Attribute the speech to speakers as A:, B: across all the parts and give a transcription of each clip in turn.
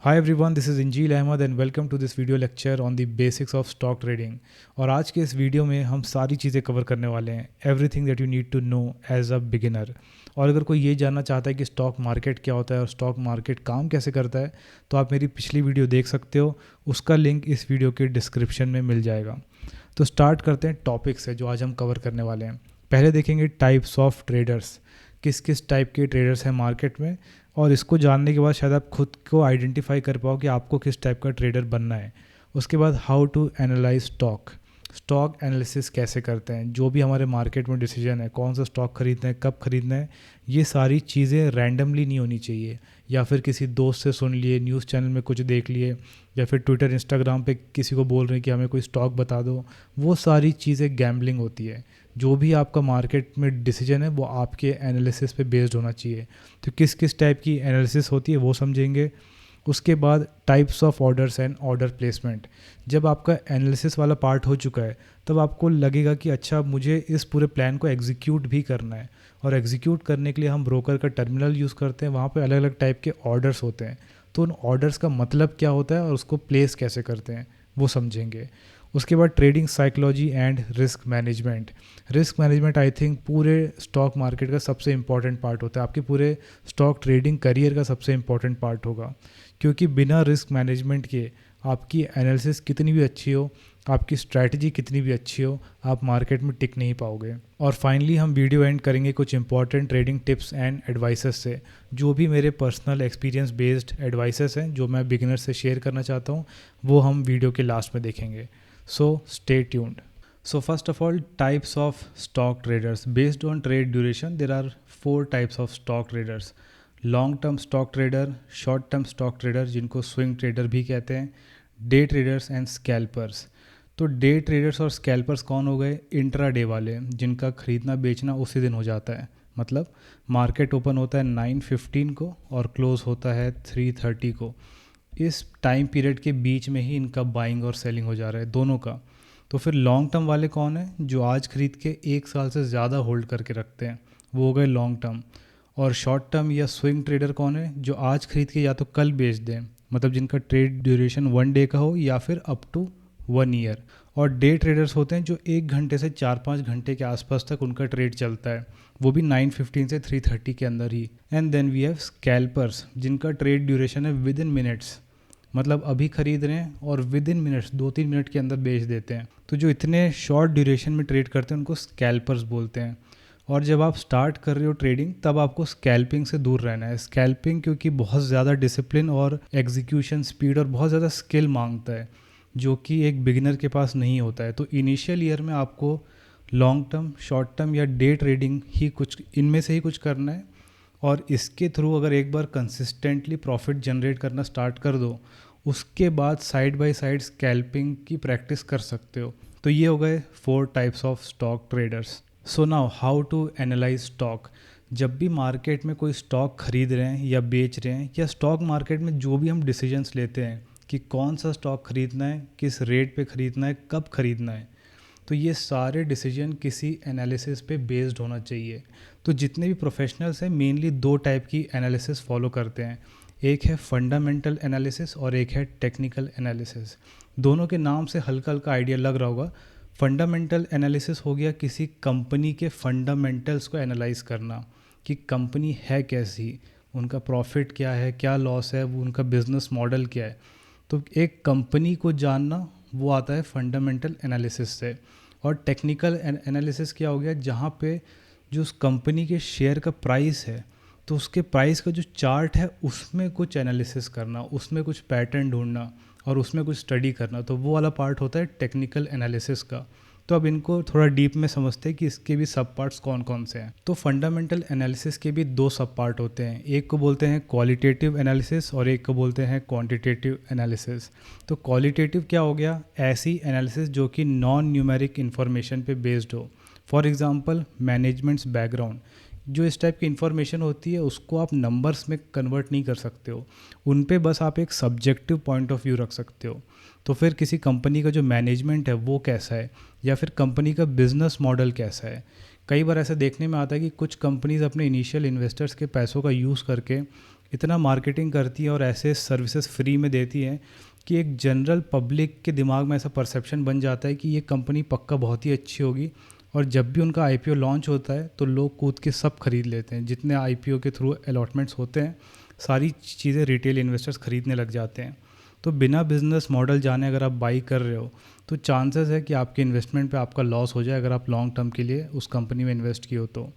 A: Hi everyone, this is Injeel Ahmed and welcome to this video lecture on the basics of stock trading. और आज के इस video में हम सारी चीज़ें कवर करने वाले हैं, everything that you need to know as a beginner. और अगर कोई ये जानना चाहता है कि स्टॉक मार्केट क्या होता है और स्टॉक मार्केट काम कैसे करता है, तो आप मेरी पिछली वीडियो देख सकते हो, उसका लिंक इस वीडियो के डिस्क्रिप्शन में मिल जाएगा। तो स्टार्ट करते हैं टॉपिक से जो आज हम कवर करने वाले हैं। पहले देखेंगे टाइप्स ऑफ ट्रेडर्स, किस किस टाइप के ट्रेडर्स हैं मार्केट में, और इसको जानने के बाद शायद आप खुद को आइडेंटिफाई कर पाओ कि आपको किस टाइप का ट्रेडर बनना है। उसके बाद how to analyse stock, stock analysis कैसे करते हैं, जो भी हमारे मार्केट में डिसीजन है, कौन सा स्टॉक खरीदना है, कब खरीदना है, ये सारी चीज़ें रैंडमली नहीं होनी चाहिए, या फिर किसी दोस्त से सुन लिए, न्यूज़ चैनल में कुछ देख लिए, या फिर ट्विटर इंस्टाग्राम पे किसी को बोल रहे हैं कि हमें कोई स्टॉक बता दो। वो सारी चीज़ें गैम्बलिंग होती है। जो भी आपका मार्केट में डिसीजन है वो आपके एनालिसिस पे बेस्ड होना चाहिए। तो किस किस टाइप की एनालिसिस होती है वो समझेंगे। उसके बाद types of orders and order placement. जब आपका एनालिसिस वाला पार्ट हो चुका है तब आपको लगेगा कि अच्छा, मुझे इस पूरे प्लान को एग्जीक्यूट भी करना है। और एग्जीक्यूट करने के लिए हम ब्रोकर का टर्मिनल यूज़ करते हैं, वहाँ पे अलग अलग टाइप के ऑर्डर्स होते हैं। तो उन ऑर्डर्स का मतलब क्या होता है और उसको प्लेस कैसे करते हैं वो समझेंगे। उसके बाद trading psychology and risk management. Risk management I think पूरे स्टॉक मार्केट का सबसे इंपॉर्टेंट पार्ट होता है, आपके पूरे स्टॉक ट्रेडिंग करियर का सबसे इंपॉर्टेंट पार्ट होगा। क्योंकि बिना रिस्क मैनेजमेंट के आपकी एनालिसिस कितनी भी अच्छी हो, आपकी स्ट्रैटेजी कितनी भी अच्छी हो, आप मार्केट में टिक नहीं पाओगे। और फाइनली हम वीडियो एंड करेंगे कुछ important trading tips and advices से, जो भी मेरे पर्सनल एक्सपीरियंस बेस्ड एडवाइसेस हैं जो मैं बिगिनर से शेयर करना चाहता हूँ, वो हम वीडियो के लास्ट में देखेंगे। So stay tuned. So first of all, types of stock traders. Based on trade duration, there are 4 types of stock traders. Long term stock trader, short term stock trader जिनको swing trader भी कहते हैं, day traders and scalpers. तो day traders और scalpers कौन हो गए? Intra day वाले, जिनका खरीदना बेचना उसी दिन हो जाता है। मतलब मार्केट ओपन होता है 9:15 को और क्लोज होता है 3:30 को। इस टाइम पीरियड के बीच में ही इनका बाइंग और सेलिंग हो जा रहा है दोनों का। तो फिर लॉन्ग टर्म वाले कौन है? जो आज खरीद के 1 साल से ज़्यादा होल्ड करके रखते हैं, वो हो गए लॉन्ग टर्म। और शॉर्ट टर्म या स्विंग ट्रेडर कौन है? जो आज खरीद के या तो कल बेच दें, मतलब जिनका ट्रेड ड्यूरेशन 1 डे का हो या फिर अप टू 1 ईयर। और डे ट्रेडर्स होते हैं जो 1 घंटे से 4-5 घंटे के आसपास तक उनका ट्रेड चलता है, वो भी 9:15 से 3:30 के अंदर ही। And then we have scalpers, जिनका ट्रेड ड्यूरेशन है विद इन मिनट्स, मतलब अभी खरीद रहे हैं और विद इन मिनट्स 2-3 मिनट के अंदर बेच देते हैं। तो जो इतने शॉर्ट ड्यूरेशन में ट्रेड करते हैं उनको स्कैल्पर्स बोलते हैं। और जब आप स्टार्ट कर रहे हो ट्रेडिंग, तब आपको स्कैल्पिंग से दूर रहना है। स्कैल्पिंग क्योंकि बहुत ज़्यादा डिसिप्लिन और एग्जीक्यूशन स्पीड और बहुत ज़्यादा स्किल मांगता है, जो कि एक बिगिनर के पास नहीं होता है। तो इनिशियल ईयर में आपको लॉन्ग टर्म, शॉर्ट टर्म या डे ट्रेडिंग ही कुछ इनमें से ही कुछ करना है। और इसके थ्रू अगर एक बार कंसिस्टेंटली प्रॉफिट जनरेट करना स्टार्ट कर दो, उसके बाद साइड बाय साइड स्कैल्पिंग की प्रैक्टिस कर सकते हो। तो ये हो गए 4 types of stock traders. So now how to analyse stock. जब भी मार्केट में कोई स्टॉक खरीद रहे हैं या बेच रहे हैं, या स्टॉक मार्केट में जो भी हम डिसीजंस लेते हैं कि कौन सा स्टॉक खरीदना है, किस रेट पे खरीदना है, कब खरीदना है, तो ये सारे डिसीजन किसी एनालिसिस पे बेस्ड होना चाहिए। तो जितने भी प्रोफेशनल्स हैं मेनली 2 टाइप की एनालिसिस फॉलो करते हैं, एक है फंडामेंटल एनालिसिस और एक है टेक्निकल एनालिसिस। दोनों के नाम से हल्का हल्का आइडिया लग रहा होगा। फंडामेंटल एनालिसिस हो गया किसी कंपनी के फंडामेंटल्स को एनालाइज करना, कि कंपनी है कैसी, उनका प्रॉफिट क्या है, क्या लॉस है, वो उनका बिजनेस मॉडल क्या है। तो एक कंपनी को जानना वो आता है फंडामेंटल एनालिसिस से। और टेक्निकल एनालिसिस क्या हो गया? जहाँ पे जो उस कंपनी के शेयर का प्राइस है, तो उसके प्राइस का जो चार्ट है उसमें कुछ एनालिसिस करना, उसमें कुछ पैटर्न ढूंढना और उसमें कुछ स्टडी करना, तो वो वाला पार्ट होता है टेक्निकल एनालिसिस का। तो अब इनको थोड़ा डीप में समझते हैं कि इसके भी सब पार्ट्स कौन कौन से हैं। तो फंडामेंटल एनालिसिस के भी 2 सब पार्ट होते हैं, एक को बोलते हैं क्वालिटेटिव एनालिसिस और एक को बोलते हैं क्वांटिटेटिव एनालिसिस। तो क्वालिटेटिव क्या हो गया? ऐसी एनालिसिस जो कि नॉन न्यूमेरिक इन्फॉर्मेशन पे बेस्ड हो। फॉर एग्जांपल मैनेजमेंट्स बैकग्राउंड, जो इस टाइप की इन्फॉर्मेशन होती है उसको आप नंबर्स में कन्वर्ट नहीं कर सकते हो, उन पे बस आप एक सब्जेक्टिव पॉइंट ऑफ व्यू रख सकते हो। तो फिर किसी कंपनी का जो मैनेजमेंट है वो कैसा है, या फिर कंपनी का बिजनेस मॉडल कैसा है। कई बार ऐसा देखने में आता है कि कुछ कंपनीज अपने इनिशियल इन्वेस्टर्स के पैसों का यूज़ करके इतना मार्केटिंग करती है और ऐसे सर्विसेज फ्री में देती है कि एक जनरल पब्लिक के दिमाग में ऐसा परसेप्शन बन जाता है कि ये कंपनी पक्का बहुत ही अच्छी होगी, और जब भी उनका आईपीओ लॉन्च होता है तो लोग कूद के सब खरीद लेते हैं। जितने आईपीओ के थ्रू अलॉटमेंट्स होते हैं सारी चीज़ें रिटेल इन्वेस्टर्स खरीदने लग जाते हैं। तो बिना बिजनेस मॉडल जाने अगर आप बाई कर रहे हो तो चांसेस है कि आपके इन्वेस्टमेंट पे आपका लॉस हो जाए अगर आप लॉन्ग टर्म के लिए उस कंपनी में इन्वेस्ट किए हो तो।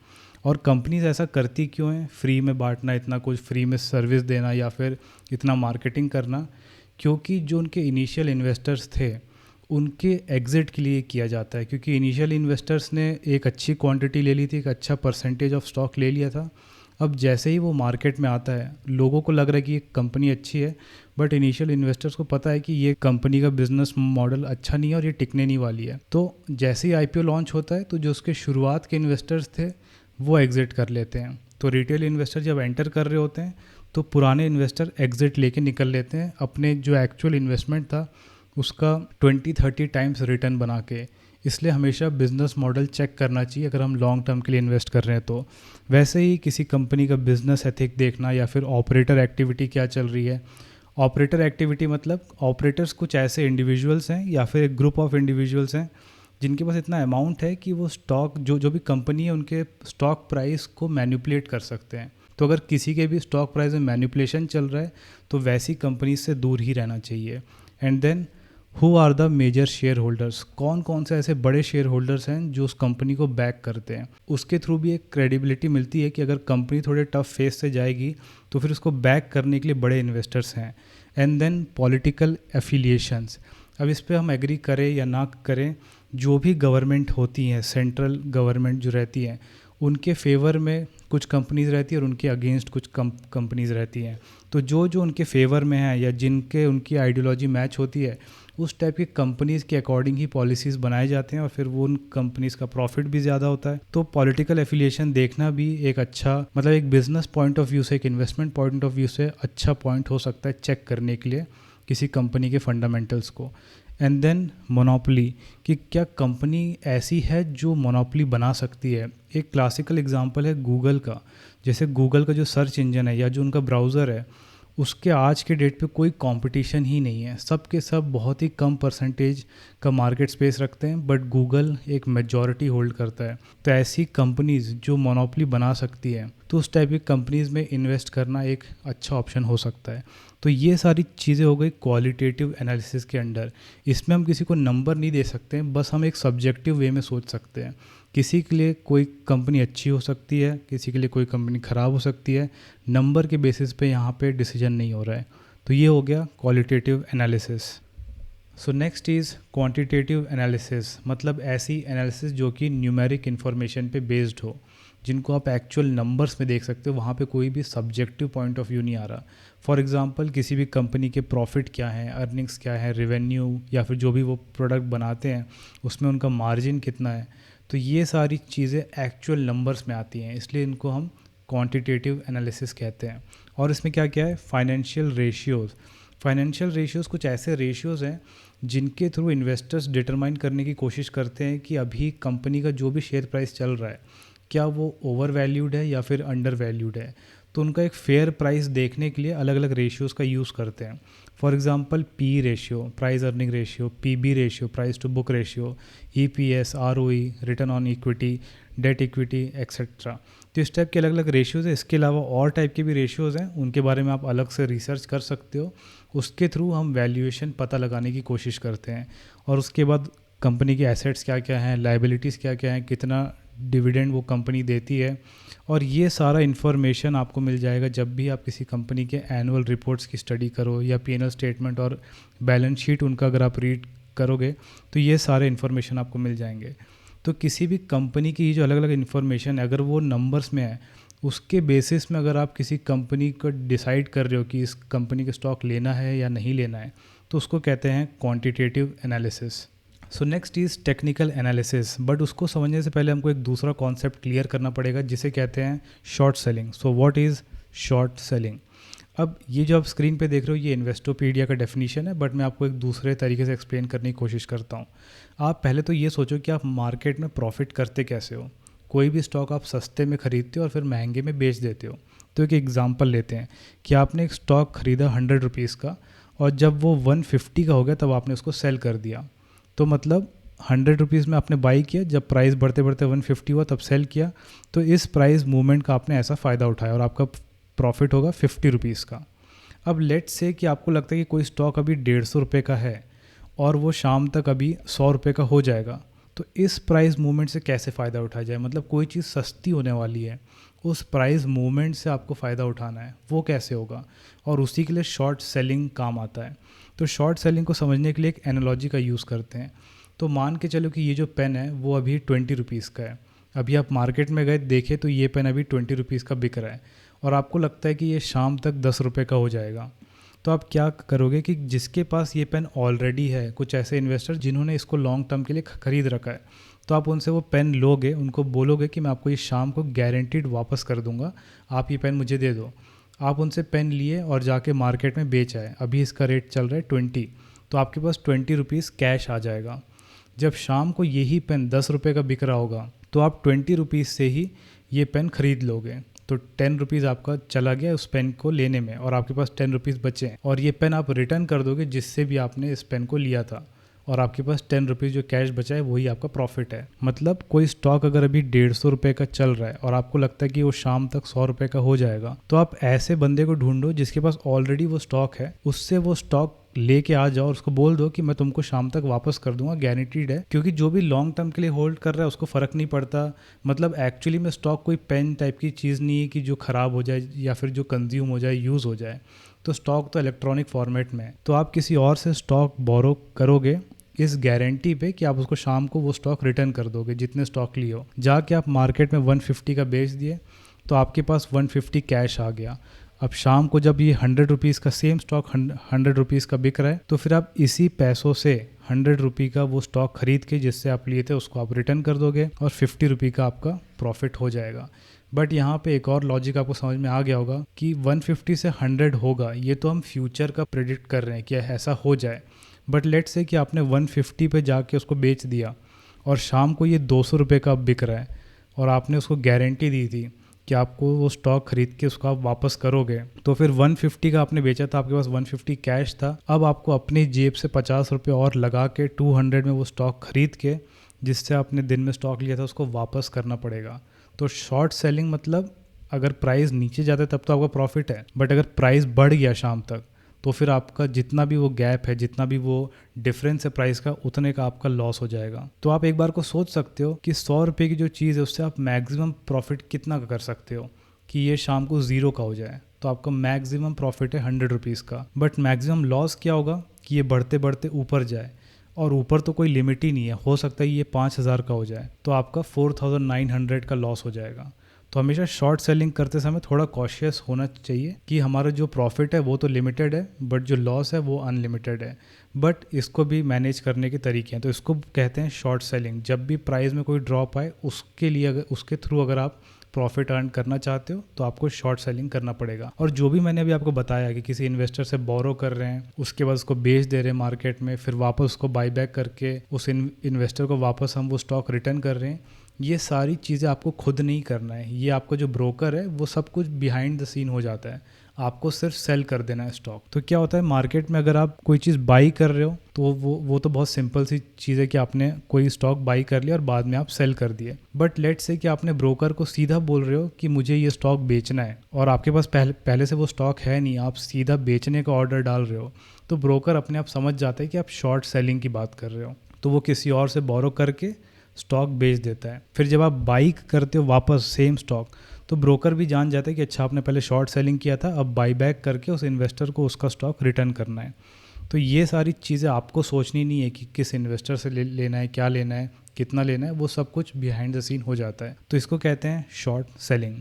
A: और कंपनीज ऐसा करती क्यों हैं, फ्री में बांटना, इतना कुछ फ्री में सर्विस देना या फिर इतना मार्केटिंग करना? क्योंकि जो उनके इनिशियल इन्वेस्टर्स थे उनके एग्ज़िट के लिए किया जाता है। क्योंकि इनिशियल इन्वेस्टर्स ने एक अच्छी क्वांटिटी ले ली थी, एक अच्छा परसेंटेज ऑफ स्टॉक ले लिया था। अब जैसे ही वो मार्केट में आता है लोगों को लग रहा है कि ये कंपनी अच्छी है, बट इनिशियल इन्वेस्टर्स को पता है कि ये कंपनी का बिजनेस मॉडल अच्छा नहीं है और ये टिकने नहीं वाली है। तो जैसे ही आईपीओ लॉन्च होता है तो जो उसके शुरुआत के इन्वेस्टर्स थे वो एग्ज़िट कर लेते हैं। तो रिटेल इन्वेस्टर जब एंटर कर रहे होते हैं तो पुराने इन्वेस्टर एग्ज़िट लेके निकल लेते हैं अपने जो एक्चुअल इन्वेस्टमेंट था उसका 20-30 टाइम्स रिटर्न बना के। इसलिए हमेशा बिजनेस मॉडल चेक करना चाहिए अगर हम लॉन्ग टर्म के लिए इन्वेस्ट कर रहे हैं तो। वैसे ही किसी कंपनी का बिजनेस एथिक देखना या फिर ऑपरेटर एक्टिविटी क्या चल रही है। ऑपरेटर एक्टिविटी मतलब ऑपरेटर्स कुछ ऐसे इंडिविजुअल्स हैं या फिर एक ग्रुप ऑफ इंडिविजुअल्स हैं जिनके पास इतना अमाउंट है कि वो स्टॉक जो भी कंपनी है उनके स्टॉक प्राइस को मैनिपुलेट कर सकते हैं। तो अगर किसी के भी स्टॉक प्राइस में मैनिपुलेशन चल रहा है तो वैसी कंपनी से दूर ही रहना चाहिए। And then who are the major share holders, कौन कौन से ऐसे बड़े शेयर होल्डर्स हैं जो उस कंपनी को बैक करते हैं। उसके थ्रू भी एक क्रेडिबिलिटी मिलती है कि अगर कंपनी थोड़े टफ फेज से जाएगी तो फिर उसको बैक करने के लिए बड़े इन्वेस्टर्स हैं। एंड देन पॉलिटिकल एफिलिएशंस, अब इस पर हम एग्री करें या ना करें, जो भी गवर्नमेंट होती हैं, सेंट्रल गवर्नमेंट जो रहती है उनके फेवर में कुछ कंपनीज रहती है और उनके अगेंस्ट कुछ कंपनीज रहती हैं। तो जो जो उनके फेवर में है या जिनके उनकी आइडियोलॉजी मैच होती है उस टाइप की कंपनीज़ के अकॉर्डिंग ही पॉलिसीज़ बनाए जाते हैं और फिर वो उन कंपनीज़ का प्रॉफिट भी ज़्यादा होता है। तो पॉलिटिकल एफिलिएशन देखना भी एक अच्छा, मतलब एक बिजनेस पॉइंट ऑफ व्यू से, एक इन्वेस्टमेंट पॉइंट ऑफ व्यू से अच्छा पॉइंट हो सकता है चेक करने के लिए किसी कंपनी के फंडामेंटल्स को। एंड देन मोनोपोली, कि क्या कंपनी ऐसी है जो मोनोपोली बना सकती है। एक क्लासिकल एग्जांपल है गूगल का। जैसे गूगल का जो सर्च इंजन है या जो उनका ब्राउज़र है उसके आज के डेट पे कोई कंपटीशन ही नहीं है। सब के सब बहुत ही कम परसेंटेज का मार्केट स्पेस रखते हैं, बट गूगल एक मेजॉरिटी होल्ड करता है। तो ऐसी कंपनीज़ जो मोनोपोली बना सकती है तो उस टाइप की कंपनीज़ में इन्वेस्ट करना एक अच्छा ऑप्शन हो सकता है। तो ये सारी चीज़ें हो गई क्वालिटेटिव एनालिसिस के अंडर। इसमें हम किसी को नंबर नहीं दे सकते हैं, बस हम एक सब्जेक्टिव वे में सोच सकते हैं। किसी के लिए कोई कंपनी अच्छी हो सकती है, किसी के लिए कोई कंपनी ख़राब हो सकती है। नंबर के बेसिस पे यहाँ पे डिसीजन नहीं हो रहा है। तो ये हो गया qualitative analysis. So next is quantitative analysis, मतलब ऐसी एनालिसिस जो कि न्यूमेरिक इन्फॉर्मेशन पे बेस्ड हो, जिनको आप एक्चुअल नंबर्स में देख सकते हो, वहाँ पे कोई भी सब्जेक्टिव पॉइंट ऑफ व्यू नहीं आ रहा। फॉर एग्जांपल किसी भी कंपनी के प्रॉफिट क्या हैं, अर्निंग्स क्या है, रेवेन्यू या फिर जो भी वो प्रोडक्ट बनाते हैं उसमें उनका मार्जिन कितना है। तो ये सारी चीज़ें एक्चुअल नंबर्स में आती हैं, इसलिए इनको हम क्वांटिटेटिव एनालिसिस कहते हैं। और इसमें क्या क्या है, फाइनेंशियल रेशियोज़। फाइनेंशियल रेशियोज़ कुछ ऐसे रेशियोज़ हैं जिनके थ्रू इन्वेस्टर्स डिटरमाइन करने की कोशिश करते हैं कि अभी कंपनी का जो भी शेयर प्राइस चल रहा है क्या वो ओवर वैल्यूड है या फिर अंडर वैल्यूड है। तो उनका एक फेयर प्राइस देखने के लिए अलग अलग रेशियोज़ का यूज़ करते हैं। For example P ratio, price earning ratio, PB ratio, price to book ratio, EPS, ROE, return on equity, debt equity etcetera. तो इस टाइप के अलग अलग रेशियोज़ है। इसके अलावा और टाइप के भी रेशियोज़ हैं, उनके बारे में आप अलग से रिसर्च कर सकते हो। उसके थ्रू हम वैल्यूएशन पता लगाने की कोशिश करते हैं। और उसके बाद कंपनी के एसेट्स क्या क्या हैं, लाइबिलिटीज़ क्या क्या हैं, कितना डिविडेंड वो कंपनी देती है। और ये सारा इन्फॉर्मेशन आपको मिल जाएगा जब भी आप किसी कंपनी के एनुअल रिपोर्ट्स की स्टडी करो या पीएनएल स्टेटमेंट और बैलेंस शीट उनका अगर आप रीड करोगे तो ये सारे इन्फॉर्मेशन आपको मिल जाएंगे। तो किसी भी कंपनी की जो अलग अलग इन्फॉर्मेशन है अगर वो नंबर्स में है, उसके बेसिस में अगर आप किसी कंपनी को डिसाइड कर रहे हो कि इस कंपनी का स्टॉक लेना है या नहीं लेना है, तो उसको कहते हैं quantitative analysis. So next is technical analysis, but उसको समझने से पहले हमको एक दूसरा कॉन्सेप्ट क्लियर करना पड़ेगा जिसे कहते हैं short selling. So what is short selling? अब ये जो आप स्क्रीन पे देख रहे हो ये इन्वेस्टोपीडिया का डेफिनेशन है, बट मैं आपको एक दूसरे तरीके से एक्सप्लेन करने की कोशिश करता हूँ। आप पहले तो ये सोचो कि आप मार्केट में प्रॉफिट करते कैसे हो। कोई भी स्टॉक आप सस्ते में ख़रीदते हो और फिर महंगे में बेच देते हो। तो एक एग्जांपल लेते हैं कि आपने एक स्टॉक खरीदा 100 रुपीज़ का और जब वो 150 का हो गया तब आपने उसको सेल कर दिया। तो मतलब 100 रुपीज़ में आपने बाई किया, जब प्राइस बढ़ते बढ़ते 150 हुआ तब सेल किया। तो इस प्राइस मूवमेंट का आपने ऐसा फ़ायदा उठाया और आपका प्रॉफिट होगा 50 रुपीज़ का। अब लेट्स से कि आपको लगता है कि कोई स्टॉक अभी 150 रुपये का है और वो शाम तक अभी 100 रुपये का हो जाएगा। तो इस प्राइस मूवमेंट से कैसे फ़ायदा उठाया जाए, मतलब कोई चीज़ सस्ती होने वाली है, उस प्राइस मूवमेंट से आपको फ़ायदा उठाना है, वो कैसे होगा? और उसी के लिए शॉर्ट सेलिंग काम आता है। तो शॉर्ट सेलिंग को समझने के लिए एक एनालॉजी का यूज़ करते हैं। तो मान के चलो कि ये जो पेन है वो अभी 20 रुपीज़ का है। अभी आप मार्केट में गए देखे तो ये पेन अभी 20 रुपीज़ का बिक रहा है और आपको लगता है कि ये शाम तक 10 रुपये का हो जाएगा। तो आप क्या करोगे कि जिसके पास ये पेन ऑलरेडी है, कुछ ऐसे इन्वेस्टर जिन्होंने इसको लॉन्ग टर्म के लिए खरीद रखा है, तो आप उनसे वो पेन लोगे, उनको बोलोगे कि मैं आपको ये शाम को गारंटीड वापस कर दूंगा, आप ये पेन मुझे दे दो। आप उनसे पेन लिए और जाके मार्केट में बेच आए। अभी इसका रेट चल रहा है 20, तो आपके पास 20 रुपीज़ कैश आ जाएगा। जब शाम को यही पेन 10 रुपये का बिक रहा होगा तो आप 20 रुपीज़ से ही ये पेन खरीद लोगे। तो 10 रुपीज़ आपका चला गया उस पेन को लेने में और आपके पास 10 रुपीज़ बचे और ये पेन आप रिटर्न कर दोगे जिससे भी आपने इस पेन को लिया था और आपके पास 10 रुपीज़ जो कैश बचा है वही आपका प्रॉफिट है। मतलब कोई स्टॉक अगर अभी 150 रुपये का चल रहा है और आपको लगता है कि वो शाम तक 100 रुपये का हो जाएगा, तो आप ऐसे बंदे को ढूंढो जिसके पास ऑलरेडी वो स्टॉक है, उससे वो स्टॉक लेके आ जाओ और उसको बोल दो कि मैं तुमको शाम तक वापस कर दूंगा, गारंटीड है। क्योंकि जो भी लॉन्ग टर्म के लिए होल्ड कर रहा है उसको फ़र्क नहीं पड़ता। मतलब एक्चुअली में स्टॉक कोई पेन टाइप की चीज़ नहीं है कि जो ख़राब हो जाए या फिर जो कंज्यूम हो जाए, यूज़ हो जाए। तो स्टॉक तो इलेक्ट्रॉनिक फॉर्मेट में है। तो आप किसी और से स्टॉक बोरो करोगे इस गारंटी पे कि आप उसको शाम को वो स्टॉक रिटर्न कर दोगे जितने स्टॉक लिए हो। जाके आप मार्केट में 150 का बेच दिए तो आपके पास 150 कैश आ गया। अब शाम को जब ये 100 रुपीज़ का सेम स्टॉक 100 रुपीज़ का बिक रहा है तो फिर आप इसी पैसों से 100 रुपये का वो स्टॉक खरीद के जिससे आप लिए थे उसको आप रिटर्न कर दोगे और 50 रुपये का आपका प्रॉफिट हो जाएगा। बट यहाँ पे एक और लॉजिक आपको समझ में आ गया होगा कि 150 से 100 होगा, ये तो हम फ्यूचर का प्रेडिक्ट कर रहे हैं कि ऐसा हो जाए। बट लेट्स से कि आपने 150 पे जाके उसको बेच दिया और शाम को ये 200 रुपये का बिक रहा है और आपने उसको गारंटी दी थी कि आपको वो स्टॉक खरीद के उसको आप वापस करोगे। तो फिर 150 का आपने बेचा था, आपके पास 150 कैश था। अब आपको अपनी जेब से 50 रुपये और लगा के 200 में वो स्टॉक खरीद के जिससे आपने दिन में स्टॉक लिया था उसको वापस करना पड़ेगा। तो शॉर्ट सेलिंग मतलब अगर प्राइस नीचे जाता है तब तो आपका प्रॉफिट है, बट अगर प्राइस बढ़ गया शाम तक तो फिर आपका जितना भी वो गैप है, जितना भी वो डिफरेंस है प्राइस का, उतने का आपका लॉस हो जाएगा। तो आप एक बार को सोच सकते हो कि 100 रुपये की जो चीज़ है उससे आप मैक्सिमम प्रॉफिट कितना का कर सकते हो कि ये शाम को 0 का हो जाए। तो आपका मैक्सिमम प्रॉफिट है 100 रुपीज़ का, बट मैक्सिमम लॉस क्या होगा कि ये बढ़ते बढ़ते ऊपर जाए और ऊपर तो कोई लिमिट ही नहीं है, हो सकता है ये 5000 का हो जाए तो आपका 4900 का लॉस हो जाएगा। तो हमेशा शॉर्ट सेलिंग करते समय थोड़ा कॉशियस होना चाहिए कि हमारा जो प्रॉफिट है वो तो लिमिटेड है बट जो लॉस है वो अनलिमिटेड है। बट इसको भी मैनेज करने के तरीके हैं, तो इसको कहते हैं शॉर्ट सेलिंग। जब भी प्राइस में कोई ड्रॉप आए उसके लिए उसके थ्रू अगर आप प्रॉफिट अर्न करना चाहते हो तो आपको शॉर्ट सेलिंग करना पड़ेगा। और जो भी मैंने अभी आपको बताया कि किसी इन्वेस्टर से बोरो कर रहे हैं, उसके बाद उसको बेच दे रहे हैं मार्केट में, फिर वापस उसको बाई बैक करके उस इन्वेस्टर को वापस हम वो स्टॉक रिटर्न कर रहे हैं, ये सारी चीज़ें आपको खुद नहीं करना है। ये आपका जो ब्रोकर है वो सब कुछ बिहाइंड द सीन हो जाता है, आपको सिर्फ सेल कर देना है स्टॉक। तो क्या होता है मार्केट में अगर आप कोई चीज़ बाई कर रहे हो तो वो तो बहुत सिंपल सी चीज़ है कि आपने कोई स्टॉक बाई कर लिया और बाद में आप सेल कर दिए। बट लेट्स से कि आपने ब्रोकर को सीधा बोल रहे हो कि मुझे ये स्टॉक बेचना है और आपके पास पहले से वो स्टॉक है नहीं, आप सीधा बेचने का ऑर्डर डाल रहे हो, तो ब्रोकर अपने आप समझ जाता है कि आप शॉर्ट सेलिंग की बात कर रहे हो, तो वो किसी और से बोरो करके स्टॉक बेच देता है। फिर जब आप बाई करते हो वापस सेम स्टॉक तो ब्रोकर भी जान जाता है कि अच्छा आपने पहले शॉर्ट सेलिंग किया था, अब बाई बैक करके उस इन्वेस्टर को उसका स्टॉक रिटर्न करना है। तो ये सारी चीज़ें आपको सोचनी नहीं है कि किस इन्वेस्टर से लेना है, क्या लेना है, कितना लेना है, वो सब कुछ बिहाइंड द सीन हो जाता है। तो इसको कहते हैं short selling.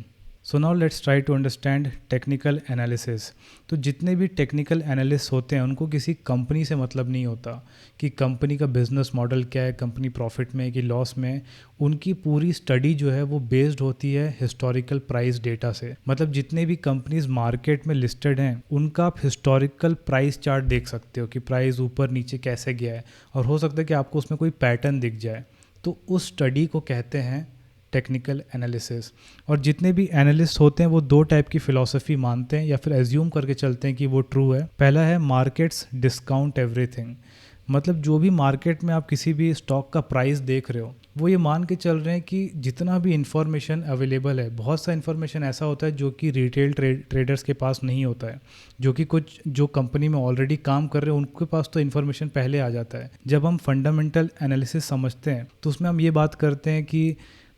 A: So now let's try to understand technical analysis. तो जितने भी टेक्निकल एनालिस्ट होते हैं उनको किसी कंपनी से मतलब नहीं होता कि कंपनी का बिजनेस मॉडल क्या है, कंपनी प्रॉफिट में है कि लॉस में। उनकी पूरी स्टडी जो है वो बेस्ड होती है हिस्टोरिकल प्राइस डेटा से। मतलब जितने भी कंपनीज मार्केट में लिस्टेड हैं उनका आप हिस्टोरिकल प्राइस चार्ट देख सकते हो कि प्राइस ऊपर नीचे कैसे गया है, और हो सकता है कि आपको उसमें कोई पैटर्न दिख जाए। तो उस स्टडी को कहते हैं टेक्निकल एनालिसिस। और जितने भी एनालिस्ट होते हैं वो दो टाइप की फ़िलॉसफी मानते हैं या फिर एज्यूम करके चलते हैं कि वो ट्रू है। पहला है मार्केट्स डिस्काउंट एवरीथिंग, मतलब जो भी मार्केट में आप किसी भी स्टॉक का प्राइस देख रहे हो वो ये मान के चल रहे हैं कि जितना भी इन्फॉर्मेशन अवेलेबल है, बहुत सा इन्फॉर्मेशन ऐसा होता है जो कि रिटेल ट्रेडर्स के पास नहीं होता है, जो कि कुछ जो कंपनी में ऑलरेडी काम कर रहे हैं उनके पास तो इन्फॉर्मेशन पहले आ जाता है। जब हम फंडामेंटल एनालिसिस समझते हैं तो उसमें हम ये बात करते हैं कि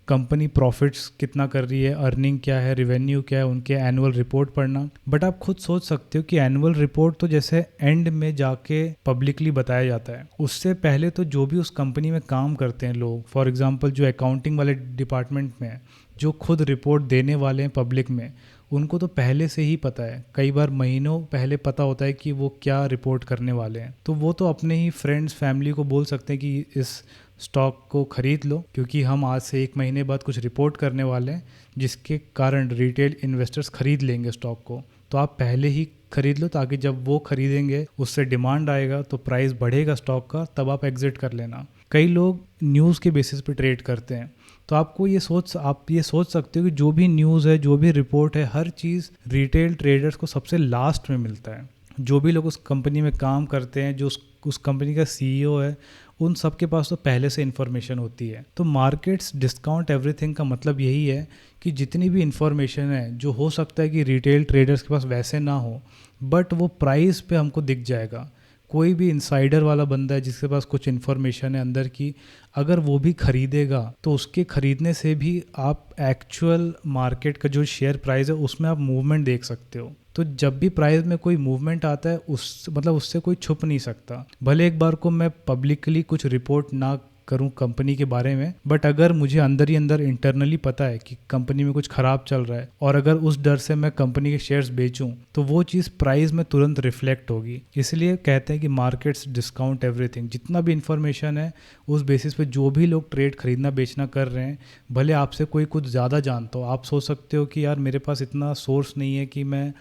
A: कंपनी प्रॉफिट्स कितना कर रही है, अर्निंग क्या है, रिवेन्यू क्या है, उनके एनुअल रिपोर्ट पढ़ना। बट आप खुद सोच सकते हो कि एनुअल रिपोर्ट तो जैसे एंड में जाके पब्लिकली बताया जाता है, उससे पहले तो जो भी उस कंपनी में काम करते हैं लोग, फॉर एग्जांपल जो अकाउंटिंग वाले डिपार्टमेंट में है, जो खुद रिपोर्ट देने वाले हैं पब्लिक में, उनको तो पहले से ही पता है, कई बार महीनों पहले पता होता है कि वो क्या रिपोर्ट करने वाले हैं। तो वो तो अपने ही फ्रेंड्स फैमिली को बोल सकते हैं कि इस स्टॉक को खरीद लो क्योंकि हम आज से 1 महीने बाद कुछ रिपोर्ट करने वाले हैं जिसके कारण रिटेल इन्वेस्टर्स खरीद लेंगे स्टॉक को। तो आप पहले ही खरीद लो ताकि जब वो खरीदेंगे उससे डिमांड आएगा तो प्राइस बढ़ेगा स्टॉक का, तब आप एग्जिट कर लेना। कई लोग न्यूज़ के बेसिस पे ट्रेड करते हैं, तो आप ये सोच सकते हो कि जो भी न्यूज़ है, जो भी रिपोर्ट है, हर चीज़ रिटेल ट्रेडर्स को सबसे लास्ट में मिलता है। जो भी लोग उस कंपनी में काम करते हैं, जो उस कंपनी का सीईओ है, उन सब के पास तो पहले से इन्फॉर्मेशन होती है। तो मार्केट्स डिस्काउंट एवरीथिंग का मतलब यही है कि जितनी भी इन्फॉर्मेशन है, जो हो सकता है कि रिटेल ट्रेडर्स के पास वैसे ना हो, बट वो प्राइस पे हमको दिख जाएगा। कोई भी इनसाइडर वाला बंदा है जिसके पास कुछ इन्फॉर्मेशन है अंदर की, अगर वो भी खरीदेगा तो उसके खरीदने से भी आप एक्चुअल मार्केट का जो शेयर प्राइस है उसमें आप मूवमेंट देख सकते हो। तो जब भी प्राइस में कोई मूवमेंट आता है उससे कोई छुप नहीं सकता। भले एक बार को मैं पब्लिकली कुछ रिपोर्ट ना करूं कंपनी के बारे में, बट अगर मुझे अंदर ही अंदर इंटरनली पता है कि कंपनी में कुछ खराब चल रहा है और अगर उस डर से मैं कंपनी के शेयर्स बेचूं तो वो चीज़ प्राइस में तुरंत रिफ्लेक्ट होगी। इसलिए कहते हैं कि मार्केट्स डिस्काउंट एवरीथिंग। जितना भी इंफॉर्मेशन है उस बेसिस पे जो भी लोग ट्रेड खरीदना बेचना कर रहे हैं, भले आपसे कोई कुछ ज़्यादा जानता हो, आप सोच सकते हो कि यार मेरे पास इतना सोर्स नहीं है कि मैं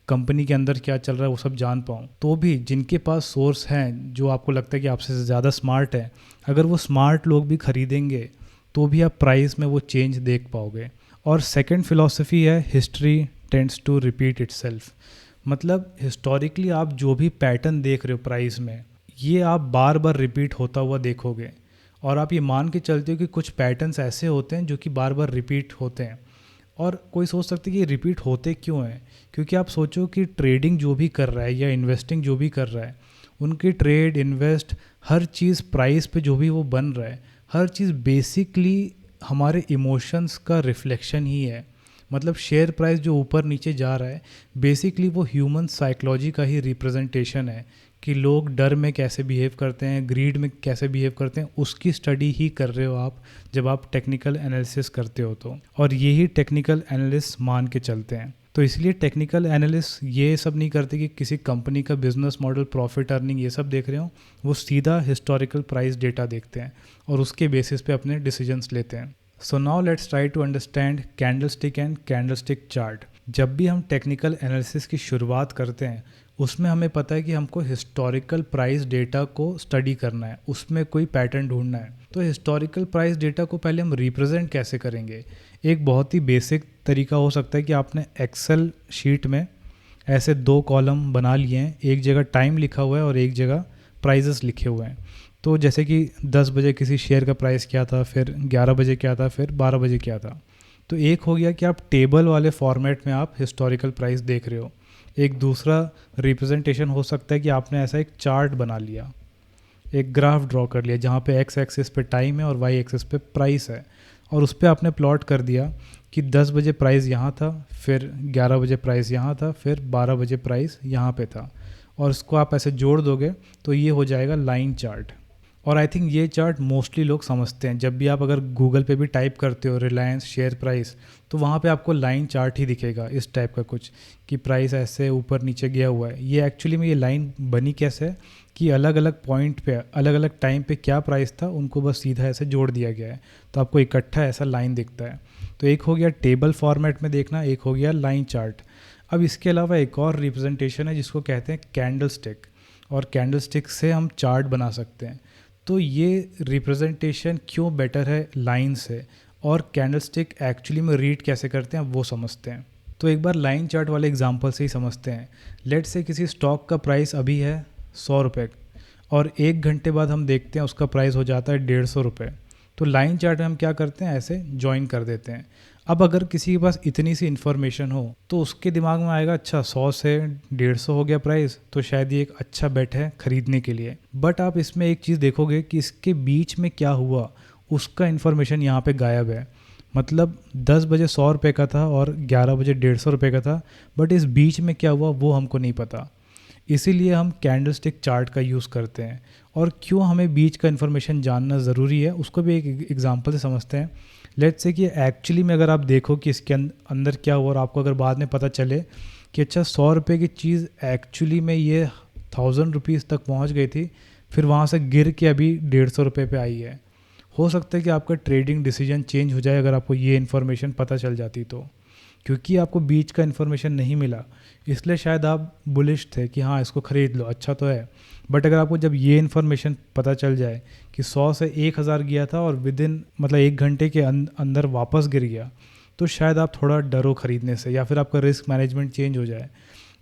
A: कंपनी के अंदर क्या चल रहा है वो सब जान पाऊँ, तो भी जिनके पास सोर्स हैं, जो आपको लगता है कि आपसे ज़्यादा स्मार्ट है, अगर वो स्मार्ट लोग भी खरीदेंगे तो भी आप प्राइस में वो चेंज देख पाओगे। और सेकंड फिलॉसफी है history tends to repeat itself. मतलब हिस्टोरिकली आप जो भी पैटर्न देख रहे हो प्राइस में, ये आप बार बार रिपीट होता हुआ देखोगे। और आप ये मान के चलते हो कि कुछ पैटर्न्स ऐसे होते हैं जो कि बार बार रिपीट होते हैं। और कोई सोच सकते हैं कि ये रिपीट होते क्यों हैं, क्योंकि आप सोचो कि ट्रेडिंग जो भी कर रहा है या इन्वेस्टिंग जो भी कर रहा है, उनकी ट्रेड इन्वेस्ट हर चीज़ प्राइस पे जो भी वो बन रहा है, हर चीज़ बेसिकली हमारे इमोशंस का रिफ्लेक्शन ही है। मतलब शेयर प्राइस जो ऊपर नीचे जा रहा है, बेसिकली वो ह्यूमन साइकोलॉजी का ही रिप्रेजेंटेशन है कि लोग डर में कैसे बिहेव करते हैं, ग्रीड में कैसे बिहेव करते हैं, उसकी स्टडी ही कर रहे हो आप जब आप टेक्निकल एनालिसिस करते हो तो। और यही टेक्निकल एनालिस्ट मान के चलते हैं। तो इसलिए टेक्निकल एनालिस्ट ये सब नहीं करते कि किसी कंपनी का बिजनेस मॉडल, प्रॉफिट, अर्निंग ये सब देख रहे हो, वो सीधा हिस्टोरिकल प्राइस डेटा देखते हैं और उसके बेसिस पे अपने डिसीजंस लेते हैं। So now let's try to understand candlestick and candlestick chart. जब भी हम टेक्निकल एनालिसिस की शुरुआत करते हैं उसमें हमें पता है कि हमको हिस्टोरिकल प्राइस डेटा को स्टडी करना है, उसमें कोई पैटर्न ढूंढना है। तो हिस्टोरिकल प्राइस डेटा को पहले हम रिप्रेजेंट कैसे करेंगे? एक बहुत ही बेसिक तरीका हो सकता है कि आपने एक्सेल शीट में ऐसे 2 कॉलम बना लिए हैं, एक जगह टाइम लिखा हुआ है और एक जगह प्राइजेस लिखे हुए हैं। तो जैसे कि 10 बजे किसी शेयर का प्राइस क्या था, फिर 11 बजे क्या था, फिर 12 बजे क्या था। तो एक हो गया कि आप टेबल वाले फॉर्मेट में आप हिस्टोरिकल प्राइस देख रहे हो। एक दूसरा रिप्रेजेंटेशन हो सकता है कि आपने ऐसा एक चार्ट बना लिया, एक ग्राफ ड्रॉ कर लिया जहाँ पे एक्स एक्सिस पे टाइम है और वाई एक्सिस पे प्राइस है, और उस पर आपने प्लॉट कर दिया कि 10 बजे प्राइस यहाँ था, फिर 11 बजे प्राइस यहाँ था, फिर 12 बजे प्राइस यहाँ पे था, और इसको आप ऐसे जोड़ दोगे तो ये हो जाएगा लाइन चार्ट। और आई थिंक ये चार्ट मोस्टली लोग समझते हैं। जब भी आप अगर गूगल पे भी टाइप करते हो रिलायंस शेयर प्राइस, तो वहाँ पे आपको लाइन चार्ट ही दिखेगा इस टाइप का कुछ, कि प्राइस ऐसे ऊपर नीचे गया हुआ है। ये एक्चुअली में ये लाइन बनी कैसे है कि अलग अलग पॉइंट पे अलग अलग टाइम पे क्या प्राइस था उनको बस सीधा ऐसे जोड़ दिया गया है, तो आपको इकट्ठा ऐसा लाइन दिखता है। तो एक हो गया टेबल फॉर्मेट में देखना, एक हो गया लाइन चार्ट। अब इसके अलावा एक और रिप्रेजेंटेशन है जिसको कहते हैं कैंडल स्टिक, और कैंडल स्टिक से हम चार्ट बना सकते हैं। तो ये रिप्रेजेंटेशन क्यों बेटर है लाइन से? और कैंडलस्टिक एक्चुअली में रीड कैसे करते हैं वो समझते हैं। तो एक बार लाइन चार्ट वाले एग्जांपल से ही समझते हैं। लेट से किसी स्टॉक का प्राइस अभी है 100 रुपये और 1 घंटे बाद हम देखते हैं उसका प्राइस हो जाता है 150 रुपये। तो लाइन चार्ट में हम क्या करते हैं, ऐसे ज्वाइन कर देते हैं। अब अगर किसी के पास इतनी सी इन्फॉर्मेशन हो तो उसके दिमाग में आएगा अच्छा 100 से 150 हो गया प्राइस, तो शायद ये एक अच्छा बेट है खरीदने के लिए। बट आप इसमें एक चीज़ देखोगे कि इसके बीच में क्या हुआ, उसका इन्फॉर्मेशन यहाँ पे गायब है। मतलब 10 बजे 100 रुपये का था और 11 बजे 150 रुपये का था, बट इस बीच में क्या हुआ वो हमको नहीं पता। इसीलिए हम कैंडलस्टिक चार्ट का यूज़ करते हैं। और क्यों हमें बीच का इन्फॉर्मेशन जानना ज़रूरी है उसको भी एक एग्जांपल से समझते हैं। लेट्स से कि एक्चुअली में अगर आप देखो कि इसके अंदर क्या हुआ और आपको अगर बाद में पता चले कि अच्छा 100 रुपये की चीज़ एक्चुअली में ये 1000 रुपीज़ तक पहुंच गई थी, फिर वहां से गिर के अभी 150 रुपये पे आई है। हो सकता है कि आपका ट्रेडिंग डिसीजन चेंज हो जाए अगर आपको ये इन्फॉर्मेशन पता चल जाती तो। क्योंकि आपको बीच का इन्फॉर्मेशन नहीं मिला इसलिए शायद आप बुलिश थे कि हाँ इसको ख़रीद लो, अच्छा तो है। बट अगर आपको जब ये इन्फॉर्मेशन पता चल जाए कि 100 से 1000 गया था और विदिन मतलब 1 घंटे के अंदर वापस गिर गया, तो शायद आप थोड़ा डरो ख़रीदने से या फिर आपका रिस्क मैनेजमेंट चेंज हो जाए।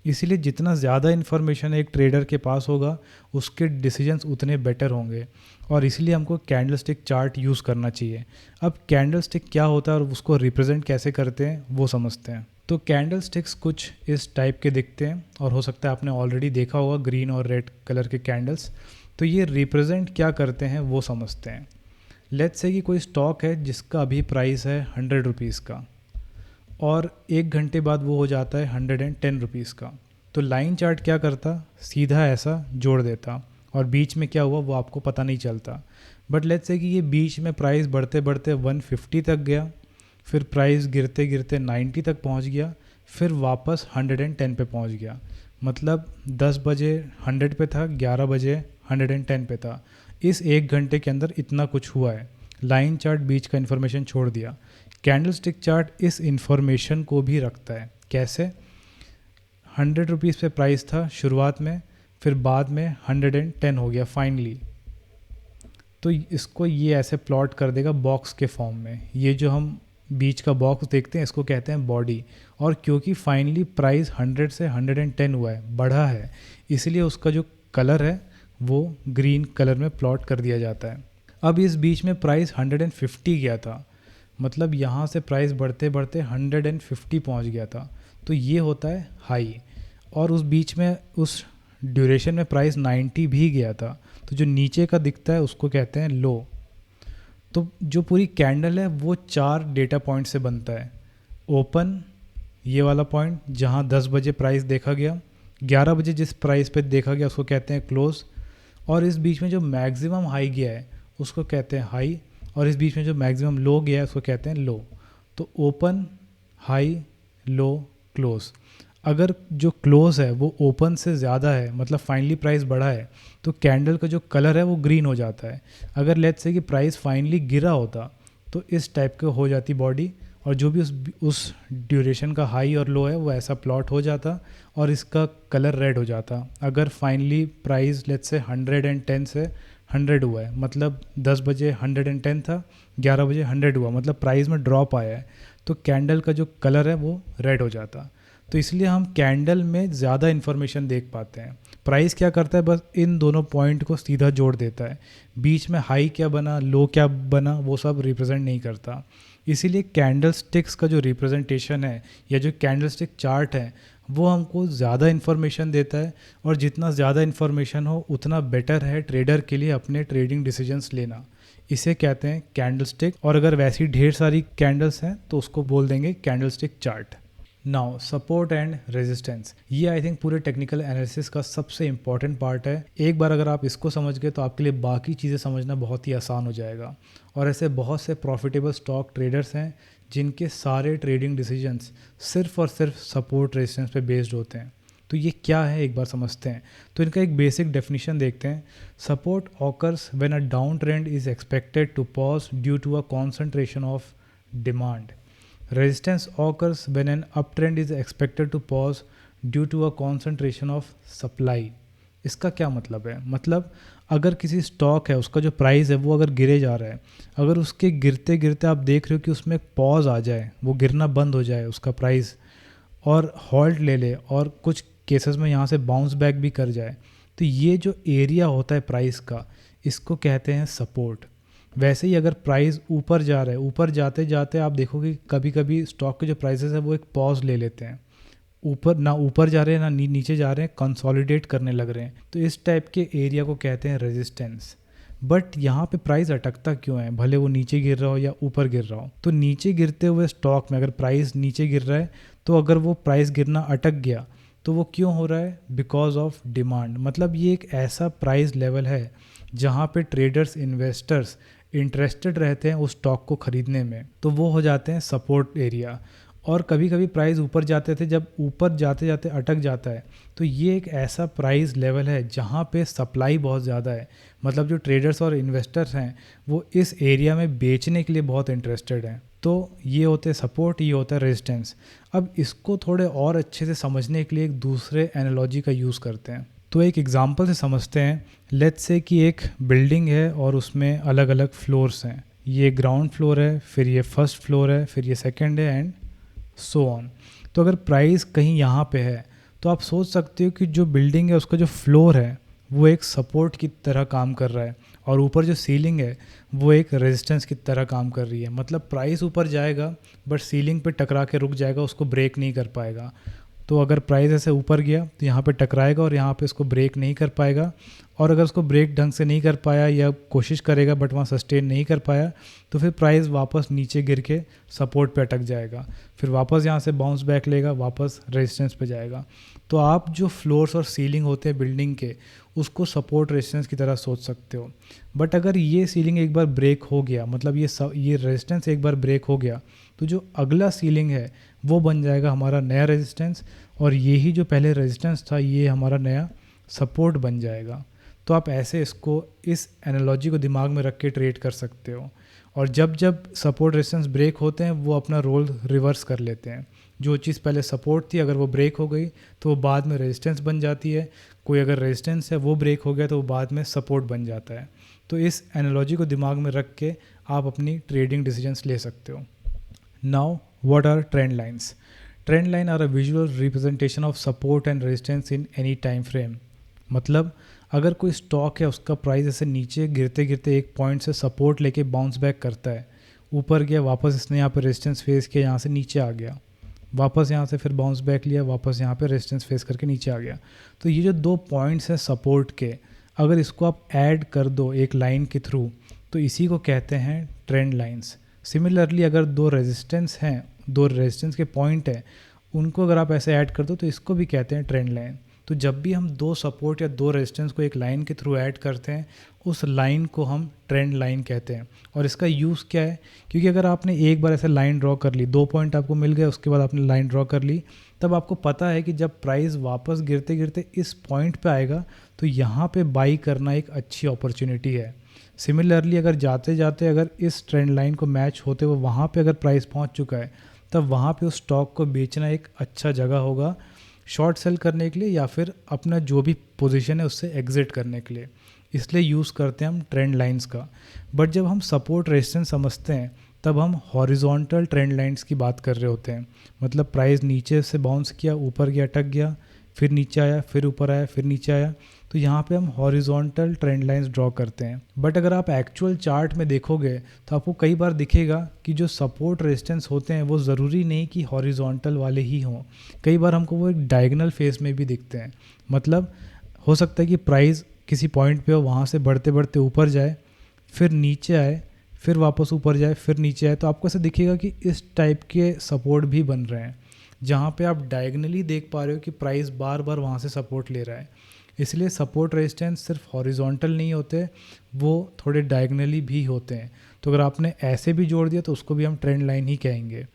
A: इसीलिए जितना ज़्यादा इन्फॉर्मेशन एक ट्रेडर के पास होगा उसके डिसीजंस उतने बेटर होंगे और इसलिए हमको कैंडलस्टिक चार्ट यूज़ करना चाहिए। अब कैंडलस्टिक क्या होता है और उसको रिप्रेजेंट कैसे करते हैं वो समझते हैं। तो कैंडलस्टिक्स कुछ इस टाइप के दिखते हैं और हो सकता है आपने ऑलरेडी देखा होगा ग्रीन और रेड कलर के कैंडल्स। तो ये रिप्रेजेंट क्या करते हैं वो समझते हैं। लेट्स से कि कोई स्टॉक है जिसका अभी प्राइस है 100 रुपीज़ का और 1 घंटे बाद वो हो जाता है 110 रुपीज़ का। तो लाइन चार्ट क्या करता, सीधा ऐसा जोड़ देता और बीच में क्या हुआ वो आपको पता नहीं चलता। बट लेट्स से कि ये बीच में प्राइस बढ़ते बढ़ते 150 तक गया, फिर प्राइस गिरते गिरते 90 तक पहुंच गया, फिर वापस 110 पे पहुंच गया। मतलब 10 बजे 100 पे था, 11 बजे 110 पे था। इस 1 घंटे के अंदर इतना कुछ हुआ है। लाइन चार्ट बीच का इन्फॉर्मेशन छोड़ दिया। कैंडलस्टिक चार्ट इस इन्फॉर्मेशन को भी रखता है। कैसे? 100 रुपीज़ पे प्राइस था शुरुआत में, फिर बाद में 110 हो गया फाइनली। तो इसको ये ऐसे प्लॉट कर देगा बॉक्स के फॉर्म में। ये जो हम बीच का बॉक्स देखते हैं इसको कहते हैं बॉडी। और क्योंकि फाइनली प्राइस 100 से 110 हुआ है, बढ़ा है, इसलिए उसका जो कलर है वो ग्रीन कलर में प्लॉट कर दिया जाता है। अब इस बीच में प्राइस 150 गया था, मतलब यहाँ से प्राइस बढ़ते बढ़ते 150 पहुँच गया था, तो ये होता है हाई। और उस बीच में उस ड्यूरेशन में प्राइस 90 भी गया था, तो जो नीचे का दिखता है उसको कहते हैं लो। तो जो पूरी कैंडल है वो 4 डेटा पॉइंट से बनता है। ओपन, ये वाला पॉइंट जहाँ 10 बजे प्राइस देखा गया, 11 बजे जिस प्राइस पे देखा गया उसको कहते हैं क्लोज, और इस बीच में जो मैक्सिमम हाई गया है उसको कहते हैं हाई, और इस बीच में जो मैक्सिमम लो गया है उसको कहते हैं लो। तो ओपन, हाई, लो, क्लोज। अगर जो क्लोज है वो ओपन से ज़्यादा है, मतलब फाइनली प्राइस बढ़ा है, तो कैंडल का जो कलर है वो ग्रीन हो जाता है। अगर लेट्स से कि प्राइस फाइनली गिरा होता तो इस टाइप के हो जाती बॉडी, और जो भी उस ड्यूरेशन का हाई और लो है वो ऐसा प्लॉट हो जाता और इसका कलर रेड हो जाता। अगर फाइनली प्राइस लेट्स से 110 से 100 हुआ है, मतलब 10 बजे 110 था, 11 बजे 100 हुआ, मतलब प्राइस में ड्रॉप आया है, तो कैंडल का जो कलर है वो रेड हो जाता। तो इसलिए हम कैंडल में ज़्यादा इन्फॉर्मेशन देख पाते हैं। प्राइस क्या करता है, बस इन दोनों पॉइंट को सीधा जोड़ देता है। बीच में हाई क्या बना, लो क्या बना, वो सब रिप्रेजेंट नहीं करता। इसीलिए कैंडल स्टिक्स का जो रिप्रेजेंटेशन है या जो कैंडल स्टिक चार्ट है वो हमको ज़्यादा इन्फॉर्मेशन देता है, और जितना ज़्यादा इन्फॉर्मेशन हो उतना बेटर है ट्रेडर के लिए अपने ट्रेडिंग डिसीजंस लेना। इसे कहते हैं कैंडल स्टिक, और अगर वैसी ढेर सारी कैंडल्स हैं तो उसको बोल देंगे candle stick chart. Now support and resistance, ये आई थिंक पूरे टेक्निकल एनालिसिस का सबसे इंपॉर्टेंट पार्ट है। एक बार अगर आप इसको समझ गए तो आपके लिए बाकी चीज़ें समझना बहुत ही आसान हो जाएगा। और ऐसे बहुत से प्रॉफिटेबल स्टॉक ट्रेडर्स हैं जिनके सारे ट्रेडिंग डिसीजंस सिर्फ और सिर्फ सपोर्ट रेजिस्टेंस पे बेस्ड होते हैं। तो ये क्या है एक बार समझते हैं। तो इनका एक बेसिक डेफिनेशन देखते हैं। Support occurs when a down trend is expected to pause due to a concentration of demand. Resistance occurs when an uptrend is expected to pause due to a concentration of supply. इसका क्या मतलब है? मतलब अगर किसी stock है उसका जो प्राइस है वो अगर गिरे जा रहा है, अगर उसके गिरते गिरते आप देख रहे हो कि उसमें एक पॉज आ जाए, वो गिरना बंद हो जाए उसका प्राइस और हॉल्ट ले ले और कुछ केसेस में यहाँ से बाउंस बैक भी कर जाए, तो ये जो एरिया होता है प्राइस का, इसको कहते हैं सपोर्ट। वैसे ही अगर प्राइस ऊपर जा रहा है, ऊपर जाते जाते आप देखोगे कभी कभी स्टॉक के जो प्राइसेस है वो एक पॉज ले लेते हैं, ऊपर जा रहे हैं ना नीचे जा रहे हैं, कंसोलिडेट करने लग रहे हैं, तो इस टाइप के एरिया को कहते हैं रेजिस्टेंस। बट यहाँ पे प्राइस अटकता क्यों है, भले वो नीचे गिर रहा हो या ऊपर गिर रहा हो? तो नीचे गिरते हुए स्टॉक में अगर प्राइस नीचे गिर रहा है, तो अगर वो प्राइस गिरना अटक गया तो वो क्यों हो रहा है? Because of demand. मतलब ये एक ऐसा प्राइस लेवल है जहाँ पे ट्रेडर्स, इन्वेस्टर्स इंटरेस्टेड रहते हैं उस स्टॉक को खरीदने में, तो वो हो जाते हैं सपोर्ट एरिया। और कभी कभी प्राइस ऊपर जाते थे, जब ऊपर जाते जाते अटक जाता है, तो ये एक ऐसा प्राइस लेवल है जहाँ पे सप्लाई बहुत ज़्यादा है। मतलब जो ट्रेडर्स और इन्वेस्टर्स हैं वो इस एरिया में बेचने के लिए बहुत इंटरेस्टेड हैं। तो ये होते हैं सपोर्ट, ये होता है रेजिस्टेंस। अब इसको थोड़े और अच्छे से समझने के लिए एक दूसरे एनालॉजी का यूज़ करते हैं। तो एक एग्जांपल से समझते हैं। लेट्स से कि एक बिल्डिंग है और उसमें अलग अलग फ्लोर्स हैं। ये ग्राउंड फ्लोर है, फिर ये फर्स्ट फ्लोर है, फिर ये सेकंड है एंड सो ऑन। तो अगर प्राइस कहीं यहाँ पे है तो आप सोच सकते हो कि जो बिल्डिंग है उसका जो फ्लोर है वो एक सपोर्ट की तरह काम कर रहा है और ऊपर जो सीलिंग है वो एक रेजिस्टेंस की तरह काम कर रही है। मतलब प्राइस ऊपर जाएगा बट सीलिंग पे टकरा के रुक जाएगा, उसको ब्रेक नहीं कर पाएगा। तो अगर प्राइस ऐसे ऊपर गया तो यहाँ पे टकराएगा और यहाँ पे इसको ब्रेक नहीं कर पाएगा, और अगर उसको ब्रेक ढंग से नहीं कर पाया या कोशिश करेगा बट वहाँ सस्टेन नहीं कर पाया, तो फिर प्राइस वापस नीचे गिर के सपोर्ट पे अटक जाएगा, फिर वापस यहाँ से बाउंस बैक लेगा, वापस रेजिस्टेंस पे जाएगा। तो आप जो फ्लोर्स और सीलिंग होते हैं बिल्डिंग के, उसको सपोर्ट रेजिस्टेंस की तरह सोच सकते हो। बट अगर ये सीलिंग एक बार ब्रेक हो गया, मतलब ये रेजिस्टेंस एक बार ब्रेक हो गया, तो जो अगला सीलिंग है वो बन जाएगा हमारा नया रेजिस्टेंस, और यही जो पहले रेजिस्टेंस था ये हमारा नया सपोर्ट बन जाएगा। तो आप ऐसे इसको, इस एनालॉजी को दिमाग में रख के ट्रेड कर सकते हो। और जब जब सपोर्ट रेजिस्टेंस ब्रेक होते हैं वो अपना रोल रिवर्स कर लेते हैं। जो चीज़ पहले सपोर्ट थी अगर वो ब्रेक हो गई तो वो बाद में रेजिस्टेंस बन जाती है, कोई अगर रेजिस्टेंस है वो ब्रेक हो गया तो वो बाद में सपोर्ट बन जाता है। तो इस एनालॉजी को दिमाग में रख के आप अपनी ट्रेडिंग डिसीजंस ले सकते हो। Now what are trend lines? Trend line are a visual representation of support and resistance in any time frame. मतलब अगर कोई स्टॉक है उसका प्राइस ऐसे नीचे गिरते गिरते एक पॉइंट से सपोर्ट लेके बाउंस बैक करता है, ऊपर गया, वापस इसने यहाँ पे रेजिस्टेंस फेस किया, यहाँ से नीचे आ गया, वापस यहाँ से फिर बाउंस बैक लिया, वापस यहाँ पे रेजिस्टेंस फेस करके नीचे आ गया। तो ये जो 2 पॉइंट्स हैं सपोर्ट के, अगर इसको आप ऐड कर दो एक लाइन के थ्रू तो इसी को कहते हैं ट्रेंड लाइन्स। सिमिलरली अगर 2 रेजिस्टेंस हैं, 2 रेजिस्टेंस के पॉइंट हैं, उनको अगर आप ऐसे ऐड कर दो तो इसको भी कहते हैं ट्रेंड लाइन। तो जब भी हम 2 सपोर्ट या 2 रेजिस्टेंस को एक लाइन के थ्रू ऐड करते हैं उस लाइन को हम ट्रेंड लाइन कहते हैं। और इसका यूज़ क्या है? क्योंकि अगर आपने एक बार ऐसे लाइन ड्रॉ कर ली, 2 पॉइंट आपको मिल गए, उसके बाद आपने लाइन ड्रॉ कर ली, तब आपको पता है कि जब प्राइस वापस गिरते गिरते इस पॉइंट पे आएगा तो यहाँ पे बाई करना एक अच्छी अपॉर्चुनिटी है। सिमिलरली अगर जाते जाते अगर इस ट्रेंड लाइन को मैच होते हुए वहाँ पे अगर प्राइस पहुँच चुका है, तब वहाँ पे उस स्टॉक को बेचना एक अच्छा जगह होगा शॉर्ट सेल करने के लिए या फिर अपना जो भी पोजीशन है उससे एग्जिट करने के लिए। इसलिए यूज़ करते हैं हम ट्रेंड लाइंस का। बट जब हम सपोर्ट रेजिस्टेंस समझते हैं तब हम हॉरिजॉन्टल ट्रेंड लाइंस की बात कर रहे होते हैं। मतलब प्राइस नीचे से बाउंस किया, ऊपर गया, अटक गया, फिर नीचे आया, फिर ऊपर आया, फिर नीचे आया, तो यहाँ पे हम हॉरिजॉन्टल ट्रेंड लाइंस ड्रॉ करते हैं। बट अगर आप एक्चुअल चार्ट में देखोगे तो आपको कई बार दिखेगा कि जो सपोर्ट रेजिस्टेंस होते हैं वो ज़रूरी नहीं कि हॉरिजॉन्टल वाले ही हों, कई बार हमको वो एक डायगोनल फेस में भी दिखते हैं। मतलब हो सकता है कि प्राइस किसी पॉइंट पे हो, वहाँ से बढ़ते बढ़ते ऊपर जाए, फिर नीचे आए, फिर वापस ऊपर जाए, फिर नीचे आए, तो आपको ऐसा दिखेगा कि इस टाइप के सपोर्ट भी बन रहे हैं जहाँ पे आप डायगनली देख पा रहे हो कि प्राइस बार बार वहाँ से सपोर्ट ले रहा है। इसलिए सपोर्ट रेजिस्टेंस सिर्फ हॉरिजॉन्टल नहीं होते, वो थोड़े डायगनली भी होते हैं। तो अगर आपने ऐसे भी जोड़ दिया तो उसको भी हम ट्रेंड लाइन ही कहेंगे।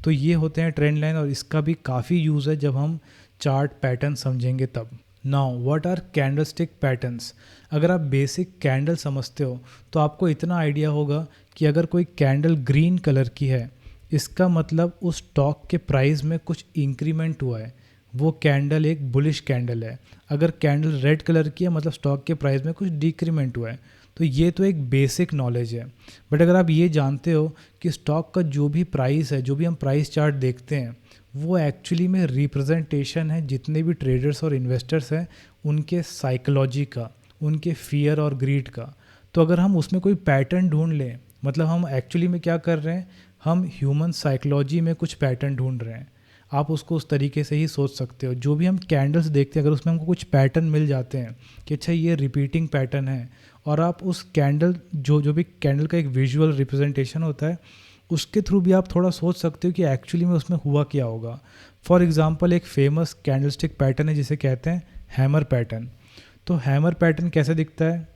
A: तो ये होते हैं ट्रेंड लाइन, और इसका भी काफ़ी यूज़ है जब हम चार्ट पैटर्न समझेंगे तब। Now what are candlestick patterns? अगर आप बेसिक कैंडल समझते हो तो आपको इतना आइडिया होगा कि अगर कोई कैंडल ग्रीन कलर की है, इसका मतलब उस स्टॉक के प्राइस में कुछ इंक्रीमेंट हुआ है। वो कैंडल एक बुलिश कैंडल है। अगर कैंडल रेड कलर की है मतलब स्टॉक के प्राइस में कुछ डिक्रीमेंट हुआ है। तो ये तो एक बेसिक नॉलेज है। बट अगर आप ये जानते हो कि स्टॉक का जो भी प्राइस है, जो भी हम प्राइस चार्ट देखते हैं, वो एक्चुअली में रिप्रेजेंटेशन है जितने भी ट्रेडर्स और इन्वेस्टर्स हैं उनके साइकोलॉजी का, उनके फियर और ग्रीड का। तो अगर हम उसमें कोई पैटर्न ढूंढ लें, मतलब हम एक्चुअली में क्या कर रहे हैं, हम ह्यूमन साइकोलॉजी में कुछ पैटर्न ढूंढ रहे हैं। आप उसको उस तरीके से ही सोच सकते हो। जो भी हम कैंडल्स देखते हैं, अगर उसमें हमको कुछ पैटर्न मिल जाते हैं कि अच्छा ये रिपीटिंग पैटर्न है, और आप उस कैंडल जो भी कैंडल का एक विजुअल रिप्रेजेंटेशन होता है उसके थ्रू भी आप थोड़ा सोच सकते हो कि एक्चुअली में उसमें हुआ क्या होगा। फॉर एग्जांपल एक फेमस कैंडलस्टिक पैटर्न है जिसे कहते हैं हैमर पैटर्न। तो हैमर पैटर्न कैसे दिखता है?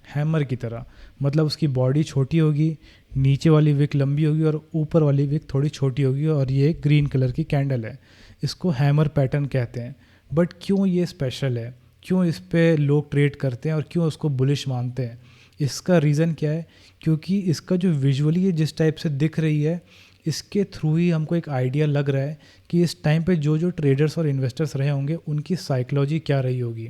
A: हैमर की तरह, मतलब उसकी बॉडी छोटी होगी, नीचे वाली विक लंबी होगी और ऊपर वाली विक थोड़ी छोटी होगी, और ये एक ग्रीन कलर की कैंडल है। इसको हैमर पैटर्न कहते हैं। बट क्यों ये स्पेशल है, क्यों इस पे लोग ट्रेड करते हैं और क्यों उसको बुलिश मानते हैं? इसका रीज़न क्या है? क्योंकि इसका जो विजुअली ये जिस टाइप से दिख रही है, इसके थ्रू ही हमको एक आइडिया लग रहा है कि इस टाइम पे जो जो ट्रेडर्स और इन्वेस्टर्स रहे होंगे उनकी साइकोलॉजी क्या रही होगी।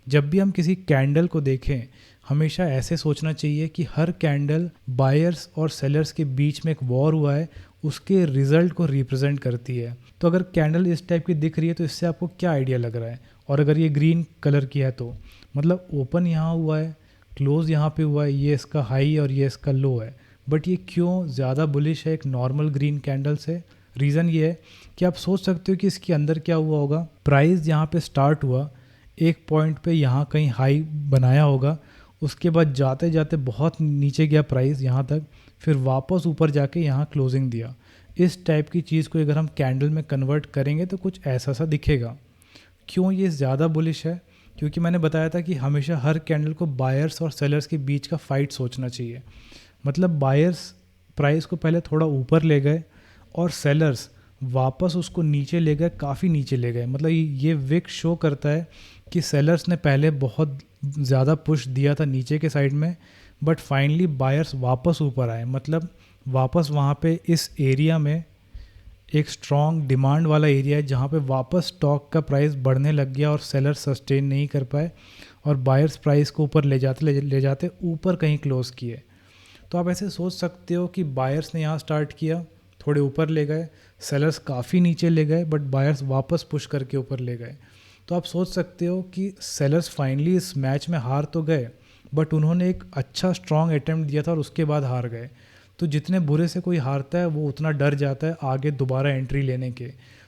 A: जब भी हम किसी कैंडल को देखें, हमेशा ऐसे सोचना चाहिए कि हर कैंडल बायर्स और सेलर्स के बीच में एक वॉर हुआ है, उसके रिजल्ट को रिप्रेजेंट करती है। तो अगर कैंडल इस टाइप की दिख रही है तो इससे आपको क्या आइडिया लग रहा है? और अगर ये ग्रीन कलर की है तो मतलब ओपन यहाँ हुआ है, क्लोज यहाँ पे हुआ है, ये इसका हाई और ये इसका लो है। बट ये क्यों ज़्यादा बुलिश है एक नॉर्मल ग्रीन कैंडल से? रीज़न ये है कि आप सोच सकते हो कि इसके अंदर क्या हुआ होगा। प्राइस यहाँ पे स्टार्ट हुआ, एक पॉइंट पे यहाँ कहीं हाई बनाया होगा, उसके बाद जाते जाते बहुत नीचे गया प्राइस यहाँ तक, फिर वापस ऊपर जाके यहाँ क्लोजिंग दिया। इस टाइप की चीज़ को अगर हम कैंडल में कन्वर्ट करेंगे तो कुछ ऐसा सा दिखेगा। क्यों ये ज़्यादा बुलिश है? क्योंकि मैंने बताया था कि हमेशा हर कैंडल को बायर्स और सेलर्स के बीच का फाइट सोचना चाहिए। मतलब बायर्स प्राइस को पहले थोड़ा ऊपर ले गए और सेलर्स वापस उसको नीचे ले गए, काफ़ी नीचे ले गए। मतलब ये विक शो करता है कि सेलर्स ने पहले बहुत ज़्यादा पुश दिया था नीचे के साइड में, बट फाइनली बायर्स वापस ऊपर आए। मतलब वापस वहाँ पे इस एरिया में एक स्ट्रॉन्ग डिमांड वाला एरिया है जहाँ पे वापस स्टॉक का प्राइस बढ़ने लग गया और सेलर्स सस्टेन नहीं कर पाए और बायर्स प्राइस को ऊपर ले जाते ऊपर कहीं क्लोज किए। तो आप ऐसे सोच सकते हो कि बायर्स ने यहाँ स्टार्ट किया, थोड़े ऊपर ले गए, सेलर्स काफ़ी नीचे ले गए, बट बायर्स वापस पुश करके ऊपर ले गए। तो आप सोच सकते हो कि सेलर्स फाइनली इस मैच में हार तो गए, बट उन्होंने एक अच्छा स्ट्रॉन्ग अटेम्प्ट दिया था और उसके बाद हार गए। तो जितने बुरे से कोई हारता है वो उतना डर जाता है आगे दोबारा एंट्री लेने के।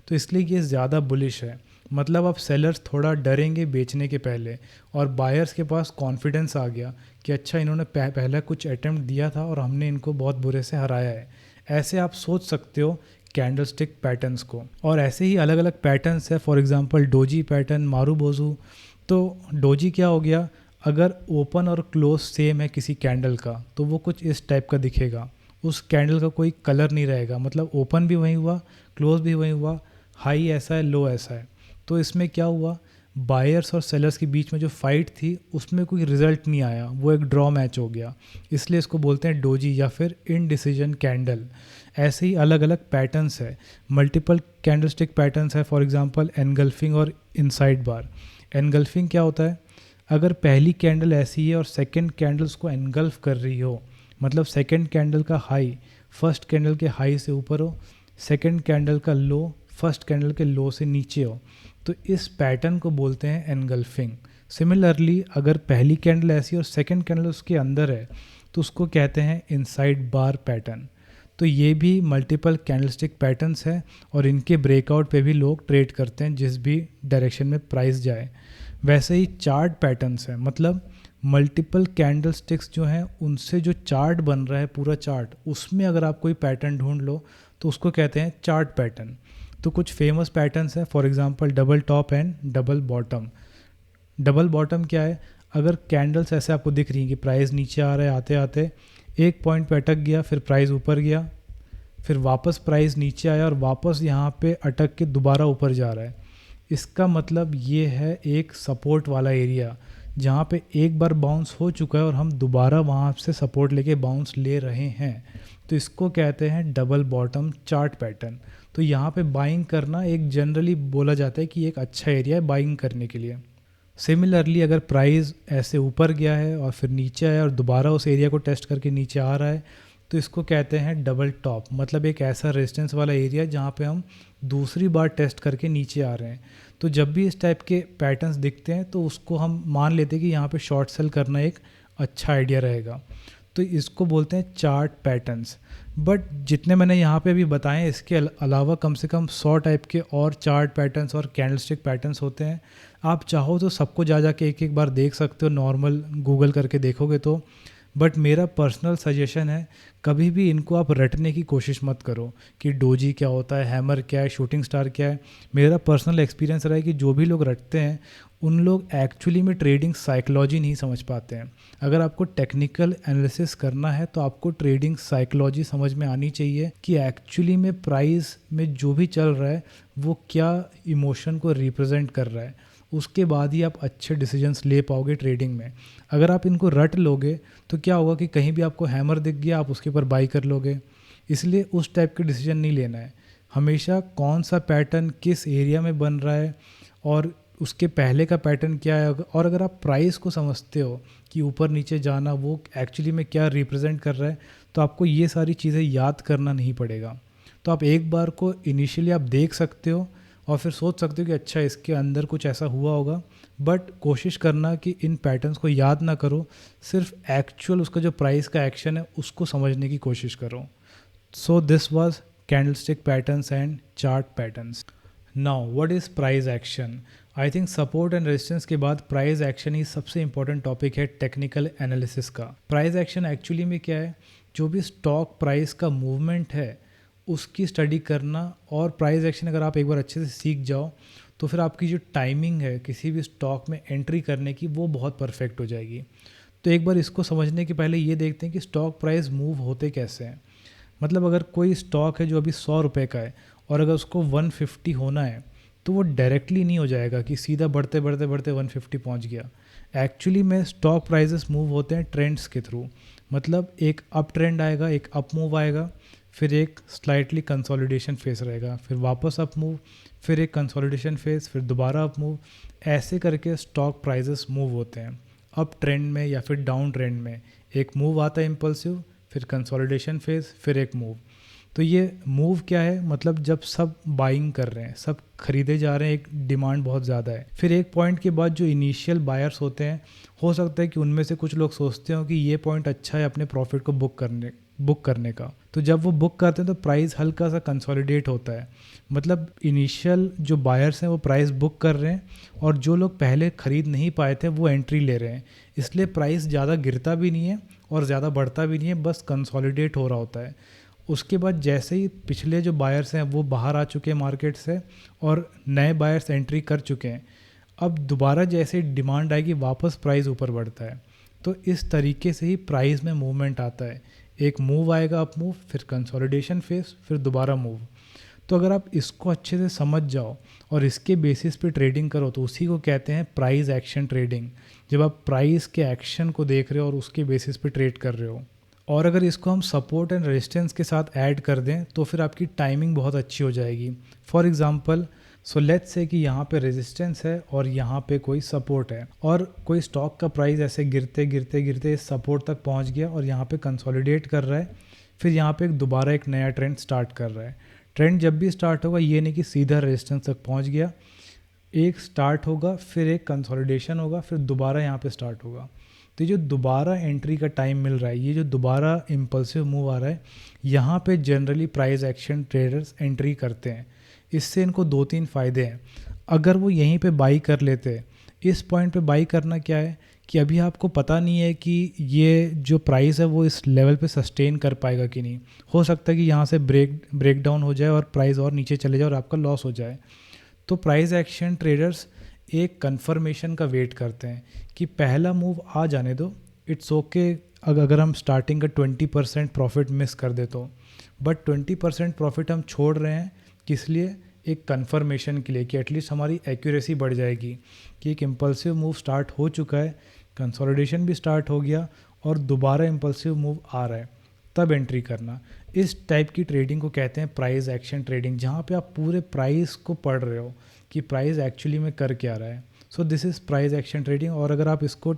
A: तो इसलिए ये ज़्यादा बुलिश है। मतलब अब सेलर्स थोड़ा डरेंगे बेचने के पहले, और बायर्स के पास कॉन्फिडेंस आ गया कि अच्छा इन्होंने पहला कुछ अटेम्प्ट दिया था और हमने इनको बहुत बुरे से हराया है। ऐसे आप सोच सकते हो कैंडलस्टिक पैटर्न्स को। और ऐसे ही अलग अलग पैटर्न्स है, for example doji pattern, marubozu. तो डोजी क्या हो गया, अगर ओपन और क्लोज सेम है किसी कैंडल का तो वो कुछ इस टाइप का दिखेगा। उस कैंडल का कोई कलर नहीं रहेगा, मतलब ओपन भी वही हुआ, क्लोज भी वही हुआ, हाई ऐसा है, लो ऐसा है। तो इसमें क्या हुआ, बायर्स और सेलर्स के बीच में जो फाइट थी उसमें कोई रिजल्ट नहीं आया, वो एक ड्रॉ मैच हो गया। इसलिए इसको बोलते हैं डोजी या फिर इनडिसीजन कैंडल। ऐसे ही अलग अलग पैटर्न्स है, मल्टीपल कैंडलस्टिक पैटर्न्स है, फॉर एग्जांपल एनगल्फिंग और इनसाइड बार। एनगल्फिंग क्या होता है, अगर पहली कैंडल ऐसी है और सेकंड कैंडल उसको एनगल्फ कर रही हो, मतलब सेकंड कैंडल का हाई फर्स्ट कैंडल के हाई से ऊपर हो, सेकंड कैंडल का लो फर्स्ट कैंडल के लो से नीचे हो, तो इस पैटर्न को बोलते हैं एनगल्फिंग। सिमिलरली अगर पहली कैंडल ऐसी और सेकंड कैंडल उसके अंदर है तो उसको कहते हैं इनसाइड बार पैटर्न। तो ये भी मल्टीपल कैंडलस्टिक पैटर्न्स हैं और इनके ब्रेकआउट पे भी लोग ट्रेड करते हैं जिस भी डायरेक्शन में प्राइस जाए। वैसे ही चार्ट पैटर्न्स हैं, मतलब मल्टीपल कैंडलस्टिक्स जो हैं उनसे जो चार्ट बन रहा है पूरा चार्ट, उसमें अगर आप कोई पैटर्न ढूंढ लो तो उसको कहते हैं चार्ट पैटर्न। तो कुछ फेमस पैटर्न्स हैं, for example double top and double bottom. Double bottom क्या है, अगर कैंडल्स ऐसे आपको दिख रही हैं कि प्राइस नीचे आ रहा है, आते आते एक पॉइंट पे अटक गया, फिर प्राइस ऊपर गया, फिर वापस प्राइस नीचे आया और वापस यहाँ पे अटक के दोबारा ऊपर जा रहा है, इसका मतलब ये है एक सपोर्ट वाला एरिया जहाँ पे एक बार बाउंस हो चुका है और हम दोबारा वहाँ से सपोर्ट लेके बाउंस ले रहे हैं। तो इसको कहते हैं डबल बॉटम चार्ट पैटर्न। तो यहाँ पे बाइंग करना एक जनरली बोला जाता है कि एक अच्छा एरिया है बाइंग करने के लिए। सिमिलरली अगर प्राइस ऐसे ऊपर गया है और फिर नीचे आया और दोबारा उस एरिया को टेस्ट करके नीचे आ रहा है, तो इसको कहते हैं डबल टॉप। मतलब एक ऐसा रेजिस्टेंस वाला एरिया जहाँ पे हम दूसरी बार टेस्ट करके नीचे आ रहे हैं। तो जब भी इस टाइप के पैटर्न्स दिखते हैं तो उसको हम मान लेते हैं कि यहाँ पे शॉर्ट सेल करना एक अच्छा आइडिया रहेगा। तो इसको बोलते हैं चार्ट पैटर्न्स। बट जितने मैंने यहाँ पे अभी बताए, इसके अलावा कम से कम 100 टाइप के और चार्ट पैटर्न्स और कैंडलस्टिक पैटर्न्स होते हैं। आप चाहो तो सबको जा के एक एक बार देख सकते हो, नॉर्मल गूगल करके देखोगे तो। बट मेरा पर्सनल सजेशन है, कभी भी इनको आप रटने की कोशिश मत करो कि डोजी क्या होता है, हैमर क्या है, शूटिंग स्टार क्या है। मेरा पर्सनल एक्सपीरियंस रहा है कि जो भी लोग रटते हैं उन लोग एक्चुअली में ट्रेडिंग साइकोलॉजी नहीं समझ पाते हैं। अगर आपको टेक्निकल एनालिसिस करना है तो आपको ट्रेडिंग साइकोलॉजी समझ में आनी चाहिए कि एक्चुअली में प्राइस में जो भी चल रहा है वो क्या इमोशन को रिप्रेजेंट कर रहा है। उसके बाद ही आप अच्छे डिसीजंस ले पाओगे ट्रेडिंग में। अगर आप इनको रट लोगे तो क्या होगा कि कहीं भी आपको हैमर दिख गया आप उसके ऊपर बाई कर लोगे। इसलिए उस टाइप के डिसीजन नहीं लेना है। हमेशा कौन सा पैटर्न किस एरिया में बन रहा है और उसके पहले का पैटर्न क्या है, और अगर आप प्राइस को समझते हो कि ऊपर नीचे जाना वो एक्चुअली में क्या रिप्रेजेंट कर रहा है, तो आपको ये सारी चीज़ें याद करना नहीं पड़ेगा। तो आप एक बार को इनिशियली आप देख सकते हो और फिर सोच सकते हो कि अच्छा इसके अंदर कुछ ऐसा हुआ होगा। बट कोशिश करना कि इन पैटर्न्स को याद ना करो, सिर्फ एक्चुअल उसका जो प्राइस का एक्शन है उसको समझने की कोशिश करो। So this was candlestick patterns and chart patterns. Now what is price action? I think support and resistance के बाद प्राइस एक्शन ही सबसे इंपॉर्टेंट टॉपिक है टेक्निकल एनालिसिस का। प्राइस एक्शन एक्चुअली में क्या है? जो भी स्टॉक प्राइस का मूवमेंट है उसकी स्टडी करना। और प्राइस एक्शन अगर आप एक बार अच्छे से सीख जाओ तो फिर आपकी जो टाइमिंग है किसी भी स्टॉक में एंट्री करने की वो बहुत परफेक्ट हो जाएगी। तो एक बार इसको समझने के पहले ये देखते हैं कि स्टॉक प्राइस मूव होते कैसे हैं। मतलब अगर कोई स्टॉक है जो अभी 100 रुपये का है और अगर उसको 150 होना है तो वो डायरेक्टली नहीं हो जाएगा कि सीधा बढ़ते बढ़ते बढ़ते 150 पहुंच गया। एक्चुअली में स्टॉक प्राइजेस मूव होते हैं ट्रेंड्स के थ्रू। मतलब एक अप ट्रेंड आएगा, एक अप मूव आएगा, फिर एक स्लाइटली कंसोलिडेशन फेस रहेगा, फिर वापस अप मूव, फिर एक कंसोलिडेशन फेस, फिर दोबारा अप मूव। ऐसे करके स्टॉक प्राइजेस मूव होते हैं अप ट्रेंड में या फिर डाउन ट्रेंड में। एक मूव आता है इम्पल्सिव, फिर कंसोलिडेशन फेस, फिर एक मूव। तो ये मूव क्या है? मतलब जब सब बाइंग कर रहे हैं, सब खरीदे जा रहे हैं, एक डिमांड बहुत ज़्यादा है। फिर एक पॉइंट के बाद जो इनिशियल बायर्स होते हैं, हो सकता है कि उनमें से कुछ लोग सोचते हो कि ये पॉइंट अच्छा है अपने प्रॉफिट को बुक करने का। तो जब वो बुक करते हैं तो प्राइस हल्का सा कंसोलिडेट होता है। मतलब इनिशियल जो बायर्स हैं वो प्राइस बुक कर रहे हैं और जो लोग पहले ख़रीद नहीं पाए थे वो एंट्री ले रहे हैं। इसलिए प्राइस ज़्यादा गिरता भी नहीं है और ज़्यादा बढ़ता भी नहीं है, बस कंसोलिडेट हो रहा होता है। उसके बाद जैसे ही पिछले जो बायर्स हैं वो बाहर आ चुके हैं मार्केट से और नए बायर्स एंट्री कर चुके हैं, अब दोबारा जैसे डिमांड आएगी वापस प्राइस ऊपर बढ़ता है। तो इस तरीके से ही प्राइस में मूवमेंट आता है। एक मूव आएगा अप मूव, फिर कंसोलिडेशन फेस, फिर दोबारा मूव। तो अगर आप इसको अच्छे से समझ जाओ और इसके बेसिस पे ट्रेडिंग करो तो उसी को कहते हैं प्राइस एक्शन ट्रेडिंग। जब आप प्राइस के एक्शन को देख रहे हो और उसके बेसिस पे ट्रेड कर रहे हो। और अगर इसको हम सपोर्ट एंड रेजिस्टेंस के साथ ऐड कर दें तो फिर आपकी टाइमिंग बहुत अच्छी हो जाएगी। For example, so let's say कि यहाँ पे रेजिस्टेंस है और यहाँ पे कोई सपोर्ट है और कोई स्टॉक का प्राइस ऐसे गिरते गिरते गिरते इस सपोर्ट तक पहुँच गया और यहाँ पे कंसोलिडेट कर रहा है। फिर यहाँ पे दोबारा एक नया ट्रेंड स्टार्ट कर रहा है। ट्रेंड जब भी स्टार्ट होगा ये नहीं कि सीधा रेजिस्टेंस तक पहुँच गया, एक स्टार्ट होगा, फिर एक कंसोलिडेशन होगा, फिर दोबारा यहाँ पे स्टार्ट होगा। तो ये जो दोबारा एंट्री का टाइम मिल रहा है, ये जो दोबारा इम्पल्सिव मूव आ रहा है, यहाँ पे generally price action traders entry करते हैं। इससे इनको 2-3 फ़ायदे हैं। अगर वो यहीं पे बाई कर लेते, इस पॉइंट पे बाई करना क्या है कि अभी आपको पता नहीं है कि ये जो प्राइस है वो इस लेवल पे सस्टेन कर पाएगा कि नहीं। हो सकता है कि यहाँ से ब्रेक डाउन हो जाए और प्राइस और नीचे चले जाए और आपका लॉस हो जाए। तो प्राइस एक्शन ट्रेडर्स एक कंफर्मेशन का वेट करते हैं कि पहला मूव आ जाने दो, इट्स ओके अगर हम स्टार्टिंग का 20% प्रॉफिट मिस कर दे तो। बट 20% प्रॉफिट हम छोड़ रहे हैं किस लिए? एक कंफर्मेशन के लिए कि एटलीस्ट हमारी एक्यूरेसी बढ़ जाएगी कि एक इम्पल्सिव मूव स्टार्ट हो चुका है, कंसोलिडेशन भी स्टार्ट हो गया और दोबारा इम्पल्सिव मूव आ रहा है। तब एंट्री करना। इस टाइप की ट्रेडिंग को कहते हैं प्राइस एक्शन ट्रेडिंग, जहाँ पे आप पूरे प्राइस को पढ़ रहे हो कि प्राइस एक्चुअली में कर क्या रहा है। So this is price action trading. और अगर आप इसको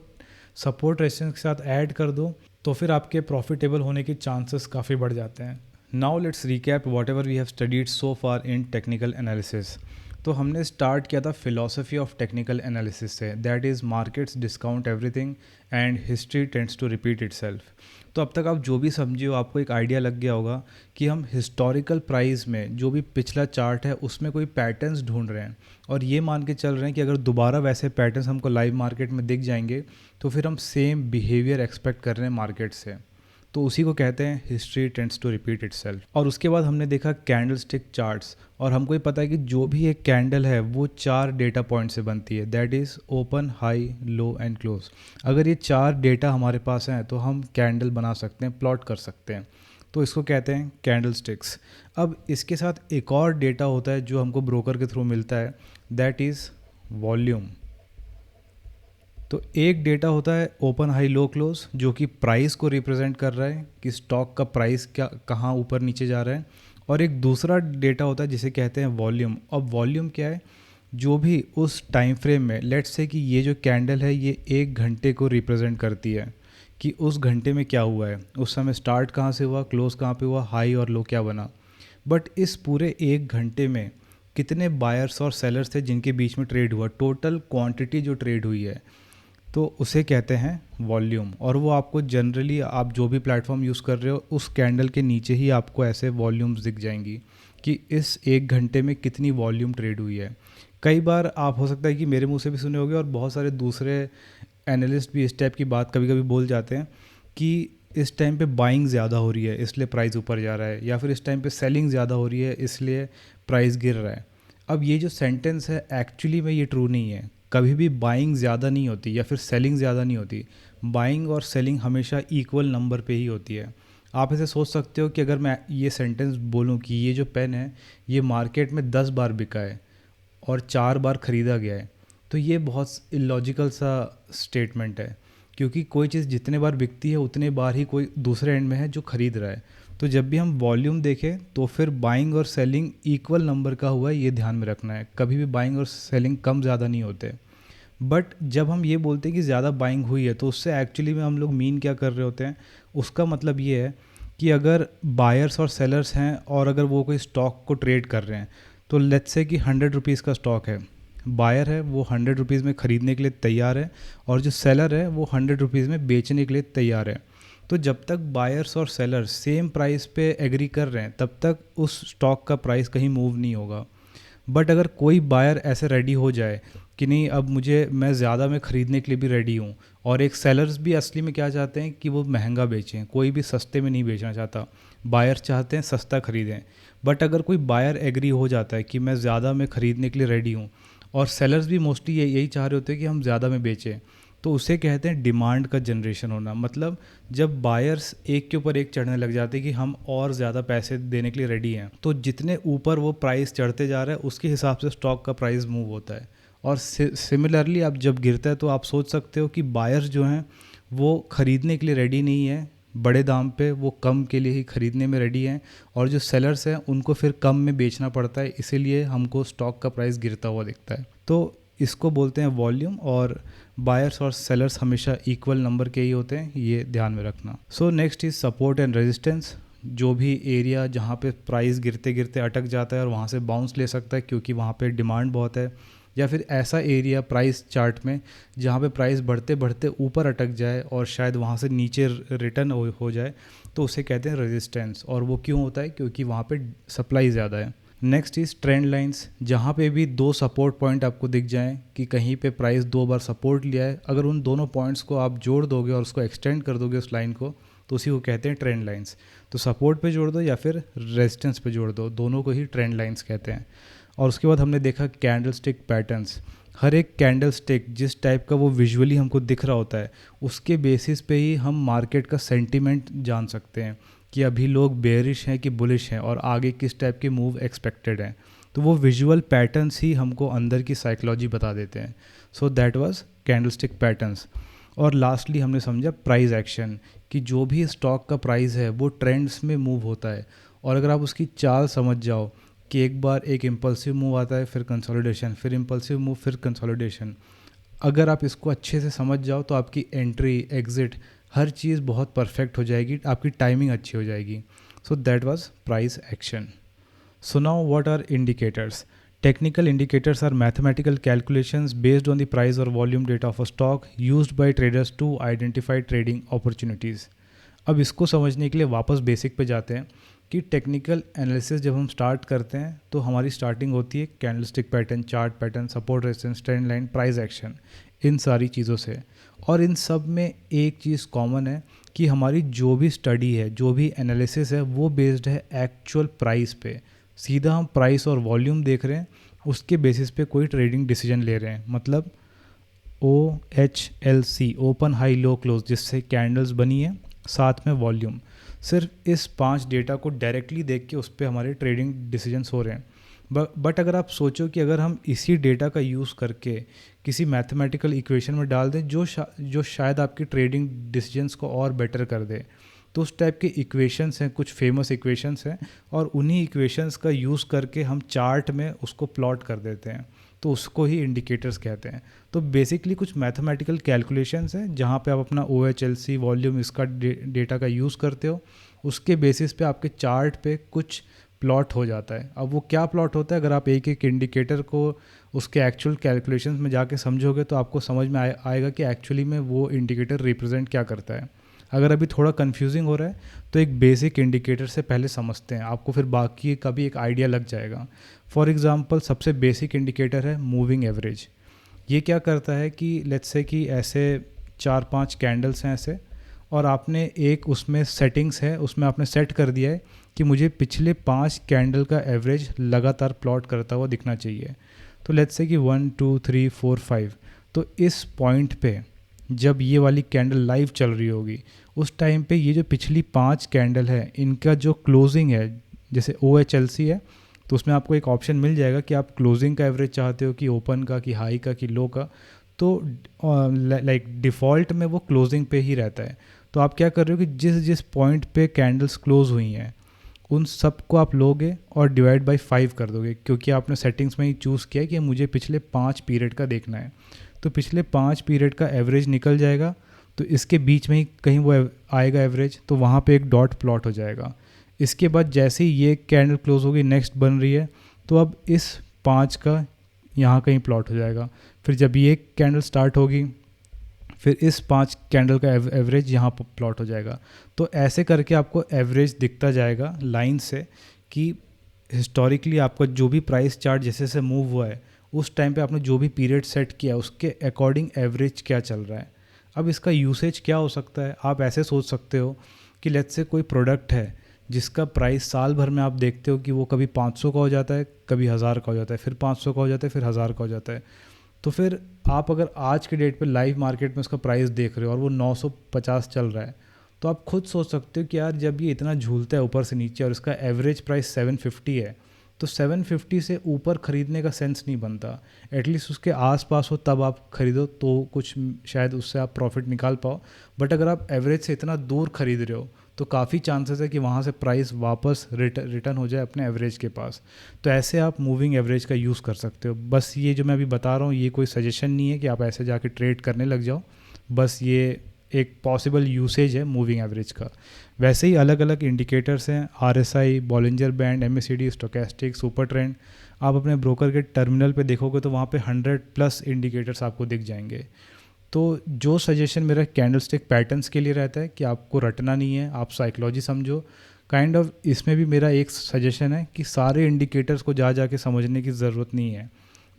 A: सपोर्ट रेजिस्टेंस के साथ ऐड कर दो तो फिर आपके प्रॉफिटेबल होने के चांसेस काफ़ी बढ़ जाते हैं। Now let's recap whatever we have studied so far in technical analysis. तो हमने स्टार्ट किया था फिलॉसफी ऑफ टेक्निकल एनालिसिस से, that is markets discount everything and history tends to repeat itself. तो अब तक आप जो भी समझे हो, आपको एक आइडिया लग गया होगा कि हम हिस्टोरिकल प्राइस में जो भी पिछला चार्ट है उसमें कोई पैटर्न्स ढूंढ रहे हैं और ये मान के चल रहे हैं कि अगर दोबारा वैसे पैटर्न्स हमको लाइव मार्केट में दिख जाएंगे तो फिर हम सेम बिहेवियर एक्सपेक्ट कर रहे हैं मार्केट से। तो उसी को कहते हैं history tends to repeat itself. और उसके बाद हमने देखा कैंडल स्टिक चार्ट्स, और हमको ये पता है कि जो भी एक कैंडल है वो 4 डेटा पॉइंट से बनती है, that is open, high, low and close. अगर ये 4 डेटा हमारे पास हैं तो हम कैंडल बना सकते हैं, प्लॉट कर सकते हैं। तो इसको कहते हैं कैंडल स्टिक्स। अब इसके साथ एक और डेटा होता है जो हमको ब्रोकर के थ्रू मिलता है, दैट इज़ वॉल्यूम। तो एक डेटा होता है ओपन, हाई, लो, क्लोज, जो कि प्राइस को रिप्रेजेंट कर रहा है कि स्टॉक का प्राइस क्या कहाँ ऊपर नीचे जा रहा है। और एक दूसरा डेटा होता है जिसे कहते हैं वॉल्यूम। अब वॉल्यूम क्या है? जो भी उस टाइम फ्रेम में, लेट्स से कि ये जो कैंडल है ये 1 घंटे को रिप्रेजेंट करती है कि उस घंटे में क्या हुआ है, उस समय स्टार्ट कहाँ से हुआ, क्लोज कहाँ पे हुआ, हाई और लो क्या बना। बट इस पूरे 1 घंटे में कितने बायर्स और सेलर्स थे जिनके बीच में ट्रेड हुआ, टोटल क्वांटिटी जो ट्रेड हुई है, तो उसे कहते हैं वॉल्यूम। और वो आपको जनरली, आप जो भी प्लेटफॉर्म यूज़ कर रहे हो उस कैंडल के नीचे ही आपको ऐसे वॉल्यूम्स दिख जाएंगी कि इस 1 घंटे में कितनी वॉल्यूम ट्रेड हुई है। कई बार आप, हो सकता है कि मेरे मुंह से भी सुने होंगे और बहुत सारे दूसरे एनालिस्ट भी इस टाइप की बात कभी कभी बोल जाते हैं कि इस टाइम पे बाइंग ज़्यादा हो रही है इसलिए प्राइस ऊपर जा रहा है, या फिर इस टाइम पे सेलिंग ज़्यादा हो रही है इसलिए प्राइस गिर रहा है। अब ये जो सेंटेंस है एक्चुअली में ये ट्रू नहीं है। कभी भी बाइंग ज़्यादा नहीं होती या फिर सेलिंग ज़्यादा नहीं होती। बाइंग और सेलिंग हमेशा इक्वल नंबर पे ही होती है। आप ऐसे सोच सकते हो कि अगर मैं ये सेंटेंस बोलूँ कि ये जो पेन है ये मार्केट में 10 बार बिका है और 4 बार ख़रीदा गया है, तो ये बहुत इलॉजिकल सा स्टेटमेंट है, क्योंकि कोई चीज़ जितने बार बिकती है उतने बार ही कोई दूसरे एंड में है जो ख़रीद रहा है। तो जब भी हम वॉल्यूम देखें तो फिर बाइंग और सेलिंग इक्वल नंबर का हुआ है, ये ध्यान में रखना है। कभी भी बाइंग और सेलिंग कम ज़्यादा नहीं होते। बट जब हम ये बोलते हैं कि ज़्यादा बाइंग हुई है तो उससे एक्चुअली में हम लोग मीन क्या कर रहे होते हैं, उसका मतलब ये है कि अगर बायर्स और सेलर्स हैं और अगर वो कोई स्टॉक को ट्रेड कर रहे हैं, तो लेट्स से कि 100 रुपीज़ का स्टॉक है, बायर है वो 100 रुपीज़ में ख़रीदने के लिए तैयार है और जो सेलर है वो 100 रुपीज़ में बेचने के लिए तैयार है। तो जब तक बायर्स और सेलर्स सेम प्राइस पे एग्री कर रहे हैं तब तक उस स्टॉक का प्राइस कहीं मूव नहीं होगा। बट अगर कोई बायर ऐसे रेडी हो जाए कि नहीं, अब मैं ज़्यादा में ख़रीदने के लिए भी रेडी हूँ, और एक सेलर्स भी असली में क्या चाहते हैं कि वो महंगा बेचें, कोई भी सस्ते में नहीं बेचना चाहता, बायर चाहते हैं सस्ता ख़रीदें। बट अगर कोई बायर एग्री हो जाता है कि मैं ज़्यादा में ख़रीदने के लिए रेडी हूँ और सेलर्स भी मोस्टली यही चाह रहे होते हैं कि हम ज़्यादा में बेचें, तो उसे कहते हैं डिमांड का जनरेशन होना। मतलब जब बायर्स एक के ऊपर एक चढ़ने लग जाते हैं कि हम और ज़्यादा पैसे देने के लिए रेडी हैं, तो जितने ऊपर वो प्राइस चढ़ते जा रहा है उसके हिसाब से स्टॉक का प्राइस मूव होता है। और सिमिलरली अब जब गिरता है तो आप सोच सकते हो कि बायर्स जो हैं वो ख़रीदने के लिए रेडी नहीं है बड़े दाम पे, वो कम के लिए ही ख़रीदने में रेडी हैं, और जो सेलर्स हैं उनको फिर कम में बेचना पड़ता है, इसीलिए हमको स्टॉक का प्राइस गिरता हुआ दिखता है। तो इसको बोलते हैं वॉल्यूम, और बायर्स और सेलर्स हमेशा इक्वल नंबर के ही होते हैं, ये ध्यान में रखना। So next is support and resistance. जो भी एरिया जहाँ पे प्राइस गिरते गिरते अटक जाता है और वहाँ से बाउंस ले सकता है क्योंकि वहाँ पे डिमांड बहुत है, या फिर ऐसा एरिया प्राइस चार्ट में जहाँ पे प्राइस बढ़ते बढ़ते ऊपर अटक जाए और शायद वहाँ से नीचे रिटर्न हो जाए, तो उसे कहते हैं रेजिस्टेंस। और वो क्यों होता है? क्योंकि वहाँ पे सप्लाई ज़्यादा है। Next is trend lines. जहाँ पे भी 2 सपोर्ट पॉइंट आपको दिख जाएं कि कहीं पे प्राइस 2 बार सपोर्ट लिया है, अगर उन दोनों पॉइंट्स को आप जोड़ दोगे और उसको एक्सटेंड कर दोगे उस लाइन को, तो उसी को कहते हैं ट्रेंड लाइंस। तो सपोर्ट पे जोड़ दो या फिर रेजिस्टेंस पे जोड़ दो, दोनों को ही ट्रेंड लाइंस कहते हैं। और उसके बाद हमने देखा कैंडल स्टिक पैटर्न्स। हर एक कैंडल स्टिक जिस टाइप का वो विजुअली हमको दिख रहा होता है उसके बेसिस पे ही हम मार्केट का सेंटीमेंट जान सकते हैं कि अभी लोग बेयरिश हैं कि बुलिश हैं और आगे किस टाइप के मूव एक्सपेक्टेड हैं। तो वो विजुअल पैटर्न्स ही हमको अंदर की साइकोलॉजी बता देते हैं। So that was candle stick patterns. और लास्टली हमने समझा प्राइस एक्शन, कि जो भी स्टॉक का प्राइस है वो ट्रेंड्स में मूव होता है। और अगर आप उसकी चाल समझ जाओ कि एक बार एक इम्पल्सिव मूव आता है, फिर कंसोलिडेशन, फिर इम्पल्सिव मूव, फिर कंसोलिडेशन, अगर आप इसको अच्छे से समझ जाओ तो आपकी एंट्री एग्जिट हर चीज़ बहुत परफेक्ट हो जाएगी, आपकी टाइमिंग अच्छी हो जाएगी। सो that was price action. So now what are indicators? Technical indicators are mathematical calculations based on the price or volume data of a stock used by traders to identify trading opportunities. अब इसको समझने के लिए वापस basic पे जाते हैं कि टेक्निकल एनालिसिस जब हम स्टार्ट करते हैं तो हमारी स्टार्टिंग होती है candlestick pattern, chart pattern, support resistance, trend line, price action, इन सारी चीज़ों से। और इन सब में एक चीज़ कॉमन है कि हमारी जो भी स्टडी है, जो भी एनालिसिस है, वो बेस्ड है एक्चुअल प्राइस पे। सीधा हम प्राइस और वॉल्यूम देख रहे हैं, उसके बेसिस पे कोई ट्रेडिंग डिसीजन ले रहे हैं। मतलब OHLC, open high low close, जिससे कैंडल्स बनी है, साथ में वॉल्यूम, सिर्फ इस 5 डेटा को डायरेक्टली देख के उस पर हमारे ट्रेडिंग डिसीजंस हो रहे हैं। बट अगर आप सोचो कि अगर हम इसी डेटा का यूज़ करके किसी मैथमेटिकल इक्वेशन में डाल दें जो शायद आपकी ट्रेडिंग डिसीजंस को और बेटर कर दे, तो उस टाइप के इक्वेशंस हैं, कुछ फेमस इक्वेशंस हैं, और उन्हीं इक्वेशंस का यूज़ करके हम चार्ट में उसको प्लॉट कर देते हैं, तो उसको ही इंडिकेटर्स कहते हैं। तो बेसिकली कुछ मैथमेटिकल कैलकुलेशंस हैं जहाँ पे आप अपना OHLC, वॉल्यूम, इसका डेटा का यूज़ करते हो, उसके बेसिस पे आपके चार्ट पे कुछ प्लॉट हो जाता है। अब वो क्या प्लॉट होता है, अगर आप एक एक इंडिकेटर को उसके एक्चुअल कैलकुलेशंस में जाके समझोगे तो आपको समझ में आएगा कि एक्चुअली में वो इंडिकेटर रिप्रेजेंट क्या करता है। अगर अभी थोड़ा कंफ्यूजिंग हो रहा है तो एक बेसिक इंडिकेटर से पहले समझते हैं, आपको फिर बाकी का भी एक आइडिया लग जाएगा। फॉर एग्जांपल सबसे बेसिक इंडिकेटर है मूविंग एवरेज। ये क्या करता है कि लेट्स से कि ऐसे 4-5 कैंडल्स हैं ऐसे, और आपने एक उसमें सेटिंग्स है, उसमें आपने सेट कर दिया है कि मुझे पिछले 5 कैंडल का एवरेज लगातार प्लॉट करता हुआ दिखना चाहिए। तो लेट्स से कि 1 2 3 4 5, तो इस पॉइंट पे जब ये वाली कैंडल लाइव चल रही होगी, उस टाइम पे ये जो पिछली 5 कैंडल है, इनका जो क्लोजिंग है, जैसे OHLC है, तो उसमें आपको एक ऑप्शन मिल जाएगा कि आप क्लोजिंग का एवरेज चाहते हो कि ओपन का, कि हाई का, कि लो का। तो लाइक डिफ़ॉल्ट में वो क्लोजिंग पे ही रहता है। तो आप क्या कर रहे हो कि जिस जिस पॉइंट पे कैंडल्स क्लोज हुई हैं उन सब को आप लोगे और डिवाइड बाय 5 कर दोगे, क्योंकि आपने सेटिंग्स में ही चूज़ किया है कि मुझे पिछले 5 पीरियड का देखना है। तो पिछले 5 पीरियड का एवरेज निकल जाएगा, तो इसके बीच में ही कहीं वो आएगा एवरेज, तो वहाँ पे एक डॉट प्लॉट हो जाएगा। इसके बाद जैसे ही ये कैंडल क्लोज होगी, नेक्स्ट बन रही है, तो अब इस 5 का यहाँ कहीं प्लॉट हो जाएगा। फिर जब ये कैंडल स्टार्ट होगी, फिर इस 5 कैंडल का एवरेज यहाँ पर प्लॉट हो जाएगा। तो ऐसे करके आपको एवरेज दिखता जाएगा लाइन से कि हिस्टोरिकली आपका जो भी प्राइस चार्ट जैसे जैसे मूव हुआ है, उस टाइम पे आपने जो भी पीरियड सेट किया उसके अकॉर्डिंग एवरेज क्या चल रहा है। अब इसका यूसेज क्या हो सकता है, आप ऐसे सोच सकते हो कि लेट्स से कोई प्रोडक्ट है जिसका प्राइस साल भर में आप देखते हो कि वो कभी 500 का हो जाता है, कभी 1000 का हो जाता है, फिर 500 का हो जाता है, फिर 1000 का हो जाता है। तो फिर आप अगर आज के डेट पे लाइव मार्केट में उसका प्राइस देख रहे हो और वो 950 चल रहा है, तो आप खुद सोच सकते हो कि यार जब ये इतना झूलता है ऊपर से नीचे और इसका एवरेज प्राइस 750 है, तो 750 से ऊपर ख़रीदने का सेंस नहीं बनता। एटलीस्ट उसके आसपास हो तब आप ख़रीदो, तो कुछ शायद उससे आप प्रॉफिट निकाल पाओ। बट अगर आप एवरेज से इतना दूर ख़रीद रहे हो तो काफ़ी चांसेस है कि वहाँ से प्राइस वापस रिटर्न हो जाए अपने एवरेज के पास। तो ऐसे आप मूविंग एवरेज का यूज़ कर सकते हो। बस ये जो मैं अभी बता रहा हूँ ये कोई सजेशन नहीं है कि आप ऐसे जाके ट्रेड करने लग जाओ, बस ये एक पॉसिबल यूसेज है मूविंग एवरेज का। वैसे ही अलग अलग इंडिकेटर्स हैं, RSI, Bollinger band, MACD, stochastic, super trend. आप अपने ब्रोकर के टर्मिनल पे देखोगे तो वहाँ पे 100+ इंडिकेटर्स आपको दिख जाएंगे। तो जो सजेशन मेरा कैंडलस्टिक पैटर्न्स के लिए रहता है कि आपको रटना नहीं है, आप साइकोलॉजी समझो काइंड ऑफ। इसमें भी मेरा एक सजेशन है कि सारे इंडिकेटर्स को जा के समझने की ज़रूरत नहीं है।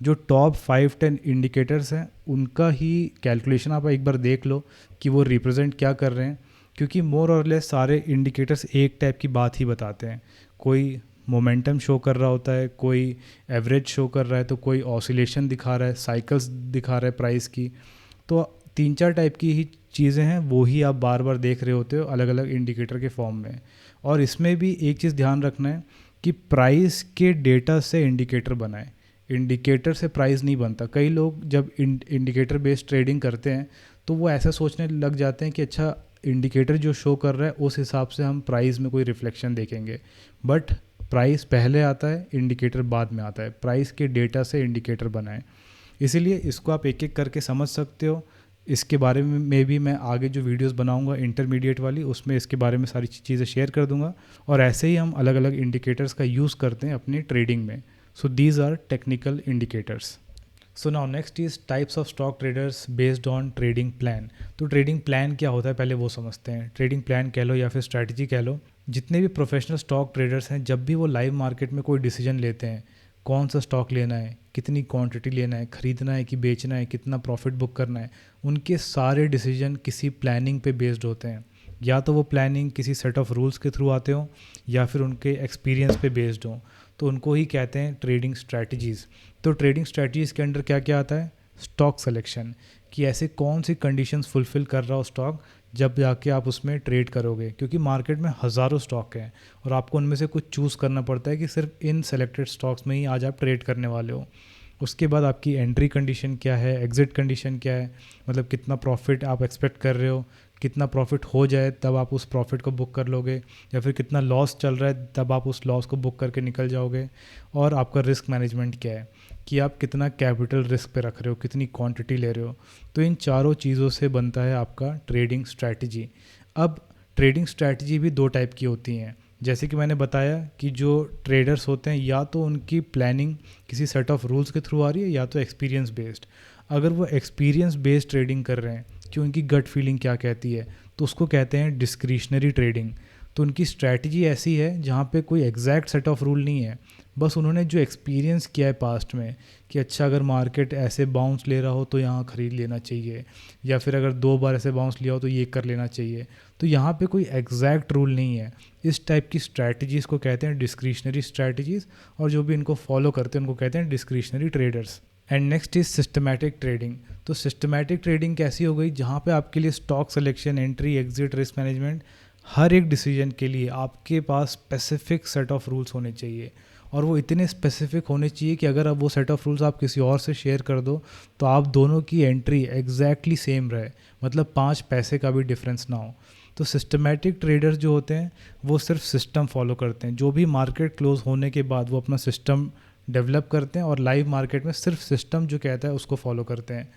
A: जो टॉप 5-10 इंडिकेटर्स हैं उनका ही कैलकुलेशन आप एक बार देख लो कि वो रिप्रेजेंट क्या कर रहे हैं, क्योंकि मोर और लेस सारे इंडिकेटर्स एक टाइप की बात ही बताते हैं। कोई मोमेंटम शो कर रहा होता है, कोई एवरेज शो कर रहा है, तो कोई ऑसिलेशन दिखा रहा है, साइकिल्स दिखा रहा है प्राइस की। तो 3-4 टाइप की ही चीज़ें हैं, वो ही आप बार बार देख रहे होते हो अलग अलग इंडिकेटर के फॉर्म में। और इसमें भी एक चीज़ ध्यान रखना है कि प्राइस के डेटा से इंडिकेटर बनाए, इंडिकेटर से प्राइस नहीं बनता। कई लोग जब इंडिकेटर बेस्ड ट्रेडिंग करते हैं तो वो ऐसा सोचने लग जाते हैं कि अच्छा इंडिकेटर जो शो कर रहा है उस हिसाब से हम प्राइस में कोई रिफ्लेक्शन देखेंगे, बट प्राइस पहले आता है, इंडिकेटर बाद में आता है। प्राइस के डेटा से इंडिकेटर बनाएं। इसीलिए इसको आप एक एक करके समझ सकते हो। इसके बारे में भी मैं आगे जो वीडियोस बनाऊंगा इंटरमीडिएट वाली, उसमें इसके बारे में सारी चीज़ें शेयर कर दूंगा। और ऐसे ही हम अलग अलग इंडिकेटर्स का यूज़ करते हैं अपनी ट्रेडिंग में। So these are technical indicators. So now next is types of stock traders based on trading plan. तो ट्रेडिंग प्लान क्या होता है पहले वो समझते हैं। ट्रेडिंग प्लान कह लो या फिर स्ट्रैटेजी कह लो। जितने भी प्रोफेशनल स्टॉक ट्रेडर्स हैं, जब भी वो लाइव मार्केट में कोई डिसीजन लेते हैं, कौन सा स्टॉक लेना है, कितनी क्वांटिटी लेना है, ख़रीदना है कि बेचना है, कितना प्रॉफिट बुक करना है, उनके सारे डिसीजन किसी प्लानिंग पे बेस्ड होते हैं। या तो वो प्लानिंग किसी सेट ऑफ रूल्स के थ्रू आते हो या फिर उनके एक्सपीरियंस पे बेस्ड हो, तो उनको ही कहते हैं ट्रेडिंग स्ट्रैटेजीज़। तो ट्रेडिंग स्ट्रैटेजीज़ के अंडर क्या क्या आता है? स्टॉक सिलेक्शन, कि ऐसे कौन सी कंडीशंस फुलफ़िल कर रहा हो स्टॉक जब जाके आप उसमें ट्रेड करोगे, क्योंकि मार्केट में हज़ारों स्टॉक हैं और आपको उनमें से कुछ चूज़ करना पड़ता है कि सिर्फ इन सेलेक्टेड स्टॉक्स में ही आज आप ट्रेड करने वाले हो। उसके बाद आपकी एंट्री कंडीशन क्या है, एग्ज़िट कंडीशन क्या है, मतलब कितना प्रॉफिट आप एक्सपेक्ट कर रहे हो, कितना प्रॉफिट हो जाए तब आप उस प्रॉफिट को बुक कर लोगे, या फिर कितना लॉस चल रहा है तब आप उस लॉस को बुक करके निकल जाओगे। और आपका रिस्क मैनेजमेंट क्या है, कि आप कितना कैपिटल रिस्क पे रख रहे हो, कितनी क्वांटिटी ले रहे हो। तो इन चारों चीज़ों से बनता है आपका ट्रेडिंग स्ट्रैटेजी। अब ट्रेडिंग स्ट्रैटेजी भी दो टाइप की होती हैं। जैसे कि मैंने बताया कि जो ट्रेडर्स होते हैं या तो उनकी प्लानिंग किसी सेट ऑफ रूल्स के थ्रू आ रही है या तो एक्सपीरियंस बेस्ड। अगर वो एक्सपीरियंस बेस्ड ट्रेडिंग कर रहे हैं कि उनकी गट फीलिंग क्या कहती है, तो उसको कहते हैं डिस्क्रिशनरी ट्रेडिंग। तो उनकी स्ट्रैटेजी ऐसी है जहाँ पे कोई एग्जैक्ट सेट ऑफ रूल नहीं है, बस उन्होंने जो एक्सपीरियंस किया है पास्ट में कि अच्छा अगर मार्केट ऐसे बाउंस ले रहा हो तो यहाँ ख़रीद लेना चाहिए, या फिर अगर 2 बार ऐसे बाउंस लिया हो तो ये कर लेना चाहिए। तो यहाँ पे कोई एग्जैक्ट रूल नहीं है। इस टाइप की स्ट्रैटेजीज़ को कहते हैं डिस्क्रिशनरी स्ट्रैटेजीज़, और जो भी इनको फॉलो करते हैं उनको कहते हैं discretionary traders. And next is systematic trading. तो सिस्टमैटिक ट्रेडिंग कैसी हो गई, जहाँ पे आपके लिए stock selection, entry, exit, risk management, हर एक डिसीजन के लिए आपके पास स्पेसिफिक सेट ऑफ रूल्स होने चाहिए। और वो इतने स्पेसिफिक होने चाहिए कि अगर अब वो सेट ऑफ रूल्स आप किसी और से शेयर कर दो तो आप दोनों की एंट्री एग्जैक्टली सेम रहे, मतलब 5 पैसे का भी डिफरेंस ना हो। तो सिस्टमैटिक ट्रेडर्स जो होते हैं वो सिर्फ सिस्टम फॉलो करते हैं। जो भी मार्केट क्लोज होने के बाद वो अपना सिस्टम डेवलप करते हैं और लाइव मार्केट में सिर्फ सिस्टम जो कहता है उसको फॉलो करते हैं।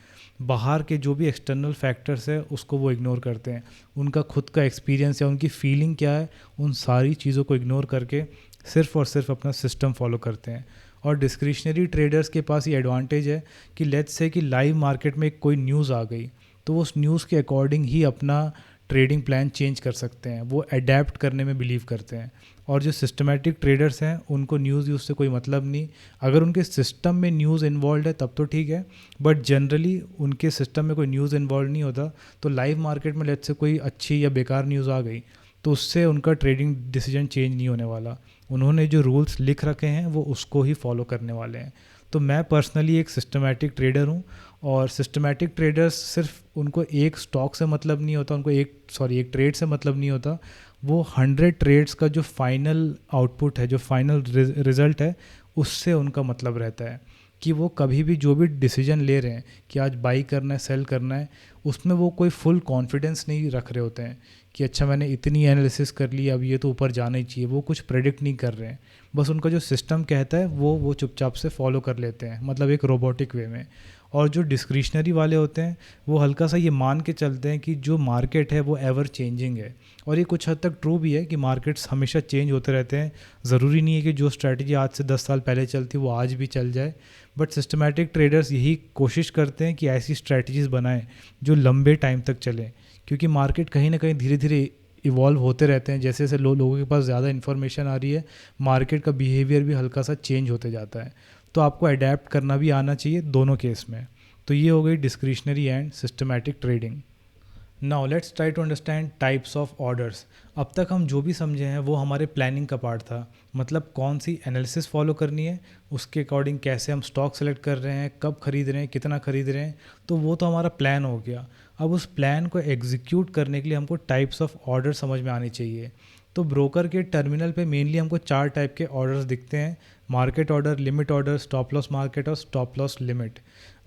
A: बाहर के जो भी एक्सटर्नल फैक्टर्स है उसको वो इग्नोर करते हैं। उनका खुद का एक्सपीरियंस या उनकी फीलिंग क्या है, उन सारी चीज़ों को इग्नोर करके सिर्फ और सिर्फ अपना सिस्टम फॉलो करते हैं। और डिस्क्रिशनरी ट्रेडर्स के पास ये एडवांटेज है कि लेट्स से कि लाइव मार्केट में कोई न्यूज़ आ गई तो वो उस न्यूज़ के अकॉर्डिंग ही अपना ट्रेडिंग प्लान चेंज कर सकते हैं। वो अडेप्ट करने में बिलीव करते हैं। और जो सिस्टमैटिक ट्रेडर्स हैं उनको न्यूज़ यूज़ से कोई मतलब नहीं। अगर उनके सिस्टम में न्यूज़ इन्वॉल्व है तब तो ठीक है, बट जनरली उनके सिस्टम में कोई न्यूज़ इन्वॉल्व नहीं होता। तो लाइव मार्केट में लेट्स से कोई अच्छी या बेकार न्यूज़ आ गई तो उससे उनका ट्रेडिंग डिसीजन चेंज नहीं होने वाला। उन्होंने जो रूल्स लिख रखे हैं वो उसको ही फॉलो करने वाले हैं। तो मैं पर्सनली एक सिस्टमैटिक ट्रेडर हूँ। और सिस्टमैटिक ट्रेडर्स सिर्फ उनको एक स्टॉक से मतलब नहीं होता, उनको एक ट्रेड से मतलब नहीं होता। वो 100 ट्रेड्स का जो फाइनल आउटपुट है, जो फाइनल रिज़ल्ट है, उससे उनका मतलब रहता है। कि वो कभी भी जो भी डिसीजन ले रहे हैं कि आज बाई करना है, सेल करना है, उसमें वो कोई फुल कॉन्फिडेंस नहीं रख रहे होते हैं कि अच्छा मैंने इतनी एनालिसिस कर ली अब ये तो ऊपर जाना ही चाहिए। वो कुछ प्रेडिक्ट नहीं कर रहे हैं, बस उनका जो सिस्टम कहता है वो चुपचाप से फॉलो कर लेते हैं, मतलब एक रोबोटिक वे में। और जो डिस्क्रिशनरी वाले होते हैं वो हल्का सा ये मान के चलते हैं कि जो मार्केट है वो एवर चेंजिंग है। और ये कुछ हद तक ट्रू भी है कि मार्केट्स हमेशा चेंज होते रहते हैं। ज़रूरी नहीं है कि जो स्ट्रैटेजी आज से 10 साल पहले चलती वो आज भी चल जाए। बट सिस्टमैटिक ट्रेडर्स यही कोशिश करते हैं कि ऐसी स्ट्रैटेजीज़ बनाएं जो लंबे टाइम तक चलें, क्योंकि मार्केट कहीं ना कहीं धीरे धीरे इवॉल्व होते रहते हैं। जैसे जैसे लोगों के पास ज़्यादा इन्फॉर्मेशन आ रही है, मार्केट का बिहेवियर भी हल्का सा चेंज होते जाता है। तो आपको अडेप्ट करना भी आना चाहिए दोनों केस में। तो ये हो गई discretionary and systematic trading. Now let's try to understand types of orders. अब तक हम जो भी समझे हैं वो हमारे प्लानिंग का पार्ट था, मतलब कौन सी एनालिसिस फॉलो करनी है, उसके अकॉर्डिंग कैसे हम स्टॉक सेलेक्ट कर रहे हैं, कब खरीद रहे हैं, कितना खरीद रहे हैं, तो वो तो हमारा प्लान हो गया। अब उस प्लान को एग्जीक्यूट करने के लिए हमको टाइप्स ऑफ ऑर्डर समझ में आनी चाहिए। तो ब्रोकर के टर्मिनल पे मेनली हमको 4 टाइप के ऑर्डर्स दिखते हैं: market order, limit order, stop loss market और स्टॉप लॉस लिमिट।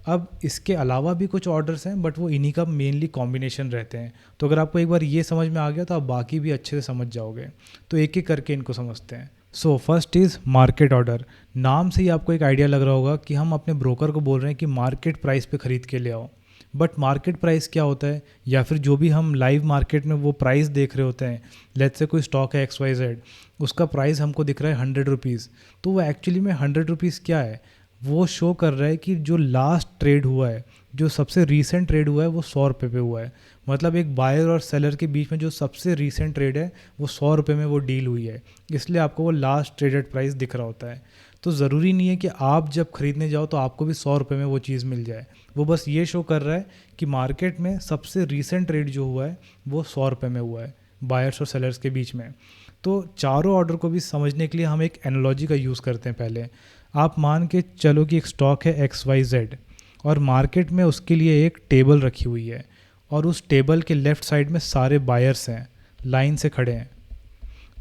A: अब इसके अलावा भी कुछ ऑर्डर्स हैं, बट वो इन्हीं का मेनली कॉम्बिनेशन रहते हैं। तो अगर आपको एक बार ये समझ में आ गया तो आप बाकी भी अच्छे से समझ जाओगे। तो एक एक करके इनको समझते हैं। So first is market order. नाम से ही आपको एक आइडिया लग रहा होगा कि हम अपने ब्रोकर को बोल रहे हैं कि मार्केट प्राइस पे ख़रीद के ले आओ। बट मार्केट प्राइस क्या होता है, या फिर जो भी हम लाइव मार्केट में वो प्राइस देख रहे होते हैं, लेट्स से कोई स्टॉक है XYZ, उसका प्राइस हमको दिख रहा है 100 रुपीज़, तो वो एक्चुअली में 100 रुपीज़ क्या है, वो शो कर रहा है कि जो लास्ट ट्रेड हुआ है, जो सबसे रीसेंट ट्रेड हुआ है, वो 100 रुपये पे हुआ है। मतलब एक बायर और सेलर के बीच में जो सबसे रीसेंट ट्रेड है वो 100 रुपये में वो डील हुई है, इसलिए आपको वो लास्ट ट्रेडेड प्राइस दिख रहा होता है। तो ज़रूरी नहीं है कि आप जब खरीदने जाओ तो आपको भी 100 रुपये में वो चीज़ मिल जाए। वो बस ये शो कर रहा है कि मार्केट में सबसे रीसेंट ट्रेड जो हुआ है वो 100 रुपये में हुआ है, बायर्स और सेलर्स के बीच में। तो चारों ऑर्डर को भी समझने के लिए हम एक एनालॉजी का यूज़ करते हैं। पहले आप मान के चलो कि एक स्टॉक है XYZ और मार्केट में उसके लिए एक टेबल रखी हुई है, और उस टेबल के लेफ़्ट साइड में सारे बायर्स हैं, लाइन से खड़े हैं।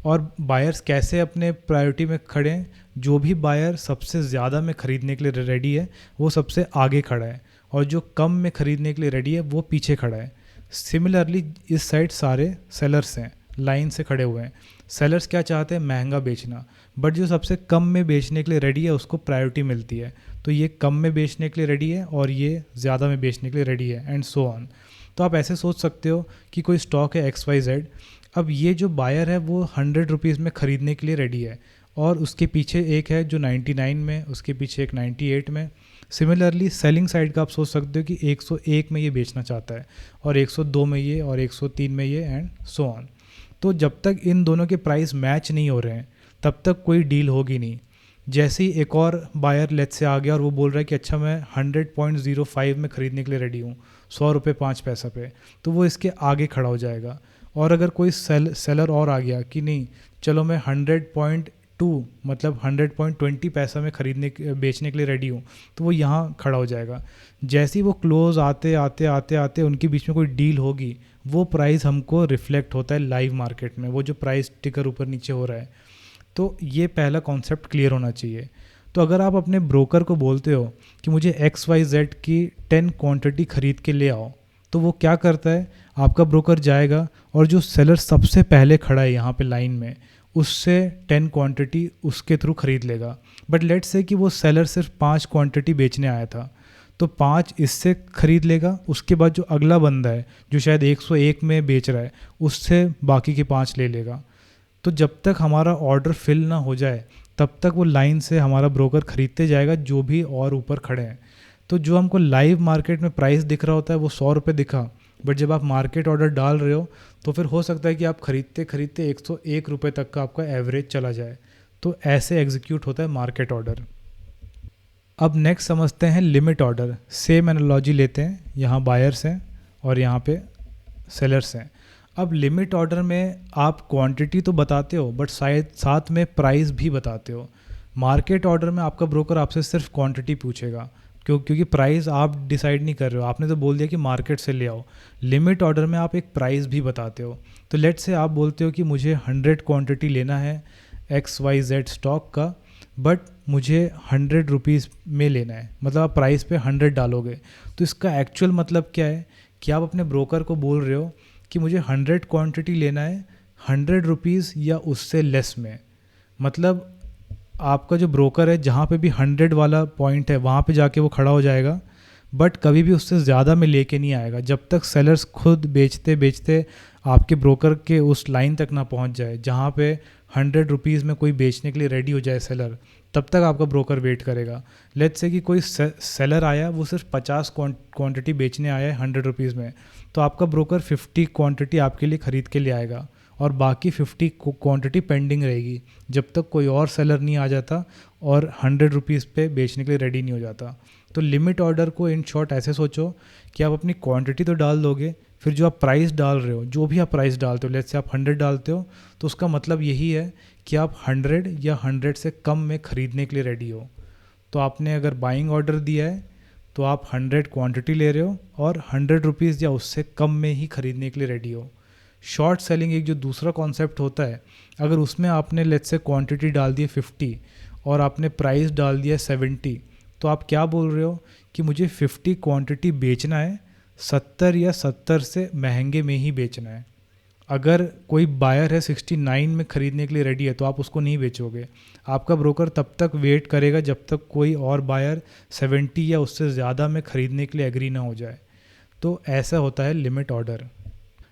A: और बायर्स कैसे अपने प्रायोरिटी में खड़े हैं, जो भी बायर सबसे ज़्यादा में ख़रीदने के लिए रेडी है वो सबसे आगे खड़ा है, और जो कम में ख़रीदने के लिए रेडी है वो पीछे खड़ा है। सिमिलरली इस साइड सारे सेलर्स हैं, लाइन से खड़े हुए हैं। सेलर्स क्या चाहते हैं, महंगा बेचना, बट जो सबसे कम में बेचने के लिए रेडी है उसको प्रायोरिटी मिलती है। तो ये कम में बेचने के लिए रेडी है और ये ज़्यादा में बेचने के लिए रेडी है, एंड सो ऑन। तो आप ऐसे सोच सकते हो कि कोई स्टॉक है XYZ, अब ये जो बायर है वो 100 रुपीज़ में ख़रीदने के लिए रेडी है, और उसके पीछे एक है जो 99 में, उसके पीछे एक 98 में। सिमिलरली सेलिंग साइड का आप सोच सकते हो कि 101 में ये बेचना चाहता है, और 102 में ये, और 103 में ये, एंड सो ऑन। तो जब तक इन दोनों के प्राइस मैच नहीं हो रहे हैं तब तक कोई डील होगी नहीं। जैसे ही एक और बायर लेट से आ गया और वो बोल रहा है कि अच्छा मैं 100.05 में ख़रीदने के लिए रेडी हूँ, 100 रुपये 5 पैसा पे, तो वो इसके आगे खड़ा हो जाएगा। और अगर कोई सेलर और आ गया कि नहीं चलो मैं 100.2 मतलब 100.20 पैसा में बेचने के लिए रेडी हूँ, तो वो यहाँ खड़ा हो जाएगा। जैसे ही वो क्लोज आते आते आते आते उनके बीच में कोई डील होगी, वो प्राइस हमको रिफ्लेक्ट होता है लाइव मार्केट में, वो जो प्राइस टिकर ऊपर नीचे हो रहा है। तो ये पहला कॉन्सेप्ट क्लियर होना चाहिए। तो अगर आप अपने ब्रोकर को बोलते हो कि मुझे XYZ की 10 क्वांटिटी ख़रीद के ले आओ, तो वो क्या करता है, आपका ब्रोकर जाएगा और जो सेलर सबसे पहले खड़ा है यहाँ पे लाइन में, उससे 10 क्वांटिटी उसके थ्रू ख़रीद लेगा। बट लेट्स से कि वो सेलर सिर्फ 5 क्वांटिटी बेचने आया था, तो 5 इससे ख़रीद लेगा। उसके बाद जो अगला बंदा है जो शायद 101 में बेच रहा है, उससे बाकी के 5 ले लेगा। तो जब तक हमारा ऑर्डर फिल ना हो जाए तब तक वो लाइन से हमारा ब्रोकर ख़रीदते जाएगा जो भी और ऊपर खड़े हैं। तो जो हमको लाइव मार्केट में प्राइस दिख रहा होता है वो 100 रुपये दिखा, बट जब आप मार्केट ऑर्डर डाल रहे हो तो फिर हो सकता है कि आप खरीदते खरीदते 101 रुपये तक का आपका एवरेज चला जाए। तो ऐसे एग्जीक्यूट होता है मार्केट ऑर्डर। अब नेक्स्ट समझते हैं लिमिट ऑर्डर। सेम एनालॉजी लेते हैं, यहाँ बायर्स हैं और यहाँ पे सेलर्स हैं। अब लिमिट ऑर्डर में आप क्वांटिटी तो बताते हो बट शायद साथ में प्राइस भी बताते हो। मार्केट ऑर्डर में आपका ब्रोकर आपसे सिर्फ क्वांटिटी पूछेगा, क्योंकि प्राइस आप डिसाइड नहीं कर रहे हो, आपने तो बोल दिया कि मार्केट से ले आओ। लिमिट ऑर्डर में आप एक प्राइस भी बताते हो। तो लेट से आप बोलते हो कि मुझे 100 क्वांटिटी लेना है XYZ स्टॉक का, बट मुझे 100 रुपीज़ में लेना है, मतलब आप प्राइस पे 100 डालोगे। तो इसका एक्चुअल मतलब क्या है कि आप अपने ब्रोकर को बोल रहे हो कि मुझे 100 क्वांटिटी लेना है 100 रुपीज़ या उससे लेस में। मतलब आपका जो ब्रोकर है जहाँ पे भी 100 वाला पॉइंट है वहाँ पे जाके वो खड़ा हो जाएगा, बट कभी भी उससे ज़्यादा में लेके नहीं आएगा जब तक सेलर्स खुद बेचते बेचते आपके ब्रोकर के उस लाइन तक ना पहुँच जाए जहाँ पे 100 रुपीज़ में कोई बेचने के लिए रेडी हो जाए सेलर, तब तक आपका ब्रोकर वेट करेगा। लेट्स से कि कोई सेलर आया, वो सिर्फ 50 क्वांटिटी बेचने आया है 100 रुपीज़ में, तो आपका ब्रोकर 50 क्वांटिटी आपके लिए ख़रीद के ले आएगा और बाकी 50 क्वांटिटी पेंडिंग रहेगी जब तक कोई और सेलर नहीं आ जाता और 100 रुपीज़ पे बेचने के लिए रेडी नहीं हो जाता। तो लिमिट ऑर्डर को इन शॉर्ट ऐसे सोचो कि आप अपनी क्वांटिटी तो डाल दोगे, फिर जो आप प्राइस डाल रहे हो, जो भी आप प्राइस डालते हो, लेट्स से आप 100 डालते हो, तो उसका मतलब यही है कि आप 100 या 100 से कम में ख़रीदने के लिए रेडी हो। तो आपने अगर बाइंग ऑर्डर दिया है तो आप 100 क्वांटिटी ले रहे हो और 100 रुपीज़ या उससे कम में ही ख़रीदने के लिए रेडी हो। शॉर्ट सेलिंग एक जो दूसरा कॉन्सेप्ट होता है, अगर उसमें आपने लेट्स से क्वांटिटी डाल दी है 50 और आपने प्राइस डाल दिया है 70, तो आप क्या बोल रहे हो कि मुझे 50 क्वांटिटी बेचना है, 70 या 70 से महंगे में ही बेचना है। अगर कोई बायर है 69 में ख़रीदने के लिए रेडी है तो आप उसको नहीं बेचोगे। आपका ब्रोकर तब तक वेट करेगा जब तक कोई और बायर 70 या उससे ज़्यादा में ख़रीदने के लिए एग्री ना हो जाए। तो ऐसा होता है limit order.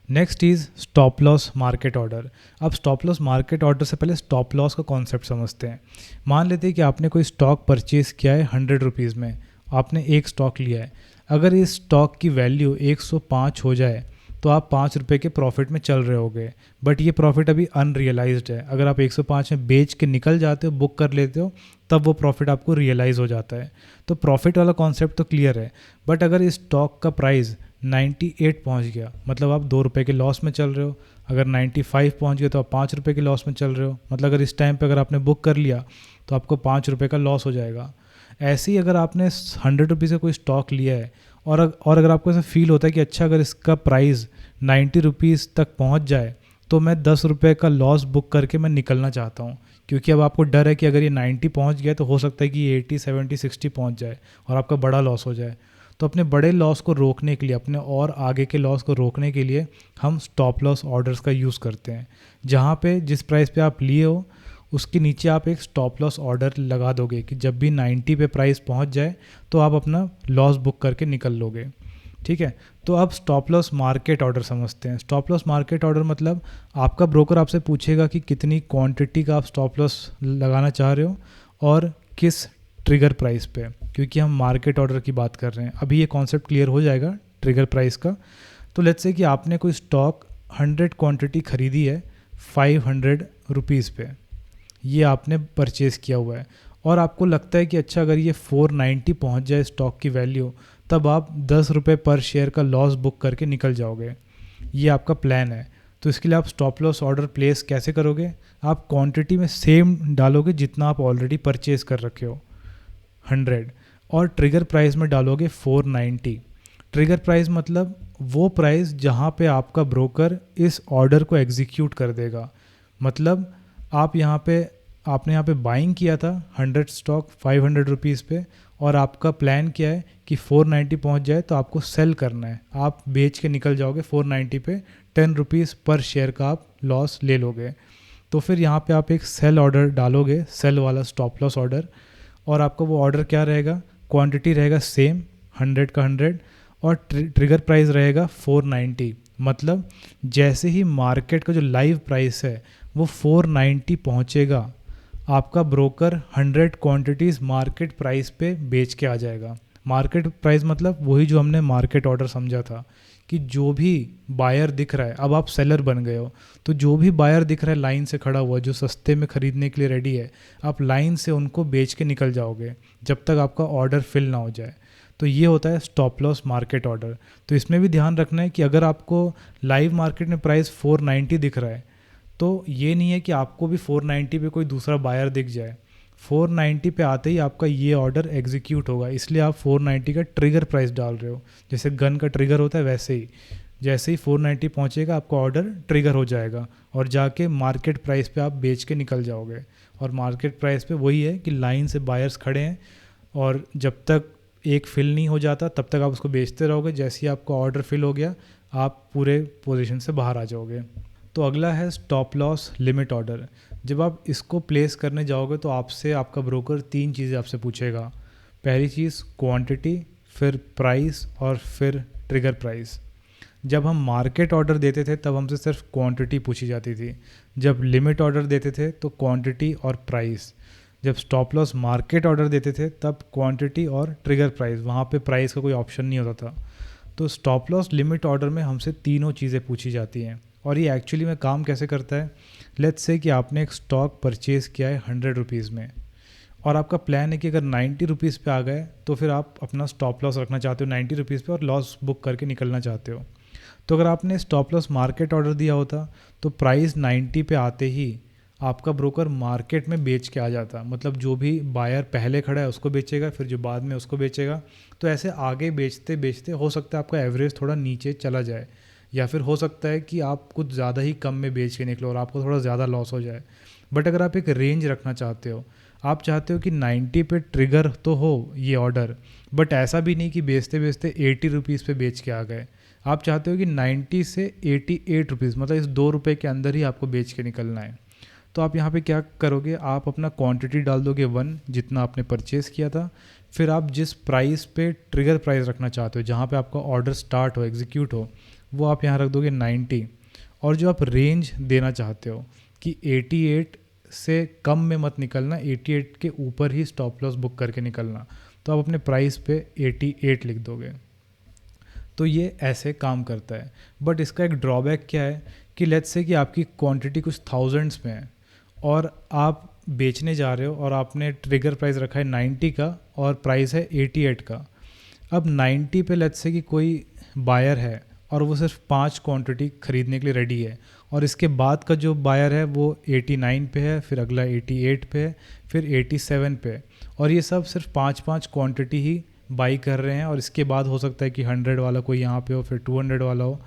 A: Next is stop loss market order. अब स्टॉप लॉस मार्केट ऑर्डर से पहले स्टॉप लॉस का कॉन्सेप्ट समझते हैं। मान लेते हैं कि आपने कोई स्टॉक परचेज़ किया है 100 रुपीज़ में, आपने एक स्टॉक लिया है। अगर इस स्टॉक की वैल्यू 105 हो जाए तो आप 5 रुपये के प्रॉफिट में चल रहे होगे, बट ये प्रॉफिट अभी अनरियलाइज्ड है। अगर आप 105 में बेच के निकल जाते हो, बुक कर लेते हो, तब वो प्रॉफिट आपको रियलाइज़ हो जाता है। तो प्रॉफिट वाला कॉन्सेप्ट तो क्लियर है। बट अगर इस स्टॉक का प्राइस 98 पहुंच गया, मतलब आप 2 रुपये के लॉस में चल रहे हो। अगर 95 पहुंच गया तो आप 5 रुपये के लॉस में चल रहे हो। मतलब अगर इस टाइम पे अगर आपने बुक कर लिया तो आपको 5 रुपये का लॉस हो जाएगा। ऐसे ही अगर आपने 100 रुपीज़ का कोई स्टॉक लिया है और अगर आपको ऐसा फील होता है कि अच्छा अगर इसका प्राइस 90 रुपीज़ तक पहुंच जाए तो मैं 10 रुपये का लॉस बुक करके मैं निकलना चाहता हूं, क्योंकि अब आपको डर है कि अगर ये 90 पहुंच गया तो हो सकता है कि ये 80, 70, 60 पहुंच जाए और आपका बड़ा लॉस हो जाए। तो अपने बड़े लॉस को रोकने के लिए, अपने और आगे के लॉस को रोकने के लिए हम स्टॉप लॉस ऑर्डर्स का यूज़ करते हैं, जहाँ पे जिस प्राइस पे आप लिए हो उसके नीचे आप एक स्टॉप लॉस ऑर्डर लगा दोगे कि जब भी 90 पे प्राइस पहुँच जाए तो आप अपना लॉस बुक करके निकल लोगे। ठीक है, तो अब स्टॉप लॉस मार्केट ऑर्डर समझते हैं। स्टॉप लॉस मार्केट ऑर्डर मतलब आपका ब्रोकर आपसे पूछेगा कि कितनी क्वांटिटी का आप स्टॉप लॉस लगाना चाह रहे हो और किस ट्रिगर प्राइस पे, क्योंकि हम मार्केट ऑर्डर की बात कर रहे हैं। अभी ये कॉन्सेप्ट क्लियर हो जाएगा ट्रिगर प्राइस का। तो लेट्स से कि आपने कोई स्टॉक 100 क्वांटिटी खरीदी है 500 रुपीज़ पे, ये आपने परचेज़ किया हुआ है और आपको लगता है कि अच्छा अगर ये 490 पहुंच जाए स्टॉक की वैल्यू, तब आप 10 रुपये पर शेयर का लॉस बुक करके निकल जाओगे। ये आपका प्लान है। तो इसके लिए आप स्टॉप लॉस ऑर्डर प्लेस कैसे करोगे? आप क्वांटिटी में सेम डालोगे जितना आप ऑलरेडी परचेज़ कर रखे हो 100, और ट्रिगर प्राइस में डालोगे 490। ट्रिगर प्राइस मतलब वो प्राइस जहाँ पे आपका ब्रोकर इस ऑर्डर को एग्जीक्यूट कर देगा। मतलब आपने यहाँ पे बाइंग किया था 100 स्टॉक 500 रुपीज़ पे, और आपका प्लान क्या है कि 490 पहुँच जाए तो आपको सेल करना है। आप बेच के निकल जाओगे 490 पे, 10 रुपीज़ पर शेयर का आप लॉस ले लोगे। तो फिर यहाँ पे आप एक सेल ऑर्डर डालोगे, सेल वाला स्टॉप लॉस ऑर्डर, और आपका वो ऑर्डर क्या रहेगा? क्वांटिटी रहेगा सेम 100 का 100 और ट्रिगर प्राइस रहेगा 490। मतलब जैसे ही मार्केट का जो लाइव प्राइस है वो 490 पहुँचेगा, आपका ब्रोकर 100 क्वांटिटीज़ मार्केट प्राइस पे बेच के आ जाएगा। मार्केट प्राइस मतलब वही जो हमने मार्केट ऑर्डर समझा था कि जो भी बायर दिख रहा है, अब आप सेलर बन गए हो, तो जो भी बायर दिख रहा है लाइन से खड़ा हुआ जो सस्ते में ख़रीदने के लिए रेडी है, आप लाइन से उनको बेच के निकल जाओगे जब तक आपका ऑर्डर फिल ना हो जाए। तो ये होता है स्टॉप लॉस मार्केट ऑर्डर। तो इसमें भी ध्यान रखना है कि अगर आपको लाइव मार्केट में प्राइस 490 दिख रहा है तो ये नहीं है कि आपको भी 490 पे कोई दूसरा बायर दिख जाए। 490 पे आते ही आपका ये ऑर्डर एग्जीक्यूट होगा, इसलिए आप 490 का ट्रिगर प्राइस डाल रहे हो। जैसे गन का ट्रिगर होता है वैसे ही, जैसे ही 490 पहुंचेगा आपका ऑर्डर ट्रिगर हो जाएगा और जाके मार्केट प्राइस पे आप बेच के निकल जाओगे। और मार्केट प्राइस पे वही है कि लाइन से बायर्स खड़े हैं और जब तक एक फिल नहीं हो जाता तब तक आप उसको बेचते रहोगे। जैसे ही आपका ऑर्डर फिल हो गया आप पूरे पोजीशन से बाहर आ जाओगे। तो अगला है स्टॉप लॉस लिमिट ऑर्डर। जब आप इसको प्लेस करने जाओगे तो आपसे आपका ब्रोकर 3 चीज़ें आपसे पूछेगा। पहली चीज़ क्वांटिटी, फिर प्राइस और फिर ट्रिगर प्राइस। जब हम मार्केट ऑर्डर देते थे तब हमसे सिर्फ क्वांटिटी पूछी जाती थी। जब लिमिट ऑर्डर देते थे तो क्वांटिटी और प्राइस। जब स्टॉप लॉस मार्केट ऑर्डर देते थे तब क्वांटिटी और ट्रिगर प्राइस, वहाँ पे प्राइस का कोई ऑप्शन नहीं होता था। तो स्टॉप लॉस लिमिट ऑर्डर में हमसे तीनों चीज़ें पूछी जाती हैं। और ये एक्चुअली में काम कैसे करता है? लेट्स से कि आपने एक स्टॉक परचेज़ किया है 100 रुपीज़ में और आपका प्लान है कि अगर 90 रुपीज़ पे आ गए तो फिर आप अपना स्टॉप लॉस रखना चाहते हो 90 रुपीज़ पे और लॉस बुक करके निकलना चाहते हो। तो अगर आपने स्टॉप लॉस मार्केट ऑर्डर दिया होता तो प्राइस 90 पे आते ही आपका ब्रोकर मार्केट में बेच के आ जाता। मतलब जो भी बायर पहले खड़ा है उसको बेचेगा, फिर जो बाद में उसको बेचेगा। तो ऐसे आगे बेचते बेचते हो सकता है आपका एवरेज थोड़ा नीचे चला जाए, या फिर हो सकता है कि आप कुछ ज़्यादा ही कम में बेच के निकलो और आपको थोड़ा ज़्यादा लॉस हो जाए। बट अगर आप एक रेंज रखना चाहते हो, आप चाहते हो कि 90 पे ट्रिगर तो हो ये ऑर्डर, बट ऐसा भी नहीं कि बेचते बेचते 80 रुपीज़ पे बेच के आ गए। आप चाहते हो कि 90 से 88 रुपीज़, मतलब इस 2 रुपये के अंदर ही आपको बेच के निकलना है। तो आप यहाँ पे क्या करोगे, आप अपना क्वांटिटी डाल दोगे 1 जितना आपने परचेज़ किया था, फिर आप जिस प्राइस पे ट्रिगर प्राइस रखना चाहते हो, जहाँ पे आपका ऑर्डर स्टार्ट हो, एग्जीक्यूट हो, वो आप यहाँ रख दोगे 90। और जो आप रेंज देना चाहते हो कि 88 से कम में मत निकलना, 88 के ऊपर ही स्टॉप लॉस बुक करके निकलना, तो आप अपने प्राइस पे 88 लिख दोगे। तो ये ऐसे काम करता है। बट इसका एक ड्रॉबैक क्या है कि लेट्स से कि आपकी क्वांटिटी कुछ थाउजेंड्स में है और आप बेचने जा रहे हो और आपने ट्रिगर प्राइस रखा है 90 का और प्राइस है 88 का। अब 90 पे लेट्स से कि कोई बायर है और वो सिर्फ 5 क्वांटिटी खरीदने के लिए रेडी है, और इसके बाद का जो बायर है वो 89 पे है, फिर अगला 88 पे है, फिर 87 पे है, और ये सब सिर्फ 5-5 क्वांटिटी ही बाई कर रहे हैं। और इसके बाद हो सकता है कि 100 वाला कोई यहाँ पे हो, फिर 200 वाला हो,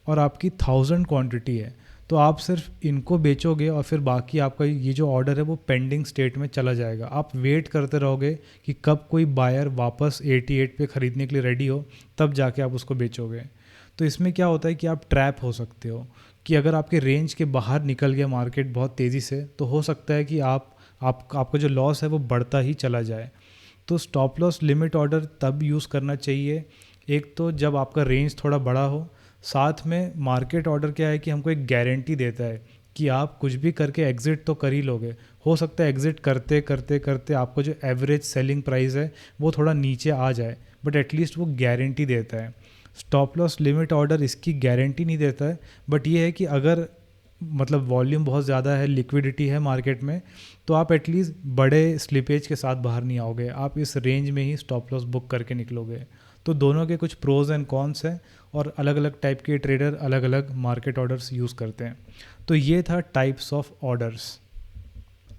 A: और आपकी 1000 क्वांटिटी है। तो आप सिर्फ इनको बेचोगे और फिर बाकी आपका ये जो ऑर्डर है वो पेंडिंग स्टेट में चला जाएगा। आप वेट करते रहोगे कि कब कोई बायर वापस 88 पे ख़रीदने के लिए रेडी हो, तब जाके आप उसको बेचोगे। तो इसमें क्या होता है कि आप ट्रैप हो सकते हो कि अगर आपके रेंज के बाहर निकल गया मार्केट बहुत तेज़ी से, तो हो सकता है कि आपका जो लॉस है वो बढ़ता ही चला जाए। तो स्टॉप लॉस लिमिट ऑर्डर तब यूज़ करना चाहिए, एक तो जब आपका रेंज थोड़ा बड़ा हो, साथ में मार्केट ऑर्डर क्या है कि हमको एक गारंटी देता है कि आप कुछ भी करके एग्ज़िट तो कर ही लोगे। हो सकता है एग्ज़िट करते करते करते आपको जो एवरेज सेलिंग प्राइस है वो थोड़ा नीचे आ जाए, बट एटलीस्ट वो गारंटी देता है। स्टॉप लॉस लिमिट ऑर्डर इसकी गारंटी नहीं देता है, बट ये है कि अगर मतलब वॉल्यूम बहुत ज़्यादा है, लिक्विडिटी है मार्केट में, तो आप एटलीस्ट बड़े स्लिपेज के साथ बाहर नहीं आओगे, आप इस रेंज में ही स्टॉप लॉस बुक करके निकलोगे। तो दोनों के कुछ प्रोज एंड कॉन्स हैं, और अलग अलग टाइप के ट्रेडर अलग अलग मार्केट ऑर्डर्स यूज़ करते हैं। तो ये था types of orders.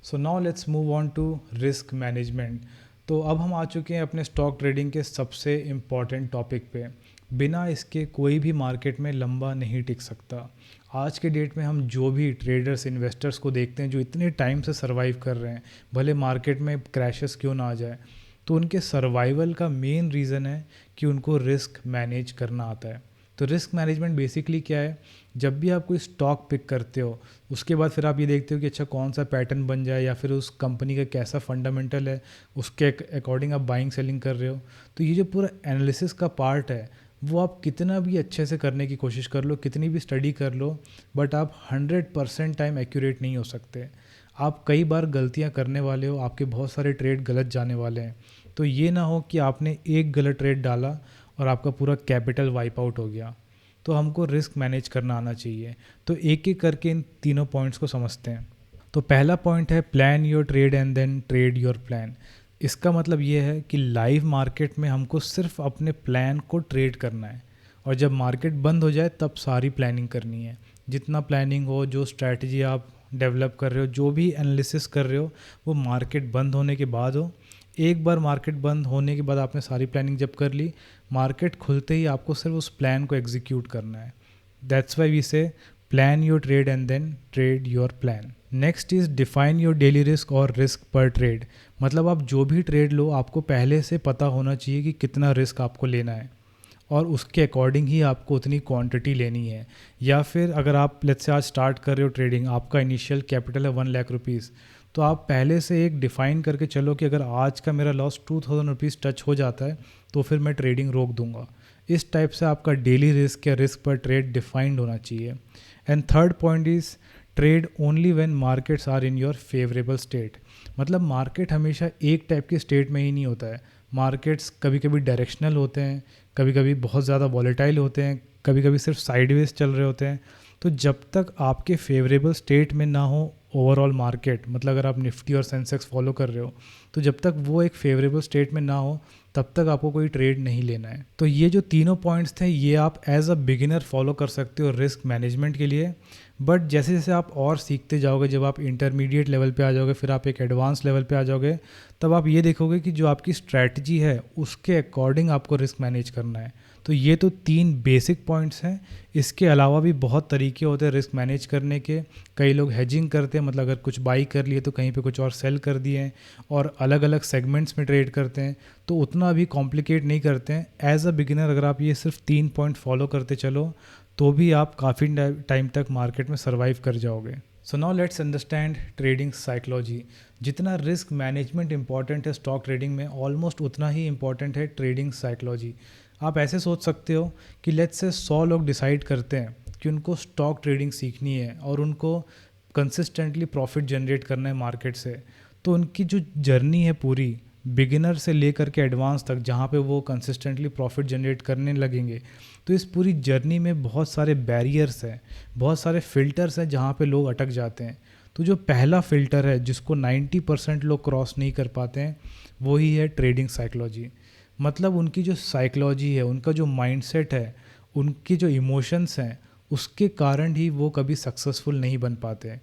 A: So now let's move on to risk management. तो अब हम आ चुके हैं अपने स्टॉक ट्रेडिंग के सबसे इम्पॉर्टेंट टॉपिक पे। बिना इसके कोई भी मार्केट में लंबा नहीं टिक सकता। आज के डेट में हम जो भी ट्रेडर्स, इन्वेस्टर्स को देखते हैं जो इतने टाइम से सर्वाइव कर रहे हैं, भले मार्केट में क्रैशेस क्यों ना आ जाए, तो उनके सर्वाइवल का मेन रीज़न है कि उनको रिस्क मैनेज करना आता है। तो रिस्क मैनेजमेंट बेसिकली क्या है, जब भी आप कोई स्टॉक पिक करते हो उसके बाद फिर आप ये देखते हो कि अच्छा कौन सा पैटर्न बन जाए या फिर उस कंपनी का कैसा फंडामेंटल है, उसके अकॉर्डिंग आप बाइंग सेलिंग कर रहे हो। तो ये जो पूरा एनालिसिस का पार्ट है वो आप कितना भी अच्छे से करने की कोशिश कर लो, कितनी भी स्टडी कर लो, बट आप 100% टाइम एक्यूरेट नहीं हो सकते। आप कई बार गलतियां करने वाले हो, आपके बहुत सारे ट्रेड गलत जाने वाले हैं। तो ये ना हो कि आपने एक गलत ट्रेड डाला और आपका पूरा कैपिटल वाइप आउट हो गया। तो हमको रिस्क मैनेज करना आना चाहिए। तो एक एक करके इन तीनों पॉइंट्स को समझते हैं। तो पहला पॉइंट है plan your trade and then trade your plan. इसका मतलब ये है कि लाइव मार्केट में हमको सिर्फ अपने प्लान को ट्रेड करना है, और जब मार्केट बंद हो जाए तब सारी प्लानिंग करनी है। जितना प्लानिंग हो, जो स्ट्रैटेजी आप डेवलप कर रहे हो, जो भी एनालिसिस कर रहे हो, वो मार्केट बंद होने के बाद हो। एक बार मार्केट बंद होने के बाद आपने सारी प्लानिंग जब कर ली, मार्केट खुलते ही आपको सिर्फ उस प्लान को एग्जीक्यूट करना है। That's why we say plan your trade and then trade your plan. Next is define your daily risk और रिस्क पर ट्रेड। मतलब आप जो भी ट्रेड लो, आपको पहले से पता होना चाहिए कि कितना रिस्क आपको लेना है, और उसके अकॉर्डिंग ही आपको उतनी क्वांटिटी लेनी है। या फिर अगर आप लेट्स से आज स्टार्ट कर रहे हो ट्रेडिंग, आपका इनिशियल कैपिटल है 1 लाख रुपीज़, तो आप पहले से एक डिफ़ाइन करके चलो कि अगर आज का मेरा लॉस 2000 रुपीज़ टच हो जाता है तो फिर मैं ट्रेडिंग रोक दूंगा। इस टाइप से आपका डेली रिस्क या रिस्क पर ट्रेड डिफाइंड होना चाहिए। And third point is trade only when markets are in your favourable state. मतलब मार्केट हमेशा एक टाइप के स्टेट में ही नहीं होता है। मार्केट्स कभी कभी डायरेक्शनल होते हैं, कभी कभी बहुत ज़्यादा वॉलेटाइल होते हैं, कभी कभी सिर्फ साइडवेज चल रहे होते हैं। तो जब तक आपके फेवरेबल स्टेट में ना हो ओवरऑल मार्केट, मतलब अगर आप निफ्टी और सेंसेक्स फॉलो कर रहे हो, तो जब तक वो एक फेवरेबल स्टेट में ना हो तब तक आपको कोई ट्रेड नहीं लेना है। तो ये जो तीनों पॉइंट्स थे ये आप एज अ बिगिनर फॉलो कर सकते हो रिस्क मैनेजमेंट के लिए। बट जैसे जैसे आप और सीखते जाओगे, जब आप इंटरमीडिएट लेवल पे आ जाओगे, फिर आप एक एडवांस लेवल पे आ जाओगे, तब आप ये देखोगे कि जो आपकी स्ट्रैटेजी है उसके अकॉर्डिंग आपको रिस्क मैनेज करना है। तो ये तो 3 बेसिक पॉइंट्स हैं। इसके अलावा भी बहुत तरीके होते हैं रिस्क मैनेज करने के। कई लोग हेजिंग करते हैं, मतलब अगर कुछ बाई कर लिए तो कहीं पे कुछ और सेल कर दिए हैं, और अलग अलग सेगमेंट्स में ट्रेड करते हैं, तो उतना भी कॉम्प्लिकेट नहीं करते हैं। एज अ बिगिनर अगर आप ये सिर्फ 3 पॉइंट फॉलो करते चलो तो भी आप काफ़ी टाइम तक मार्केट में सर्वाइव कर जाओगे। सो now let's understand trading psychology. जितना रिस्क मैनेजमेंट इंपॉर्टेंट है स्टॉक ट्रेडिंग में, ऑलमोस्ट उतना ही इंपॉर्टेंट है ट्रेडिंग साइकोलॉजी। आप ऐसे सोच सकते हो कि लेट्स से 100 लोग डिसाइड करते हैं कि उनको स्टॉक ट्रेडिंग सीखनी है और उनको कंसिस्टेंटली प्रॉफिट जनरेट करना है मार्केट से। तो उनकी जो जर्नी है पूरी, बिगिनर से लेकर के एडवांस तक, जहाँ पे वो कंसिस्टेंटली प्रॉफिट जनरेट करने लगेंगे, तो इस पूरी जर्नी में बहुत सारे बैरियर्स हैं, बहुत सारे फ़िल्टर्स हैं जहाँ पे लोग अटक जाते हैं। तो जो पहला फ़िल्टर है जिसको 90% लोग क्रॉस नहीं कर पाते हैं, वो ही है ट्रेडिंग साइकोलॉजी। मतलब उनकी जो साइकोलॉजी है, उनका जो माइंडसेट है, उनके जो इमोशंस हैं, उसके कारण ही वो कभी सक्सेसफुल नहीं बन पाते हैं।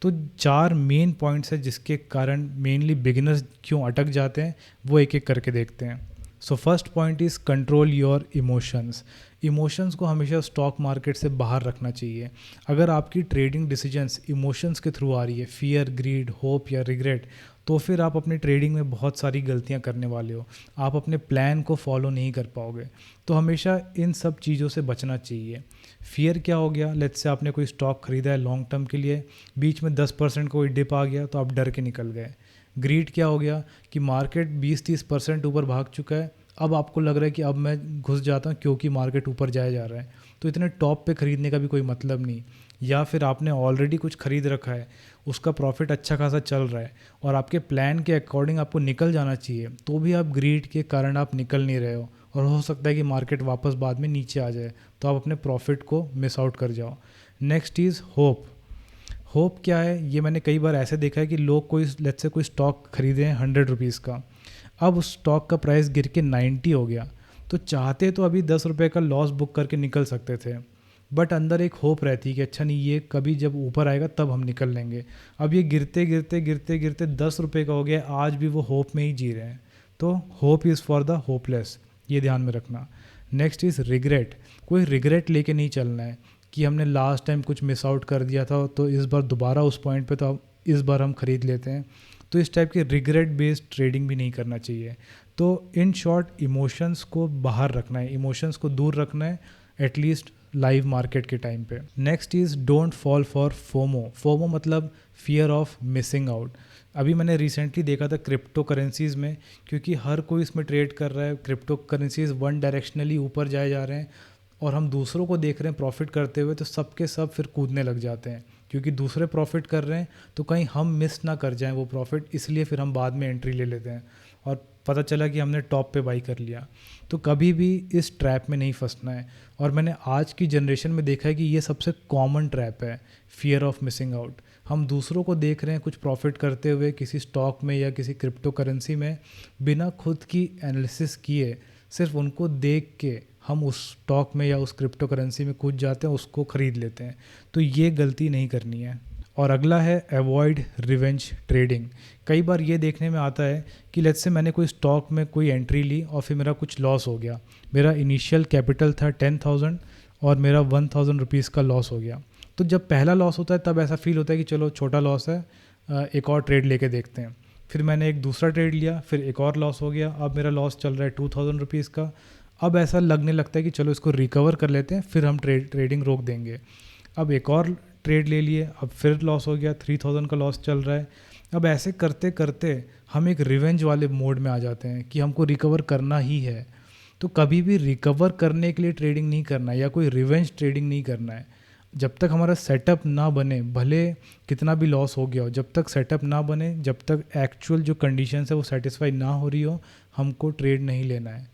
A: तो 4 मेन पॉइंट्स हैं जिसके कारण मेनली बिगिनर्स क्यों अटक जाते हैं, वो एक एक करके देखते हैं। So first point is control your emotions. Emotions को हमेशा स्टॉक मार्केट से बाहर रखना चाहिए। अगर आपकी ट्रेडिंग डिसीजंस इमोशंस के थ्रू आ रही है, फियर, ग्रीड, होप या रिग्रेट, तो फिर आप अपनी ट्रेडिंग में बहुत सारी गलतियां करने वाले हो। आप अपने प्लान को फॉलो नहीं कर पाओगे। तो हमेशा इन सब चीज़ों से बचना चाहिए। फियर क्या हो गया, लेट्स से आपने कोई स्टॉक खरीदा है लॉन्ग टर्म के लिए, बीच में 10% कोई डिप आ गया तो आप डर के निकल गए। ग्रीड क्या हो गया कि मार्केट 20-30% ऊपर भाग चुका है, अब आपको लग रहा है कि अब मैं घुस जाता हूँ क्योंकि मार्केट ऊपर जाया जा रहा है, तो इतने टॉप पे ख़रीदने का भी कोई मतलब नहीं। या फिर आपने ऑलरेडी कुछ ख़रीद रखा है, उसका प्रॉफिट अच्छा खासा चल रहा है और आपके प्लान के अकॉर्डिंग आपको निकल जाना चाहिए, तो भी आप ग्रीड के कारण आप निकल नहीं रहे हो और हो सकता है कि मार्केट वापस बाद में नीचे आ जाए, तो आप अपने प्रॉफिट को मिस आउट कर जाओ। Next is hope. होप क्या है, ये मैंने कई बार ऐसे देखा है कि लोग कोई लेट्स से कोई स्टॉक खरीदे हैं 100 रुपीज़ का, अब उस स्टॉक का प्राइस गिर के 90 हो गया, तो चाहते तो अभी 10 रुपये का लॉस बुक करके निकल सकते थे, बट अंदर एक होप रहती है कि अच्छा नहीं, ये कभी जब ऊपर आएगा तब हम निकल लेंगे। अब ये गिरते गिरते गिरते गिरते 10 रुपये का हो गया, आज भी वो होप में ही जी रहे हैं। तो hope is for the hopeless, ये ध्यान में रखना। Next is regret. कोई रिग्रेट लेके नहीं चलना है कि हमने लास्ट टाइम कुछ मिस आउट कर दिया था तो इस बार दोबारा उस पॉइंट पे, तो अब इस बार हम ख़रीद लेते हैं। तो इस टाइप की रिग्रेट बेस्ड ट्रेडिंग भी नहीं करना चाहिए। तो इन शॉर्ट इमोशंस को बाहर रखना है, इमोशंस को दूर रखना है, एटलीस्ट लाइव मार्केट के टाइम पे। Next is don't fall for FOMO. FOMO मतलब फियर ऑफ मिसिंग आउट। अभी मैंने रिसेंटली देखा था क्रिप्टो करेंसीज़ में, क्योंकि हर कोई इसमें ट्रेड कर रहा है, क्रिप्टो करेंसीज़ वन डायरेक्शनली ऊपर जाए जा रहे हैं और हम दूसरों को देख रहे हैं प्रॉफिट करते हुए, तो सब के सब फिर कूदने लग जाते हैं क्योंकि दूसरे प्रॉफिट कर रहे हैं, तो कहीं हम मिस ना कर जाएं वो प्रॉफिट, इसलिए फिर हम बाद में एंट्री ले लेते हैं और पता चला कि हमने टॉप पे बाई कर लिया। तो कभी भी इस ट्रैप में नहीं फंसना है। और मैंने आज की जनरेशन में देखा है कि ये सबसे कॉमन ट्रैप है, फियर ऑफ मिसिंग आउट। हम दूसरों को देख रहे हैं कुछ प्रॉफिट करते हुए किसी स्टॉक में या किसी क्रिप्टो करेंसी में, बिना खुद की एनालिसिस किए, सिर्फ उनको देख के हम उस स्टॉक में या उस क्रिप्टो करेंसी में कूद जाते हैं, उसको ख़रीद लेते हैं। तो ये गलती नहीं करनी है। और अगला है अवॉइड रिवेंज ट्रेडिंग। कई बार ये देखने में आता है कि लेट्स से मैंने कोई स्टॉक में कोई एंट्री ली और फिर मेरा कुछ लॉस हो गया। मेरा इनिशियल कैपिटल था 10,000 और मेरा 1,000 रुपीज़ का लॉस हो गया। तो जब पहला लॉस होता है तब ऐसा फील होता है कि चलो छोटा लॉस है, एक और ट्रेड लेके देखते हैं। फिर मैंने एक दूसरा ट्रेड लिया, फिर एक और लॉस हो गया, अब मेरा लॉस चल रहा है 2,000 रुपीज़ का। अब ऐसा लगने लगता है कि चलो इसको रिकवर कर लेते हैं, फिर हम ट्रेडिंग रोक देंगे। अब एक और ट्रेड ले लिए, अब फिर लॉस हो गया, 3,000 का लॉस चल रहा है। अब ऐसे करते करते हम एक रिवेंज वाले मोड में आ जाते हैं कि हमको रिकवर करना ही है। तो कभी भी रिकवर करने के लिए ट्रेडिंग नहीं करना है या कोई रिवेंज ट्रेडिंग नहीं करना है। जब तक हमारा सेटअप ना बने, भले कितना भी लॉस हो गया हो, जब तक सेटअप ना बने, जब तक एक्चुअल जो कंडीशंस है वो सेटिस्फाई ना हो रही हो, हमको ट्रेड नहीं लेना है।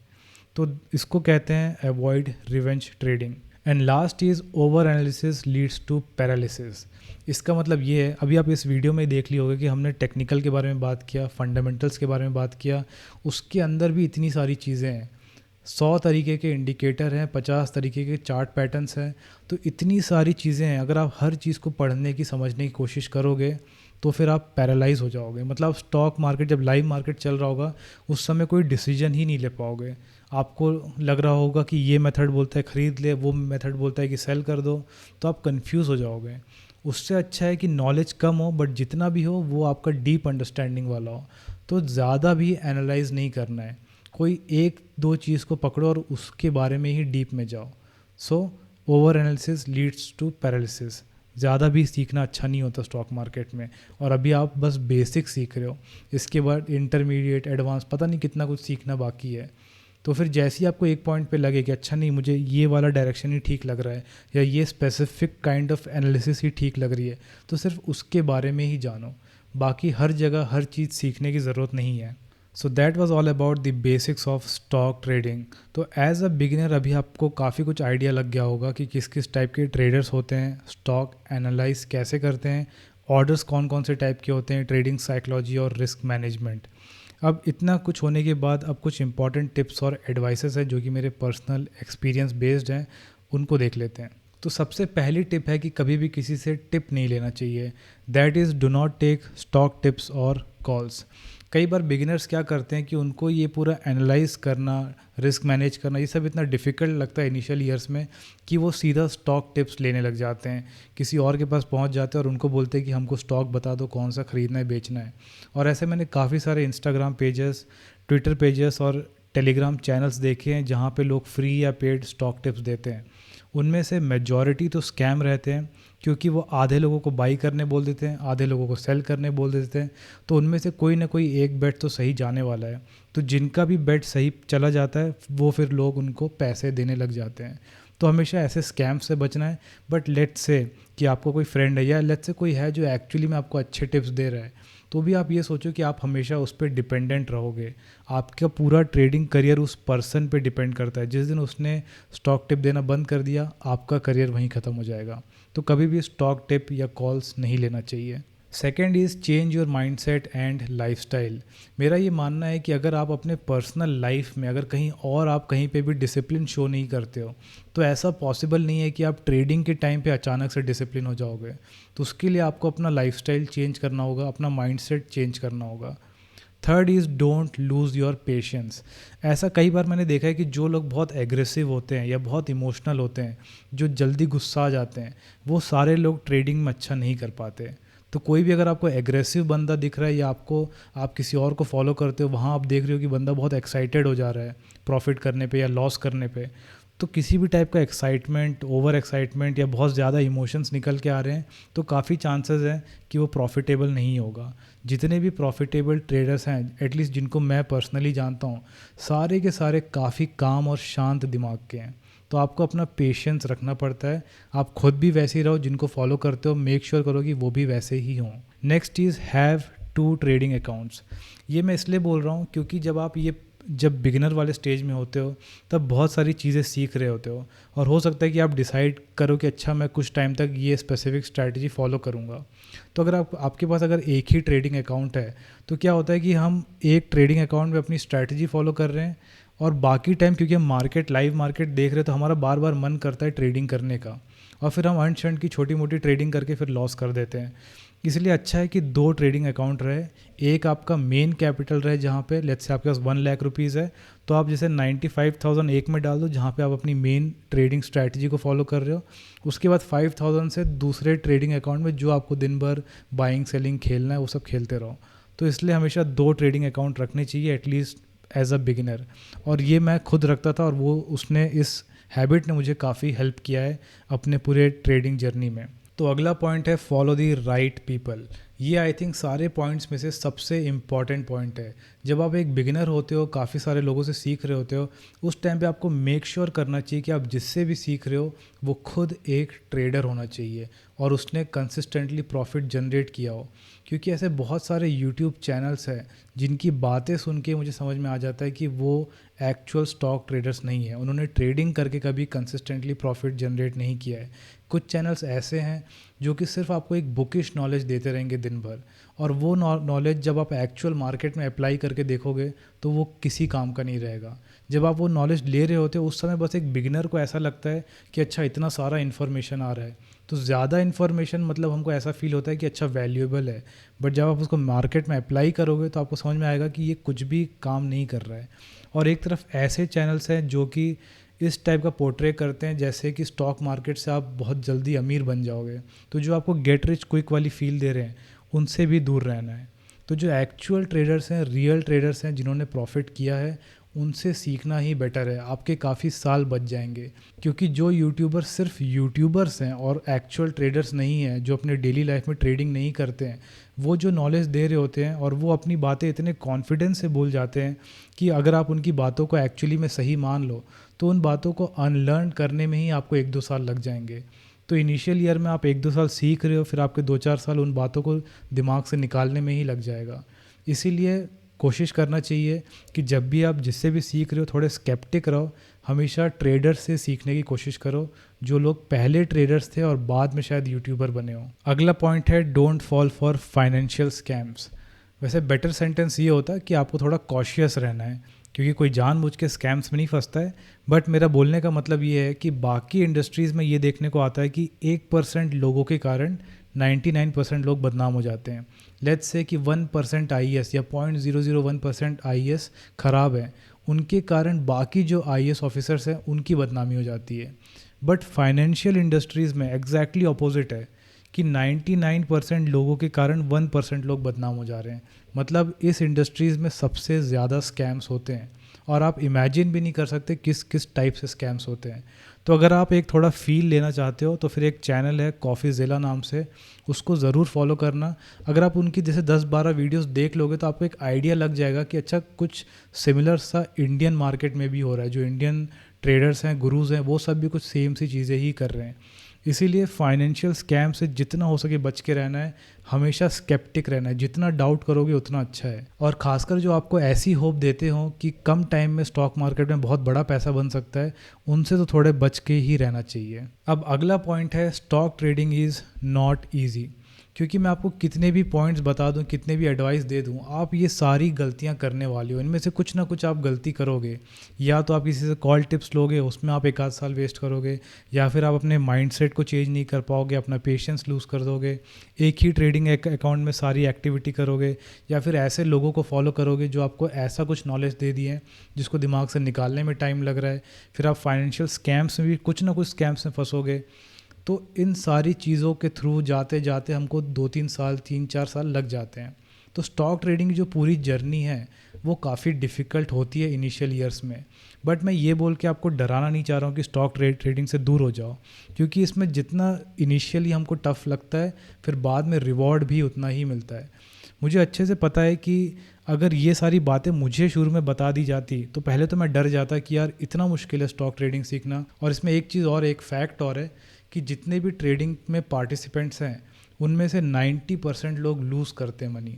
A: तो इसको कहते हैं avoid revenge trading. And last is over analysis leads to paralysis. इसका मतलब ये है, अभी आप इस वीडियो में देख ली होगा कि हमने टेक्निकल के बारे में बात किया, फंडामेंटल्स के बारे में बात किया, उसके अंदर भी इतनी सारी चीज़ें हैं। 100 तरीके के इंडिकेटर हैं, 50 तरीके के चार्ट पैटर्न्स हैं। तो इतनी सारी चीज़ें हैं, अगर आप हर चीज़ को पढ़ने की समझने की कोशिश करोगे तो फिर आप पैरालाइज हो जाओगे। मतलब आप स्टॉक मार्केट जब लाइव मार्केट चल रहा होगा उस समय कोई डिसीजन ही नहीं ले पाओगे। आपको लग रहा होगा कि ये मेथड बोलता है ख़रीद ले, वो मेथड बोलता है कि सेल कर दो, तो आप कंफ्यूज हो जाओगे। उससे अच्छा है कि नॉलेज कम हो बट जितना भी हो वो आपका डीप अंडरस्टैंडिंग वाला हो। तो ज़्यादा भी एनालाइज नहीं करना है, कोई एक दो चीज़ को पकड़ो और उसके बारे में ही डीप में जाओ। So over analysis leads to paralysis. ज़्यादा भी सीखना अच्छा नहीं होता स्टॉक मार्केट में। और अभी आप बस बेसिक सीख रहे हो, इसके बाद इंटरमीडिएट एडवांस पता नहीं कितना कुछ सीखना बाकी है। तो फिर जैसे ही आपको एक पॉइंट पे लगे कि अच्छा नहीं मुझे ये वाला डायरेक्शन ही ठीक लग रहा है या ये स्पेसिफिक काइंड ऑफ एनालिसिस ही ठीक लग रही है, तो सिर्फ उसके बारे में ही जानो। बाकी हर जगह हर चीज़ सीखने की ज़रूरत नहीं है। सो that was all about the basics of stock trading. तो एज अ बिगिनर अभी आपको काफ़ी कुछ आइडिया लग गया होगा कि किस किस टाइप के ट्रेडर्स होते हैं, स्टॉक एनालाइज कैसे करते हैं, ऑर्डर्स कौन कौन से टाइप के होते हैं, ट्रेडिंग साइकोलॉजी और रिस्क मैनेजमेंट। अब इतना कुछ होने के बाद अब कुछ इंपॉर्टेंट टिप्स और एडवाइसेस हैं जो कि मेरे पर्सनल एक्सपीरियंस बेस्ड हैं, उनको देख लेते हैं। तो सबसे पहली टिप है कि कभी भी किसी से टिप नहीं लेना चाहिए। That is do not take stock tips और कॉल्स। कई बार बिगिनर्स क्या करते हैं कि उनको ये पूरा एनालाइज करना, रिस्क मैनेज करना, ये सब इतना डिफ़िकल्ट लगता है इनिशियल ईयर्स में कि वो सीधा स्टॉक टिप्स लेने लग जाते हैं, किसी और के पास पहुंच जाते हैं और उनको बोलते हैं कि हमको स्टॉक बता दो कौन सा ख़रीदना है बेचना है। और ऐसे मैंने काफ़ी सारे इंस्टाग्राम पेजेस, ट्विटर पेजेस और टेलीग्राम चैनल्स देखे हैं जहाँ पे लोग फ्री या पेड स्टॉक टिप्स देते हैं। उनमें से मेजॉरिटी तो स्कैम रहते हैं, क्योंकि वो आधे लोगों को बाई करने बोल देते हैं, आधे लोगों को सेल करने बोल देते हैं। तो उनमें से कोई ना कोई एक बेट तो सही जाने वाला है। तो जिनका भी बेट सही चला जाता है वो फिर लोग उनको पैसे देने लग जाते हैं। तो हमेशा ऐसे स्कैम से बचना है। बट लेट्स से कि आपको कोई फ्रेंड है या लेट्स से कोई है जो एक्चुअली में आपको अच्छे टिप्स दे रहा है, तो भी आप ये सोचो कि आप हमेशा उस पर डिपेंडेंट रहोगे। आपका पूरा ट्रेडिंग करियर उस पर्सन पे डिपेंड करता है। जिस दिन उसने स्टॉक टिप देना बंद कर दिया आपका करियर वहीं ख़त्म हो जाएगा। तो कभी भी स्टॉक टिप या कॉल्स नहीं लेना चाहिए। Second is change your mindset and lifestyle. मेरा ये मानना है कि अगर आप अपने पर्सनल लाइफ में अगर कहीं और आप कहीं पे भी डिसिप्लिन शो नहीं करते हो तो ऐसा पॉसिबल नहीं है कि आप ट्रेडिंग के टाइम पे अचानक से डिसिप्लिन हो जाओगे। तो उसके लिए आपको अपना लाइफस्टाइल चेंज करना होगा, अपना माइंडसेट चेंज करना होगा। Third is don't lose your patience. ऐसा कई बार मैंने देखा है कि जो लोग बहुत एग्रेसिव होते हैं या बहुत इमोशनल होते हैं, जो जल्दी गुस्सा आ जाते हैं, वो सारे लोग ट्रेडिंग में अच्छा नहीं कर पाते। तो कोई भी अगर आपको एग्रेसिव बंदा दिख रहा है या आप किसी और को फॉलो करते हो, वहाँ आप देख रहे हो कि बंदा बहुत एक्साइटेड हो जा रहा है प्रॉफिट करने पे या लॉस करने पे, तो किसी भी टाइप का एक्साइटमेंट, ओवर एक्साइटमेंट या बहुत ज़्यादा इमोशंस निकल के आ रहे हैं तो काफ़ी चांसेस हैं कि वो प्रॉफिटेबल नहीं होगा। जितने भी प्रॉफिटेबल ट्रेडर्स हैं, एटलीस्ट जिनको मैं पर्सनली जानता हूँ, सारे के सारे काफ़ी काम और शांत दिमाग के हैं। तो आपको अपना पेशेंस रखना पड़ता है। आप खुद भी वैसे ही रहो, जिनको फॉलो करते हो मेक श्योर करो कि वो भी वैसे ही हों। Next is have 2 trading accounts. ये मैं इसलिए बोल रहा हूँ क्योंकि जब बिगिनर वाले स्टेज में होते हो तब बहुत सारी चीज़ें सीख रहे होते हो और हो सकता है कि आप डिसाइड करो कि अच्छा मैं कुछ टाइम तक ये स्पेसिफिक स्ट्रैटेजी फॉलो करूँगा। तो अगर आपके पास अगर एक ही ट्रेडिंग अकाउंट है तो क्या होता है कि हम एक ट्रेडिंग अकाउंट में अपनी स्ट्रैटेजी फॉलो कर रहे हैं और बाकी टाइम क्योंकि हम लाइव मार्केट देख रहे हैं तो हमारा बार बार मन करता है ट्रेडिंग करने का और फिर हम अर्न शर्न की छोटी मोटी ट्रेडिंग करके फिर लॉस कर देते हैं। इसलिए अच्छा है कि 2 ट्रेडिंग अकाउंट रहे। एक आपका मेन कैपिटल रहे जहाँ पे लेट्स से आपके पास 1 लाख रुपीज़ है तो आप जैसे 95,000 एक में डाल दो जहाँ पे आप अपनी मेन ट्रेडिंग स्ट्रैटेजी को फॉलो कर रहे हो। उसके बाद 5,000 से दूसरे ट्रेडिंग अकाउंट में जो आपको दिन भर बाइंग सेलिंग खेलना है वो सब खेलते रहो। तो इसलिए हमेशा 2 ट्रेडिंग अकाउंट रखने चाहिए एटलीस्ट एज अ बिगिनर। और ये मैं खुद रखता था और इस हैबिट ने मुझे काफ़ी हेल्प किया है अपने पूरे ट्रेडिंग जर्नी में। तो अगला पॉइंट है फॉलो द राइट पीपल। ये आई थिंक सारे पॉइंट्स में से सबसे इम्पॉर्टेंट पॉइंट है। जब आप एक बिगिनर होते हो, काफ़ी सारे लोगों से सीख रहे होते हो, उस टाइम पे आपको मेक श्योर करना चाहिए कि आप जिससे भी सीख रहे हो वो खुद एक ट्रेडर होना चाहिए और उसने कंसिस्टेंटली प्रॉफिट जनरेट किया हो। क्योंकि ऐसे बहुत सारे यूट्यूब चैनल्स हैं जिनकी बातें सुन के मुझे समझ में आ जाता है कि वो एक्चुअल स्टॉक ट्रेडर्स नहीं है, उन्होंने ट्रेडिंग करके कभी कंसिस्टेंटली प्रॉफिट जनरेट नहीं किया है। कुछ चैनल्स ऐसे हैं जो कि सिर्फ आपको एक बुकिश नॉलेज देते रहेंगे दिन भर, और वो नॉलेज जब आप एक्चुअल मार्केट में अप्लाई करके देखोगे तो वो किसी काम का नहीं रहेगा। जब आप वो नॉलेज ले रहे होते हो उस समय बस एक बिगिनर को ऐसा लगता है कि अच्छा इतना सारा इन्फॉर्मेशन आ रहा है, तो ज़्यादा इन्फॉर्मेशन मतलब हमको ऐसा फील होता है कि अच्छा वैल्यूएबल है, बट जब आप उसको मार्केट में अप्लाई करोगे तो आपको समझ में आएगा कि ये कुछ भी काम नहीं कर रहा है। और एक तरफ ऐसे चैनल्स हैं जो कि इस टाइप का पोर्ट्रे करते हैं जैसे कि स्टॉक मार्केट से आप बहुत जल्दी अमीर बन जाओगे, तो जो आपको गेट रिच क्विक वाली फील दे रहे हैं उनसे भी दूर रहना है। तो जो एक्चुअल ट्रेडर्स हैं, रियल ट्रेडर्स हैं जिन्होंने प्रॉफिट किया है, उनसे सीखना ही बेटर है। आपके काफ़ी साल बच जाएंगे, क्योंकि जो यूट्यूबर्स सिर्फ यूट्यूबर्स हैं और एक्चुअल ट्रेडर्स नहीं हैं, जो अपने डेली लाइफ में ट्रेडिंग नहीं करते हैं, वो जो नॉलेज दे रहे होते हैं और वो अपनी बातें इतने कॉन्फिडेंस से बोल जाते हैं कि अगर आप उनकी बातों को एक्चुअली में सही मान लो तो उन बातों को अनलर्न करने में ही आपको 1-2 साल लग जाएंगे। तो इनिशियल ईयर में आप 1-2 साल सीख रहे हो, फिर आपके 2-4 साल उन बातों को दिमाग से निकालने में ही लग जाएगा। इसीलिए कोशिश करना चाहिए कि जब भी आप जिससे भी सीख रहे हो थोड़े स्केप्टिक रहो, हमेशा ट्रेडर्स से सीखने की कोशिश करो जो लोग पहले ट्रेडर्स थे और बाद में शायद यूट्यूबर बने हो। अगला पॉइंट है don't fall for financial scams. वैसे बेटर सेंटेंस ये होता है कि आपको थोड़ा कॉशियस रहना है, क्योंकि कोई जानबूझ के स्कैम्स में नहीं फंसता है। बट मेरा बोलने का मतलब ये है कि बाकी इंडस्ट्रीज़ में ये देखने को आता है कि 1% लोगों के कारण 99% लोग बदनाम हो जाते हैं। लेट्स से कि 1% आईएएस या 0.001% आईएएस ख़राब है, उनके कारण बाकी जो आईएएस ऑफिसर्स हैं उनकी बदनामी हो जाती है। बट फाइनेंशियल इंडस्ट्रीज़ में एग्जैक्टली ऑपोजिट है कि 99% लोगों के कारण 1% लोग बदनाम हो जा रहे हैं। मतलब इस इंडस्ट्रीज़ में सबसे ज़्यादा स्कैम्स होते हैं और आप इमेजिन भी नहीं कर सकते किस किस टाइप से स्कैम्स होते हैं। तो अगर आप एक थोड़ा फील लेना चाहते हो तो फिर एक चैनल है कॉफ़ीज़िला नाम से, उसको ज़रूर फॉलो करना। अगर आप उनकी जैसे 10-12 वीडियोस देख लोगे तो आपको एक आइडिया लग जाएगा कि अच्छा कुछ सिमिलर सा इंडियन मार्केट में भी हो रहा है। जो इंडियन ट्रेडर्स हैं, गुरुज़ हैं, वो सब भी कुछ सेम सी चीज़ें ही कर रहे हैं। इसीलिए फाइनेंशियल स्कैम से जितना हो सके बच के रहना है, हमेशा स्केप्टिक रहना है। जितना डाउट करोगे उतना अच्छा है। और ख़ासकर जो आपको ऐसी होप देते हो कि कम टाइम में स्टॉक मार्केट में बहुत बड़ा पैसा बन सकता है, उनसे तो थोड़े बच के ही रहना चाहिए। अब अगला पॉइंट है stock trading is not easy. क्योंकि मैं आपको कितने भी पॉइंट्स बता दूं, कितने भी एडवाइस दे दूं, आप ये सारी गलतियां करने वाले हो। इनमें से कुछ ना कुछ आप गलती करोगे। या तो आप किसी से कॉल टिप्स लोगे, उसमें आप 1-8 साल वेस्ट करोगे, या फिर आप अपने माइंडसेट को चेंज नहीं कर पाओगे, अपना पेशेंस लूज़ कर दोगे, एक ही ट्रेडिंग अकाउंट में सारी एक्टिविटी करोगे, या फिर ऐसे लोगों को फॉलो करोगे जो आपको ऐसा कुछ नॉलेज दे दिए जिसको दिमाग से निकालने में टाइम लग रहा है। फिर आप फाइनेंशियल स्कैम्स में भी कुछ ना कुछ स्कैम्स में फंसोगे। तो इन सारी चीज़ों के थ्रू जाते जाते हमको 2-3 साल 3-4 साल लग जाते हैं। तो स्टॉक ट्रेडिंग की जो पूरी जर्नी है वो काफ़ी डिफ़िकल्ट होती है इनिशियल ईयर्स में। बट मैं ये बोल के आपको डराना नहीं चाह रहा हूँ कि स्टॉक ट्रेडिंग से दूर हो जाओ, क्योंकि इसमें जितना इनिशियली हमको टफ़ लगता है फिर बाद में रिवॉर्ड भी उतना ही मिलता है। मुझे अच्छे से पता है कि अगर ये सारी बातें मुझे शुरू में बता दी जाती तो पहले तो मैं डर जाता कि यार इतना मुश्किल है स्टॉक ट्रेडिंग सीखना। और इसमें एक चीज़ और, एक फैक्ट और है कि जितने भी ट्रेडिंग में पार्टिसिपेंट्स हैं उनमें से 90% लोग लूज़ करते हैं मनी,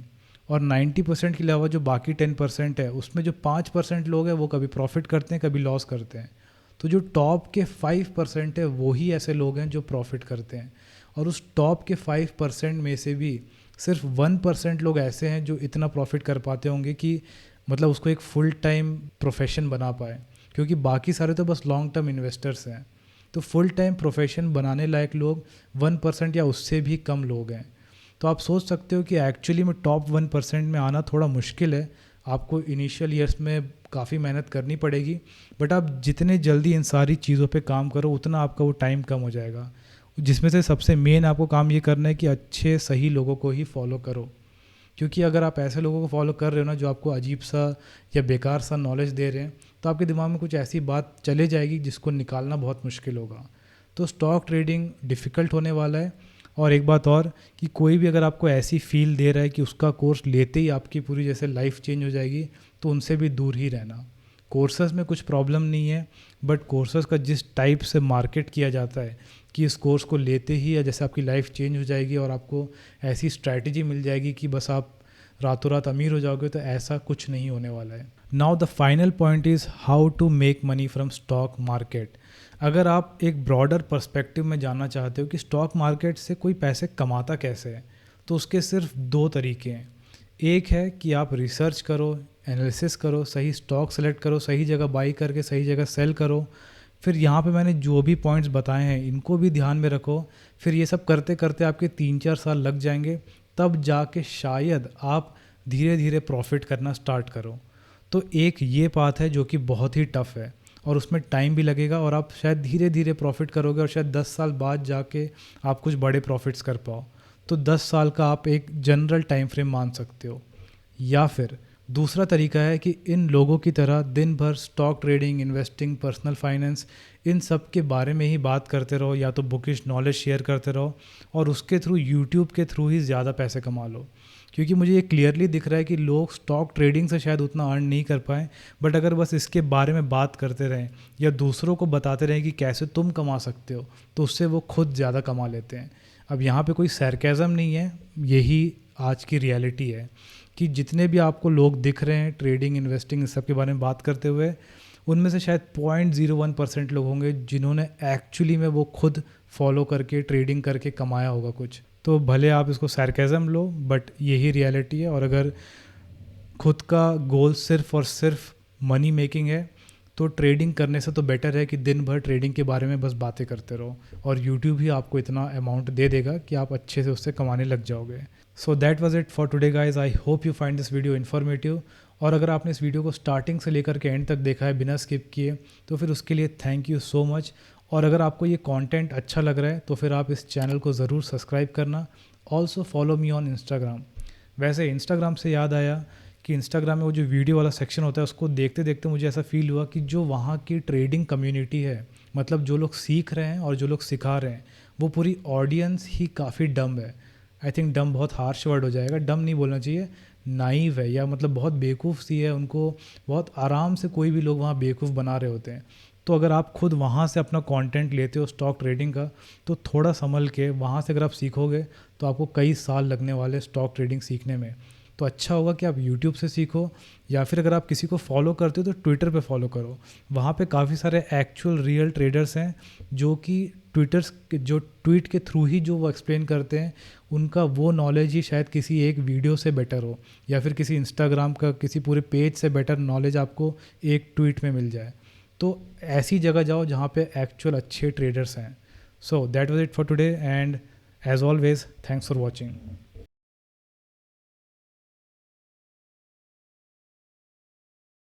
A: और 90% के अलावा जो बाकी 10% है उसमें जो 5% लोग हैं वो कभी प्रॉफिट करते हैं कभी लॉस करते हैं। तो जो टॉप के 5% है वो ही ऐसे लोग हैं जो प्रॉफिट करते हैं, और उस टॉप के 5% में से भी सिर्फ 1% लोग ऐसे हैं जो इतना प्रॉफिट कर पाते होंगे कि मतलब उसको एक फुल टाइम प्रोफेशन बना पाए, क्योंकि बाकी सारे तो बस लॉन्ग टर्म इन्वेस्टर्स हैं। तो फुल टाइम प्रोफेशन बनाने लायक लोग 1% या उससे भी कम लोग हैं। तो आप सोच सकते हो कि एक्चुअली में टॉप 1% में आना थोड़ा मुश्किल है। आपको इनिशियल ईयर्स में काफ़ी मेहनत करनी पड़ेगी, बट आप जितने जल्दी इन सारी चीज़ों पे काम करो उतना आपका वो टाइम कम हो जाएगा। जिसमें से सबसे मेन आपको काम ये करना है कि अच्छे सही लोगों को ही फॉलो करो, क्योंकि अगर आप ऐसे लोगों को फॉलो कर रहे हो ना जो आपको अजीब सा या बेकार सा नॉलेज दे रहे हैं, तो आपके दिमाग में कुछ ऐसी बात चले जाएगी जिसको निकालना बहुत मुश्किल होगा। तो स्टॉक ट्रेडिंग डिफ़िकल्ट होने वाला है। और एक बात और कि कोई भी अगर आपको ऐसी फील दे रहा है कि उसका कोर्स लेते ही आपकी पूरी जैसे लाइफ चेंज हो जाएगी, तो उनसे भी दूर ही रहना। कोर्सेज़ में कुछ प्रॉब्लम नहीं है, बट कोर्सेज़ का जिस टाइप से मार्केट किया जाता है कि इस कोर्स को लेते ही या जैसे आपकी लाइफ चेंज हो जाएगी और आपको ऐसी स्ट्रैटेजी मिल जाएगी कि बस आप रातों रात अमीर हो जाओगे, तो ऐसा कुछ नहीं होने वाला है। Now the final point is how to make money from stock market. अगर आप एक ब्रॉडर पर्सपेक्टिव में जानना चाहते हो कि स्टॉक मार्केट से कोई पैसे कमाता कैसे है, तो उसके सिर्फ दो तरीके हैं। एक है कि आप रिसर्च करो, एनालिसिस करो, सही स्टॉक सेलेक्ट करो, सही जगह बाई करके सही जगह सेल करो। फिर यहाँ पे मैंने जो भी पॉइंट्स बताए हैं इनको भी ध्यान में रखो। फिर ये सब करते करते आपके 3-4 साल लग जाएंगे, तब जाके शायद आप धीरे धीरे प्रॉफिट करना स्टार्ट करो। तो एक ये पाथ है जो कि बहुत ही टफ़ है और उसमें टाइम भी लगेगा, और आप शायद धीरे धीरे प्रॉफिट करोगे और शायद 10 साल बाद जाके आप कुछ बड़े प्रॉफिट्स कर पाओ। तो 10 साल का आप एक जनरल टाइम फ्रेम मान सकते हो। या फिर दूसरा तरीका है कि इन लोगों की तरह दिन भर stock trading, investing, personal finance, इन सब के बारे में ही बात करते रहो, या तो बुकिश नॉलेज शेयर करते रहो और उसके थ्रू, यूट्यूब के थ्रू ही ज़्यादा पैसे कमा लो। क्योंकि मुझे ये क्लियरली दिख रहा है कि लोग स्टॉक ट्रेडिंग से शायद उतना अर्न नहीं कर पाए, बट अगर बस इसके बारे में बात करते रहें या दूसरों को बताते रहें कि कैसे तुम कमा सकते हो, तो उससे वो खुद ज़्यादा कमा लेते हैं। अब यहाँ पे कोई सरकेज़म नहीं है, यही आज की रियलिटी है कि जितने भी आपको लोग दिख रहे हैं ट्रेडिंग, इन्वेस्टिंग, इस सब के बारे में बात करते हुए, उनमें से शायद 0.01% लोग होंगे जिन्होंने एक्चुअली में वो खुद फॉलो करके, ट्रेडिंग करके कमाया होगा कुछ। तो भले आप इसको सरकेज़म लो, बट यही रियलिटी है। और अगर खुद का गोल सिर्फ और सिर्फ मनी मेकिंग है, तो ट्रेडिंग करने से तो बेटर है कि दिन भर ट्रेडिंग के बारे में बस बातें करते रहो, और यूट्यूब ही आपको इतना अमाउंट दे देगा कि आप अच्छे से उससे कमाने लग जाओगे। सो that was it for today guys. I hope you find this video informative. और अगर आपने इस वीडियो को स्टार्टिंग से लेकर के एंड तक देखा है बिना स्किप किए, तो फिर उसके लिए थैंक यू सो मच। और अगर आपको ये कंटेंट अच्छा लग रहा है तो फिर आप इस चैनल को ज़रूर सब्सक्राइब करना। Also follow me on Instagram. वैसे इंस्टाग्राम से याद आया कि इंस्टाग्राम में वो जो वीडियो वाला सेक्शन होता है, उसको देखते देखते मुझे ऐसा फील हुआ कि जो वहाँ की ट्रेडिंग कम्युनिटी है, मतलब जो लोग सीख रहे हैं और जो लोग सिखा रहे हैं, वो पूरी ऑडियंस ही काफ़ी डम है। आई थिंक डम बहुत हार्श वर्ड हो जाएगा, डम नहीं बोलना चाहिए, नाइव है, या मतलब बहुत बेवकूफ़ सी है। उनको बहुत आराम से कोई भी लोग वहाँ बेवकूफ़ बना रहे होते हैं। तो अगर आप खुद वहाँ से अपना कंटेंट लेते हो स्टॉक ट्रेडिंग का, तो थोड़ा संभल के वहाँ से अगर आप सीखोगे तो आपको कई साल लगने वाले स्टॉक ट्रेडिंग सीखने में। तो अच्छा होगा कि आप यूट्यूब से सीखो, या फिर अगर आप किसी को फॉलो करते हो तो ट्विटर पे फॉलो करो। वहाँ पे काफ़ी सारे एक्चुअल रियल ट्रेडर्स हैं जो कि जो ट्वीट के थ्रू ही जो वो एक्सप्लेन करते हैं, उनका वो नॉलेज ही शायद किसी एक वीडियो से बेटर हो, या फिर किसी इंस्टाग्राम का किसी पूरे पेज से बेटर नॉलेज आपको एक ट्वीट में मिल जाए। तो ऐसी जगह जाओ जहाँ पे एक्चुअल अच्छे ट्रेडर्स हैं। So that was it for today, and as always thanks for watching.